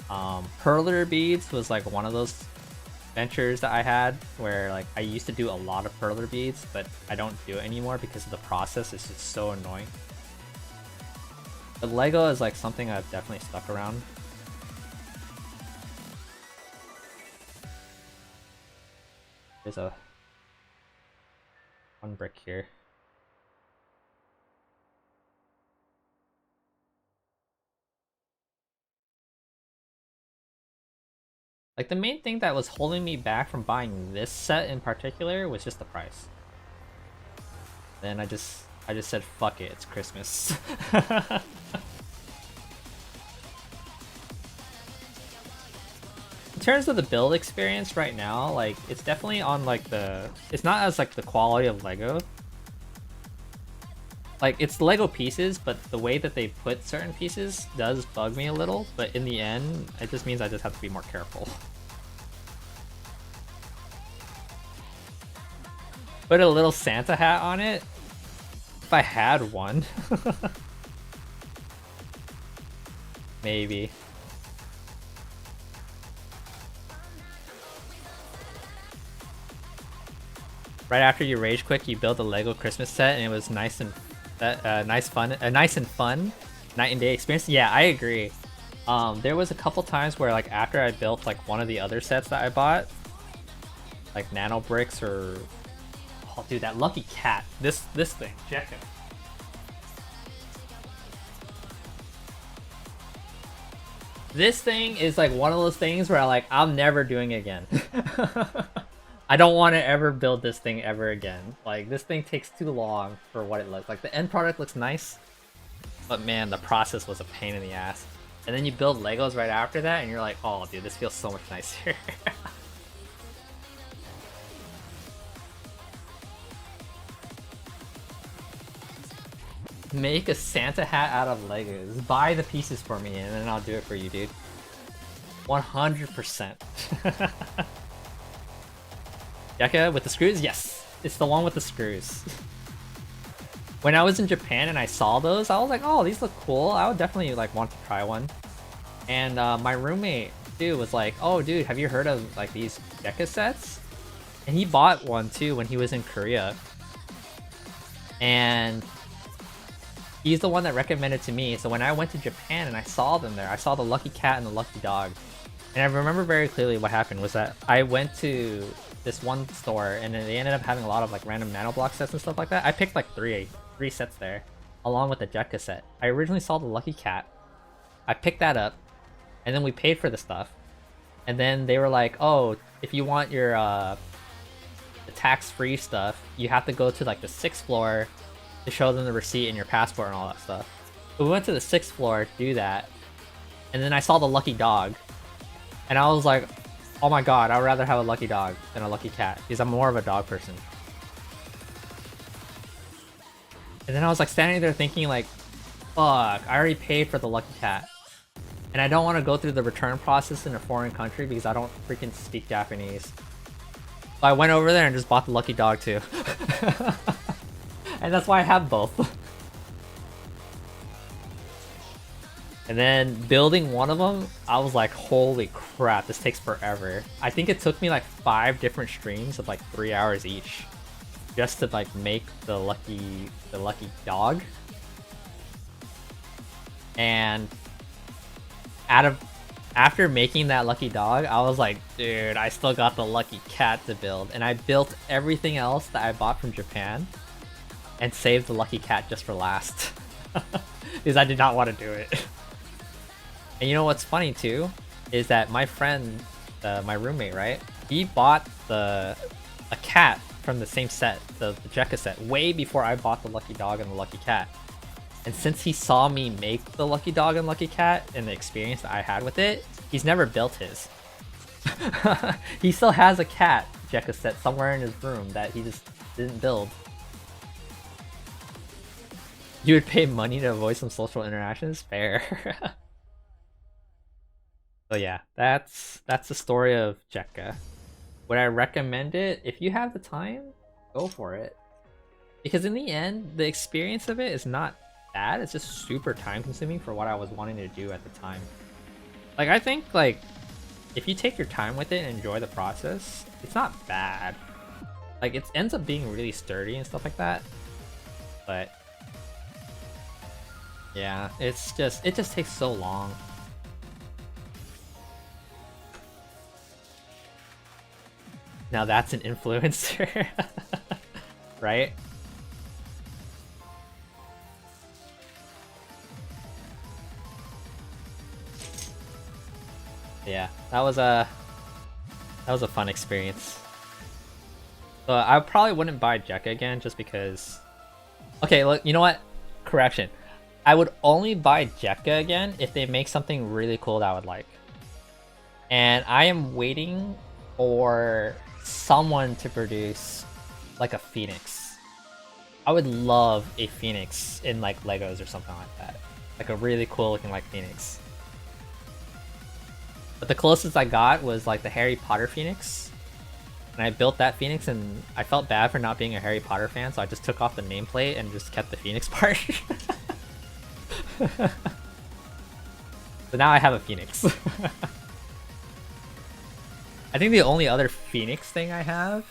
Perler beads was like one of those ventures that I had where like I used to do a lot of perler beads, but I don't do it anymore because of the process. It's just so annoying. But Lego is like something I've definitely stuck around. There's a one brick here. Like the main thing that was holding me back from buying this set in particular was just the price. Then I just said fuck it, it's Christmas. In terms of the build experience right now, like it's definitely on like it's not as like the quality of Lego. Like it's Lego pieces, but the way that they put certain pieces does bug me a little, but in the end, it just means I just have to be more careful. Put a little Santa hat on it. If I had one. Maybe. Right after you rage quit, you built a Lego Christmas set, and it was nice and nice and fun night and day experience. Yeah, I agree. There was a couple times where like after I built like one of the other sets that I bought, like nano bricks or oh dude, that lucky cat. This thing, check it. This thing is like one of those things where I'm never doing it again. I don't want to ever build this thing ever again. Like, this thing takes too long for what it looks like. The end product looks nice, but man, the process was a pain in the ass. And then you build Legos right after that, and you're like, oh, dude, this feels so much nicer. Make a Santa hat out of Legos. Buy the pieces for me, and then I'll do it for you, dude. 100%. Yaka with the screws? Yes! It's the one with the screws. When I was in Japan and I saw those, I was like, oh, these look cool. I would definitely like want to try one. And my roommate, too, was like, oh, dude, have you heard of like these Yaka sets? And he bought one, too, when he was in Korea. And he's the one that recommended to me. So when I went to Japan and I saw them there, I saw the Lucky Cat and the Lucky Dog. And I remember very clearly what happened was that I went to this one store and then they ended up having a lot of like random nanoblock sets and stuff like that. I picked like three sets there, along with the Jekka set. I originally saw the Lucky Cat. I picked that up, and then we paid for the stuff. And then they were like, oh, if you want your the tax-free stuff, you have to go to like the 6th floor to show them the receipt and your passport and all that stuff. So we went to the 6th floor to do that, and then I saw the Lucky Dog, and I was like, oh my god, I'd rather have a Lucky Dog than a Lucky Cat, because I'm more of a dog person. And then I was like standing there thinking like, fuck, I already paid for the Lucky Cat. And I don't want to go through the return process in a foreign country because I don't freaking speak Japanese. So I went over there and just bought the Lucky Dog too. And that's why I have both. And then building one of them, I was like, holy crap, this takes forever. I think it took me like 5 different streams of like 3 hours each just to like make the lucky dog. And after making that Lucky Dog, I was like, dude, I still got the Lucky Cat to build. And I built everything else that I bought from Japan and saved the Lucky Cat just for last. Because I did not want to do it. And you know what's funny too? Is that my friend, my roommate, right? He bought a cat from the same set, the Jekka set, way before I bought the Lucky Dog and the Lucky Cat. And since he saw me make the Lucky Dog and Lucky Cat and the experience that I had with it, he's never built his. He still has a cat Jekka set somewhere in his room that he just didn't build. You would pay money to avoid some social interactions? Fair. So yeah, that's the story of Jekka. Would I recommend it? If you have the time, go for it. Because in the end, the experience of it is not bad. It's just super time consuming for what I was wanting to do at the time. Like, I think like if you take your time with it and enjoy the process, it's not bad. Like, it ends up being really sturdy and stuff like that. But yeah, it just takes so long. Now that's an influencer. Right? Yeah, that was a fun experience. So I probably wouldn't buy Jekka again just because. Okay, look, you know what? Correction. I would only buy Jekka again if they make something really cool that I would like. And I am waiting for someone to produce like a Phoenix. I would love a Phoenix in like Legos or something like that. Like a really cool looking like Phoenix. But the closest I got was like the Harry Potter Phoenix. And I built that Phoenix and I felt bad for not being a Harry Potter fan, so I just took off the nameplate and just kept the Phoenix part. So now I have a Phoenix. I think the only other Phoenix thing I have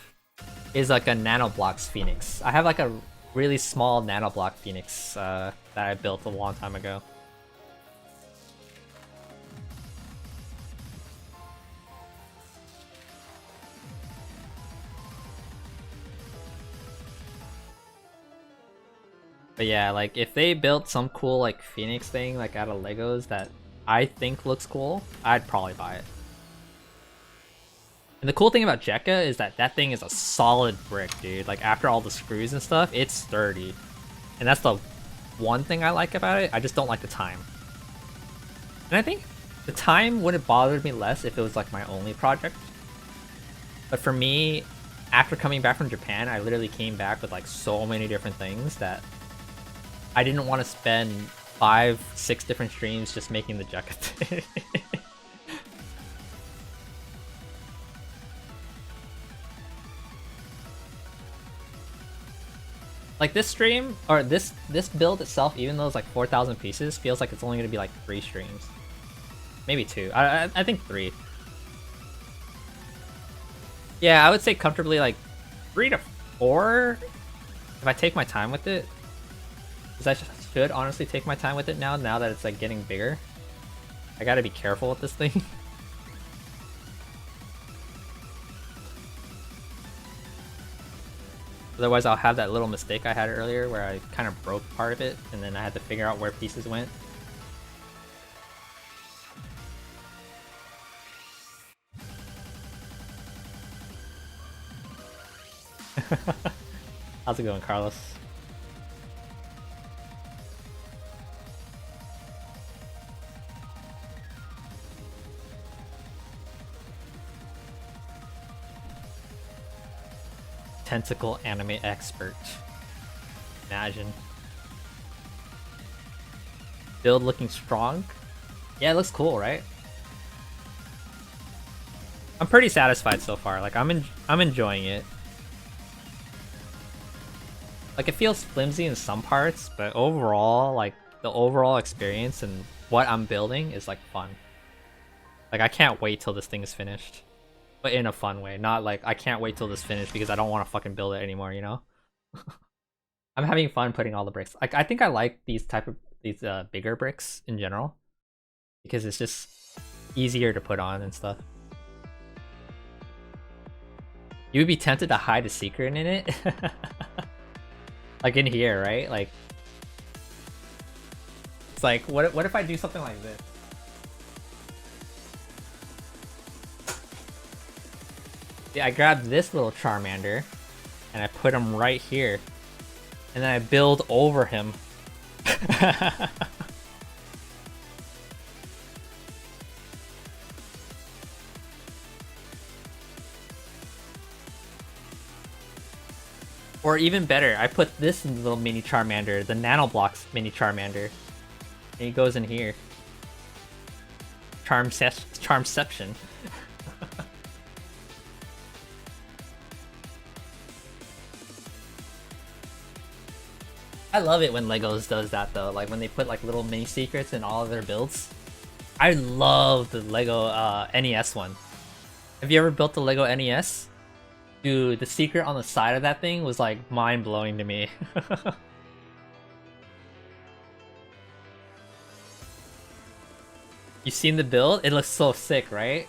is like a Nanoblocks Phoenix. I have like a really small Nanoblock Phoenix that I built a long time ago. But yeah, like if they built some cool like Phoenix thing like out of Legos that I think looks cool, I'd probably buy it. And the cool thing about Jekka is that that thing is a solid brick, dude. Like, after all the screws and stuff, it's sturdy. And that's the one thing I like about it. I just don't like the time. And I think the time would have bothered me less if it was like my only project. But for me, after coming back from Japan, I literally came back with like so many different things that I didn't want to spend 5-6 different streams just making the Jekka thing. Like this stream, or this build itself, even though it's like 4,000 pieces, feels like it's only going to be like 3 streams. Maybe 2. I think 3. Yeah, I would say comfortably like 3 to 4 if I take my time with it. Because I should honestly take my time with it now that it's like getting bigger. I gotta be careful with this thing. Otherwise I'll have that little mistake I had earlier where I kind of broke part of it and then I had to figure out where pieces went. How's it going, Carlos? Tentacle anime expert. Imagine. Build looking strong? Yeah, it looks cool, right? I'm pretty satisfied so far. Like I'm enjoying it. Like it feels flimsy in some parts, but overall, like the overall experience and what I'm building is like fun. Like I can't wait till this thing is finished. But in a fun way, not like I can't wait till this finished because I don't want to fucking build it anymore, you know? I'm having fun putting all the bricks. Like I think I like these bigger bricks in general because it's just easier to put on and stuff. You would be tempted to hide a secret in it? Like in here, right? Like it's like what if I do something like this? Yeah, I grabbed this little Charmander and I put him right here. And then I build over him. Or even better, I put this little mini Charmander, the Nanoblocks mini Charmander. And he goes in here. Charmception. I love it when Legos does that though, like when they put like little mini secrets in all of their builds. I love the Lego NES one. Have you ever built the Lego NES? Dude, the secret on the side of that thing was like mind-blowing to me. You seen the build? It looks so sick, right?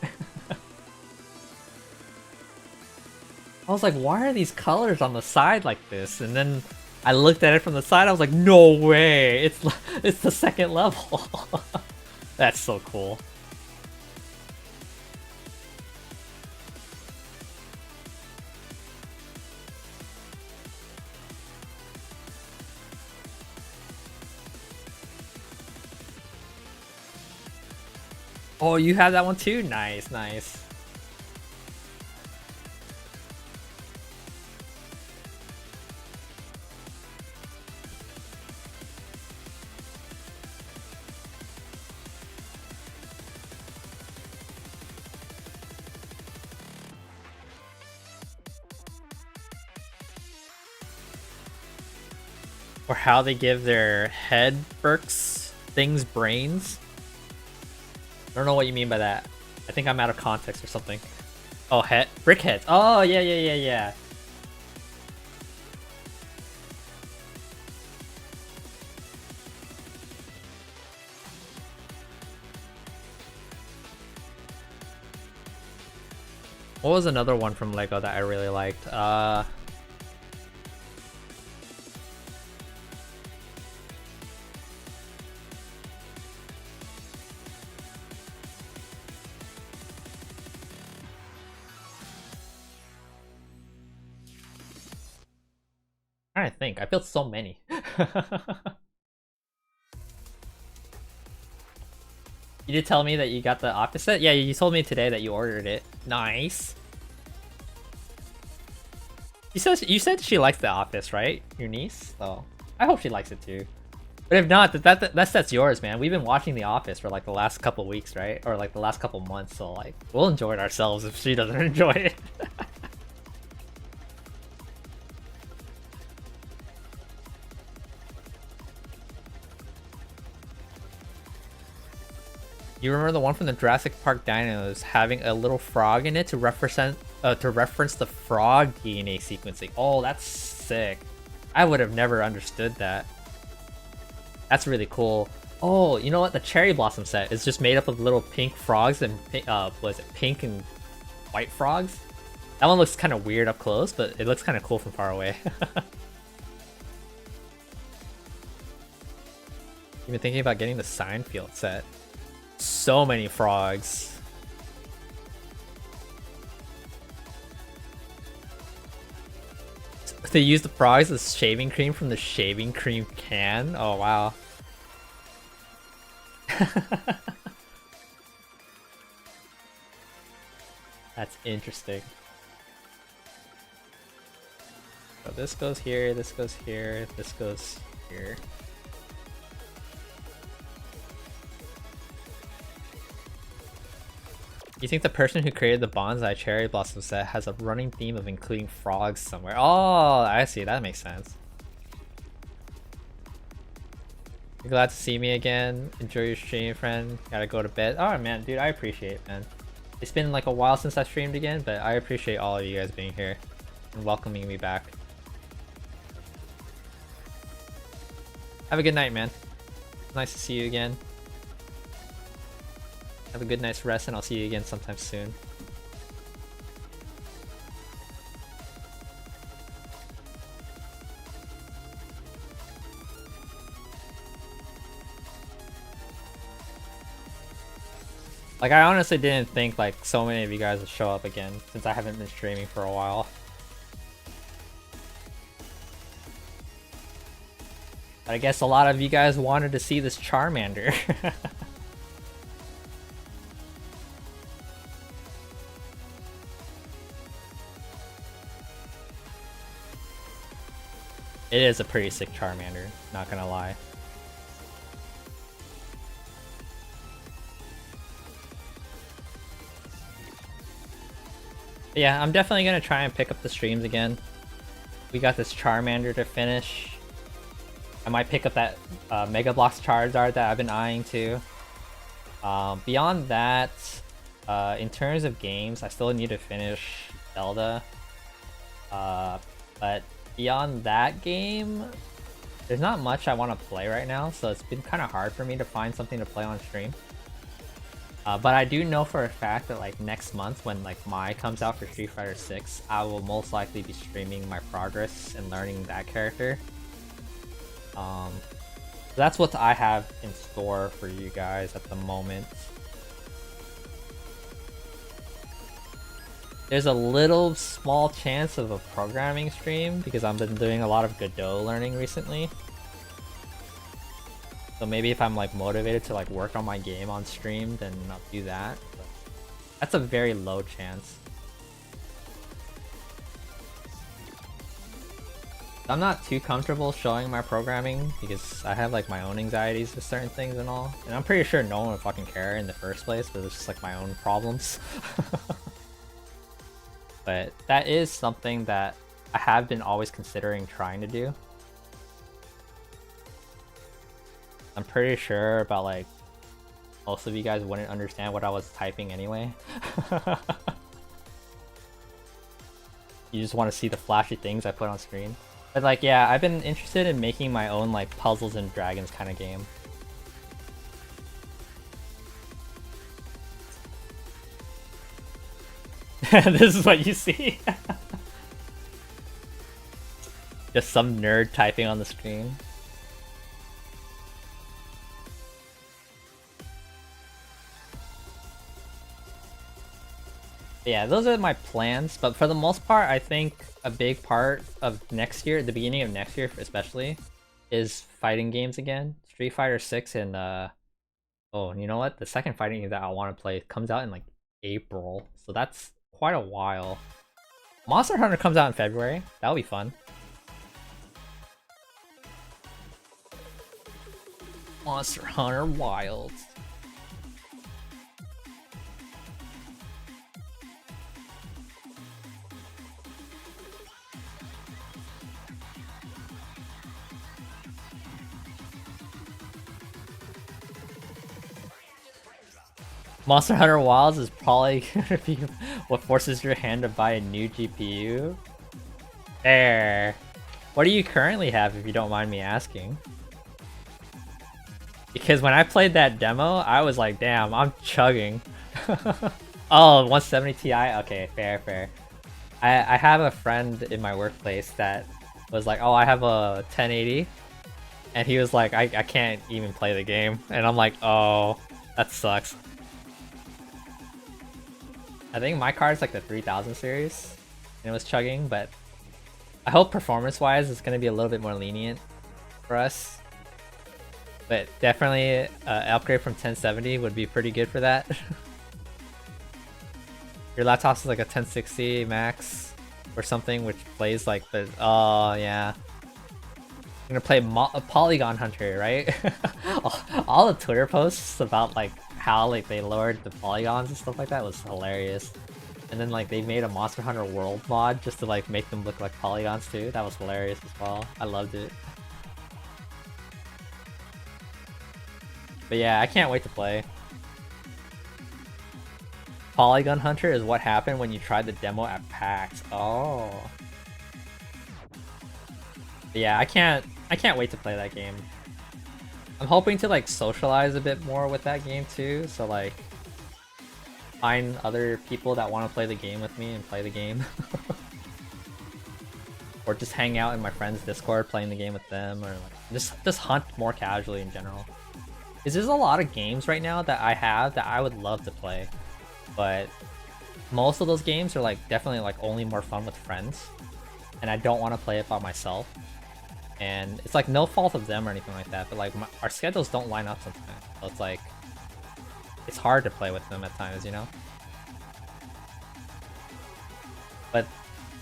I was like, why are these colors on the side like this? And then I looked at it from the side, I was like, no way! It's the second level! That's so cool. Oh, you have that one too? Nice, nice. Or how they give their head perks things brains. I don't know what you mean by that. I think I'm out of context or something. Oh, brick heads. Oh, yeah. What was another one from Lego that I really liked? I think I built so many. You did tell me that you got the opposite? Yeah, you told me today that you ordered it. Nice. You said she likes the office, right? Your niece? So I hope she likes it too. But if not, that's yours, man. We've been watching The Office for like the last couple weeks, right? Or like the last couple months, so like we'll enjoy it ourselves if she doesn't enjoy it. You remember the one from the Jurassic Park dinos having a little frog in it to represent to reference the frog DNA sequencing? Oh, that's sick. I would have never understood that. That's really cool. Oh, you know what? The Cherry Blossom set is just made up of little pink frogs and was it pink and white frogs? That one looks kind of weird up close, but it looks kind of cool from far away. You've been thinking about getting the Seinfeld set. So many frogs. They use the frogs as shaving cream from the shaving cream can? Oh wow. That's interesting. So this goes here, this goes here, this goes here. You think the person who created the Bonsai Cherry Blossom set has a running theme of including frogs somewhere? Oh, I see. That makes sense. You're glad to see me again. Enjoy your stream, friend. Gotta go to bed. Oh man, dude, I appreciate it, man. It's been like a while since I streamed again, but I appreciate all of you guys being here and welcoming me back. Have a good night, man. Nice to see you again. Have a good night's rest, and I'll see you again sometime soon. Like, I honestly didn't think like so many of you guys would show up again since I haven't been streaming for a while. But I guess a lot of you guys wanted to see this Charmander. It is a pretty sick Charmander, not gonna lie. But yeah, I'm definitely gonna try and pick up the streams again. We got this Charmander to finish. I might pick up that Mega Bloks Charizard that I've been eyeing too. Beyond that, in terms of games, I still need to finish Zelda. But beyond that game, there's not much I want to play right now, so it's been kind of hard for me to find something to play on stream. But I do know for a fact that like next month when like Mai comes out for Street Fighter 6, I will most likely be streaming my progress and learning that character. That's what I have in store for you guys at the moment. There's a little small chance of a programming stream because I've been doing a lot of Godot learning recently. So maybe if I'm like motivated to like work on my game on stream, then I'll do that. But that's a very low chance. I'm not too comfortable showing my programming because I have like my own anxieties with certain things and all. And I'm pretty sure no one would fucking care in the first place, but it's just like my own problems. But that is something that I have been always considering trying to do. I'm pretty sure about like most of you guys wouldn't understand what I was typing anyway. You just want to see the flashy things I put on screen. But like, yeah, I've been interested in making my own like Puzzles and Dragons kind of game. This is what you see. Just some nerd typing on the screen. But yeah, those are my plans. But for the most part, I think a big part of next year, the beginning of next year especially, is fighting games again. Street Fighter 6 and oh, and you know what? The second fighting game that I want to play comes out in like April, so that's quite a while. Monster Hunter comes out in February. That'll be fun. Monster Hunter Wilds. Monster Hunter Wilds is probably gonna be what forces your hand to buy a new GPU. There. What do you currently have, if you don't mind me asking? Because when I played that demo, I was like, damn, I'm chugging. Oh, 170 Ti? Okay, fair, fair. I have a friend in my workplace that was like, oh, I have a 1080. And he was like, I can't even play the game. And I'm like, oh, that sucks. I think my card's like the 3000 series, and it was chugging, but I hope performance-wise it's gonna be a little bit more lenient for us. But definitely an upgrade from 1070 would be pretty good for that. Your laptop's like a 1060 max or something, which plays like the oh yeah. I'm gonna play Polygon Hunter, right? all the Twitter posts about like how like they lowered the polygons and stuff like that was hilarious. And then like they made a Monster Hunter World mod just to like make them look like polygons too. That was hilarious as well. I loved it. But yeah, I can't wait to play. Polygon Hunter is what happened when you tried the demo at PAX. Oh. But yeah, I can't wait to play that game. I'm hoping to like socialize a bit more with that game too, so like find other people that want to play the game with me and play the game. Or just hang out in my friend's Discord playing the game with them, or like just hunt more casually in general. Because there's a lot of games right now that I have that I would love to play, but most of those games are like definitely like only more fun with friends, and I don't want to play it by myself. And it's like no fault of them or anything like that, but like our schedules don't line up sometimes, so it's like it's hard to play with them at times, you know. But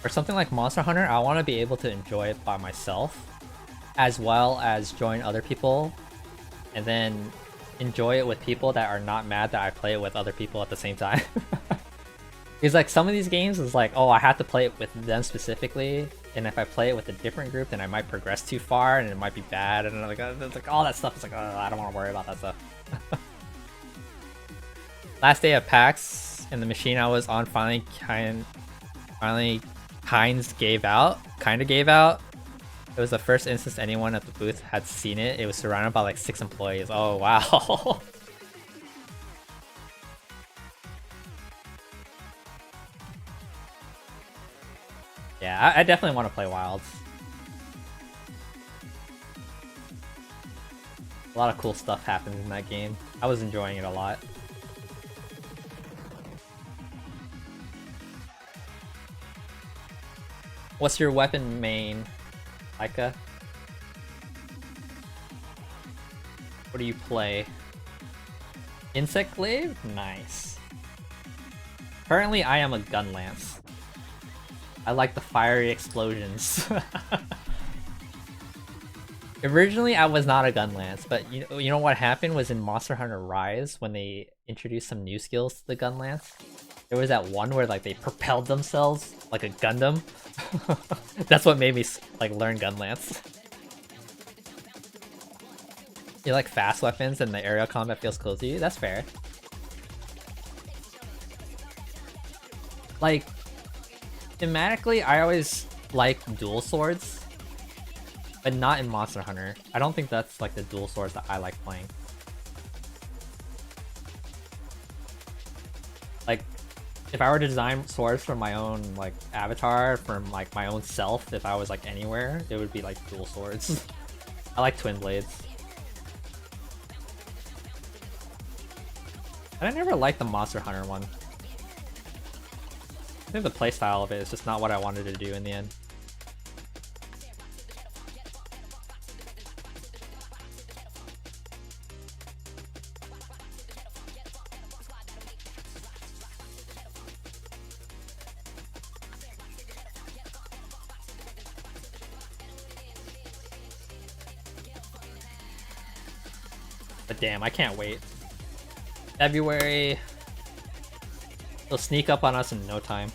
for something like Monster Hunter, I want to be able to enjoy it by myself, as well as join other people, and then enjoy it with people that are not mad that I play it with other people at the same time. Because like some of these games is like, oh, I have to play it with them specifically, and if I play it with a different group, then I might progress too far and it might be bad, and like it's like all that stuff is like, oh, I don't want to worry about that stuff. Last day of PAX, and the machine I was on finally gave out. It was the first instance anyone at the booth had seen it. It was surrounded by like 6 employees. Oh wow. Yeah, I definitely want to play Wilds. A lot of cool stuff happens in that game. I was enjoying it a lot. What's your weapon main, Laika? What do you play? Insect Glaive? Nice. Currently, I am a gun lance. I like the fiery explosions. Originally, I was not a gun lance, but you know what happened was in Monster Hunter Rise, when they introduced some new skills to the gun lance, there was that one where like they propelled themselves like a Gundam. That's what made me like learn gun lance. You like fast weapons and the aerial combat feels cool to you? That's fair. Like, thematically, I always like dual swords, but not in Monster Hunter. I don't think that's like the dual swords that I like playing. Like, if I were to design swords for my own like avatar, from like my own self, if I was like anywhere, it would be like dual swords. I like twin blades. And I never liked the Monster Hunter one. think the playstyle of it is just not what I wanted to do in the end. But damn, I can't wait. February. They'll sneak up on us in no time.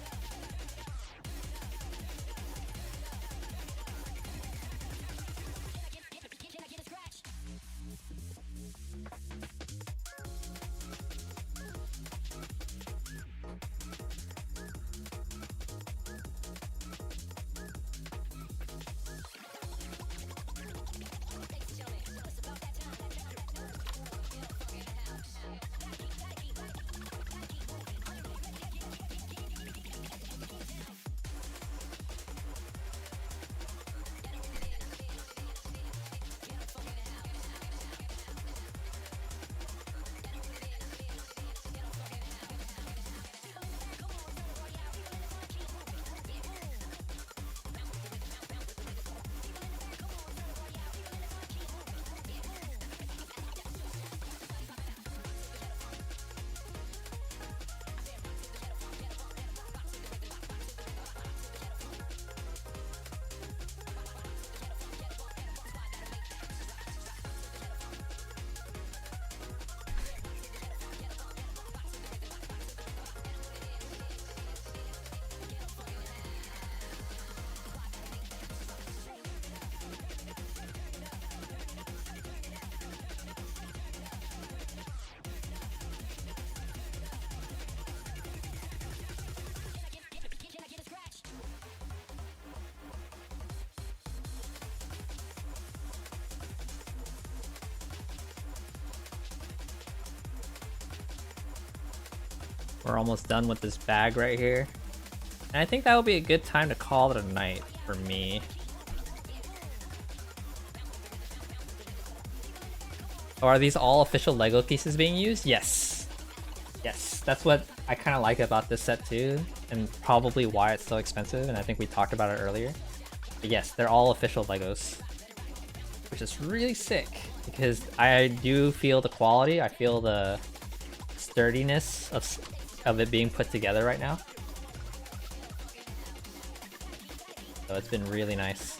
We're almost done with this bag right here. And I think that would be a good time to call it a night for me. So are these all official Lego pieces being used? Yes. Yes, that's what I kind of like about this set too, and probably why it's so expensive, and I think we talked about it earlier. But yes, they're all official Legos, which is really sick, because I do feel the quality, I feel the sturdiness of it being put together right now. So it's been really nice.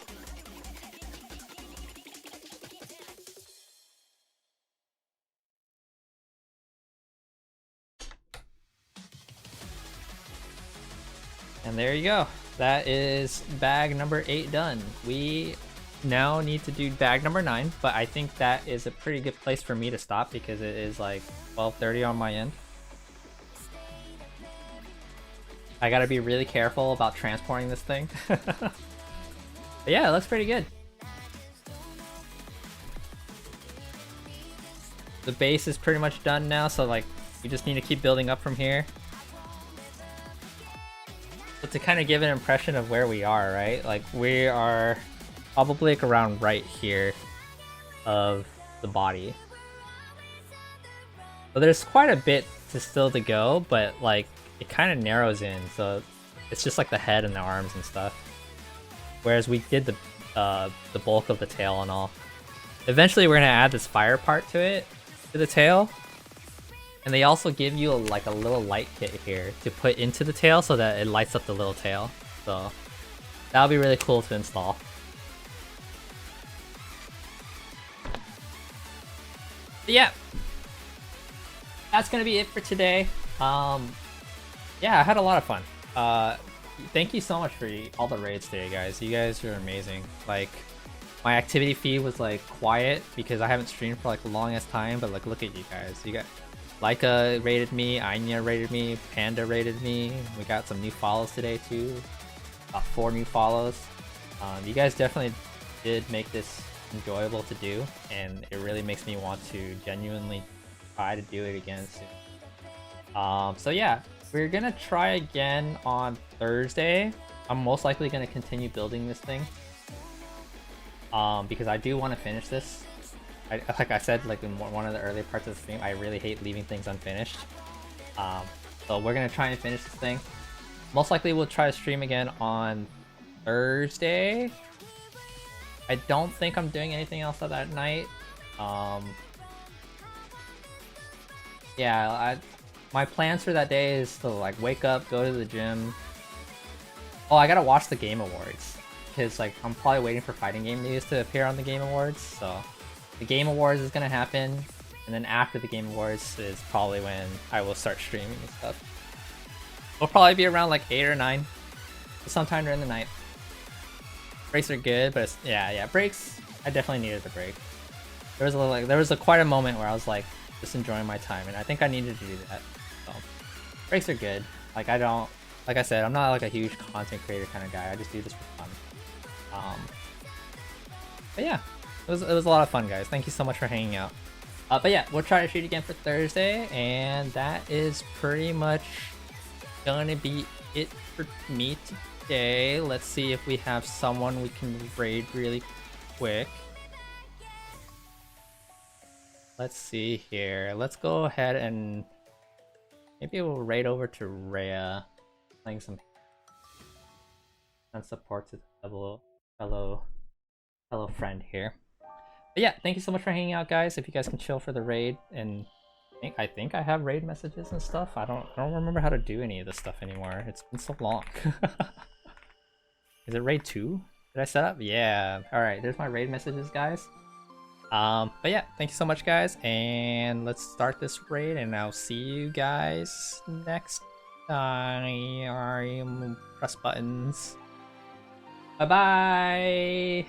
And there you go. That is bag number 8 done. We now need to do bag number 9, but I think that is a pretty good place for me to stop because it is like 12:30 on my end. I gotta be really careful about transporting this thing. But yeah, it looks pretty good. The base is pretty much done now, so like we just need to keep building up from here. But to kind of give an impression of where we are, right? Like we are probably like around right here of the body. So there's quite a bit still to go, but like it kind of narrows in, so it's just like the head and the arms and stuff. Whereas we did the bulk of the tail and all. Eventually we're gonna add this fire part to it, to the tail. And they also give you like a little light kit here to put into the tail so that it lights up the little tail. So that'll be really cool to install. But yeah, that's gonna be it for today. Yeah, I had a lot of fun. Thank you so much for all the raids today, guys. You guys are amazing. Like, my activity feed was like quiet because I haven't streamed for like the longest time, but like look at you guys. You got Laika rated me, Anya rated me, Panda rated me. We got some new follows today too. 4 new follows. You guys definitely did make this enjoyable to do, and it really makes me want to genuinely try to do it again soon. So yeah, we're gonna try again on Thursday. I'm most likely gonna continue building this thing. Because I do want to finish this. Like I said, like in one of the earlier parts of the stream, I really hate leaving things unfinished. So we're gonna try and finish this thing. Most likely we'll try to stream again on Thursday. I don't think I'm doing anything else that night. Yeah, my plans for that day is to like wake up, go to the gym. Oh, I gotta watch the Game Awards because like I'm probably waiting for fighting game news to appear on the Game Awards. So the Game Awards is gonna happen, and then after the Game Awards is probably when I will start streaming and stuff. It'll probably be around like 8 or 9, sometime during the night. Breaks are good, but yeah, breaks. I definitely needed the break. There was quite a moment where I was like just enjoying my time, and I think I needed to do that. So breaks are good. Like I said, I'm not like a huge content creator kind of guy. I just do this for fun. But yeah, it was a lot of fun, guys. Thank you so much for hanging out. But yeah, we'll try to shoot again for Thursday, and that is pretty much gonna be it for me today. Let's see if we have someone we can raid really quick. Let's see here. Let's go ahead and maybe we'll raid over to Rhea, playing some and support to the fellow friend here. But yeah, thank you so much for hanging out, guys. If you guys can chill for the raid, and I think I have raid messages and stuff. I don't remember how to do any of this stuff anymore. It's been so long. Is it raid 2? Did I set up? Yeah. All right, there's my raid messages, guys. But yeah, thank you so much, guys, and let's start this raid, and I'll see you guys next time. Press buttons. Bye bye.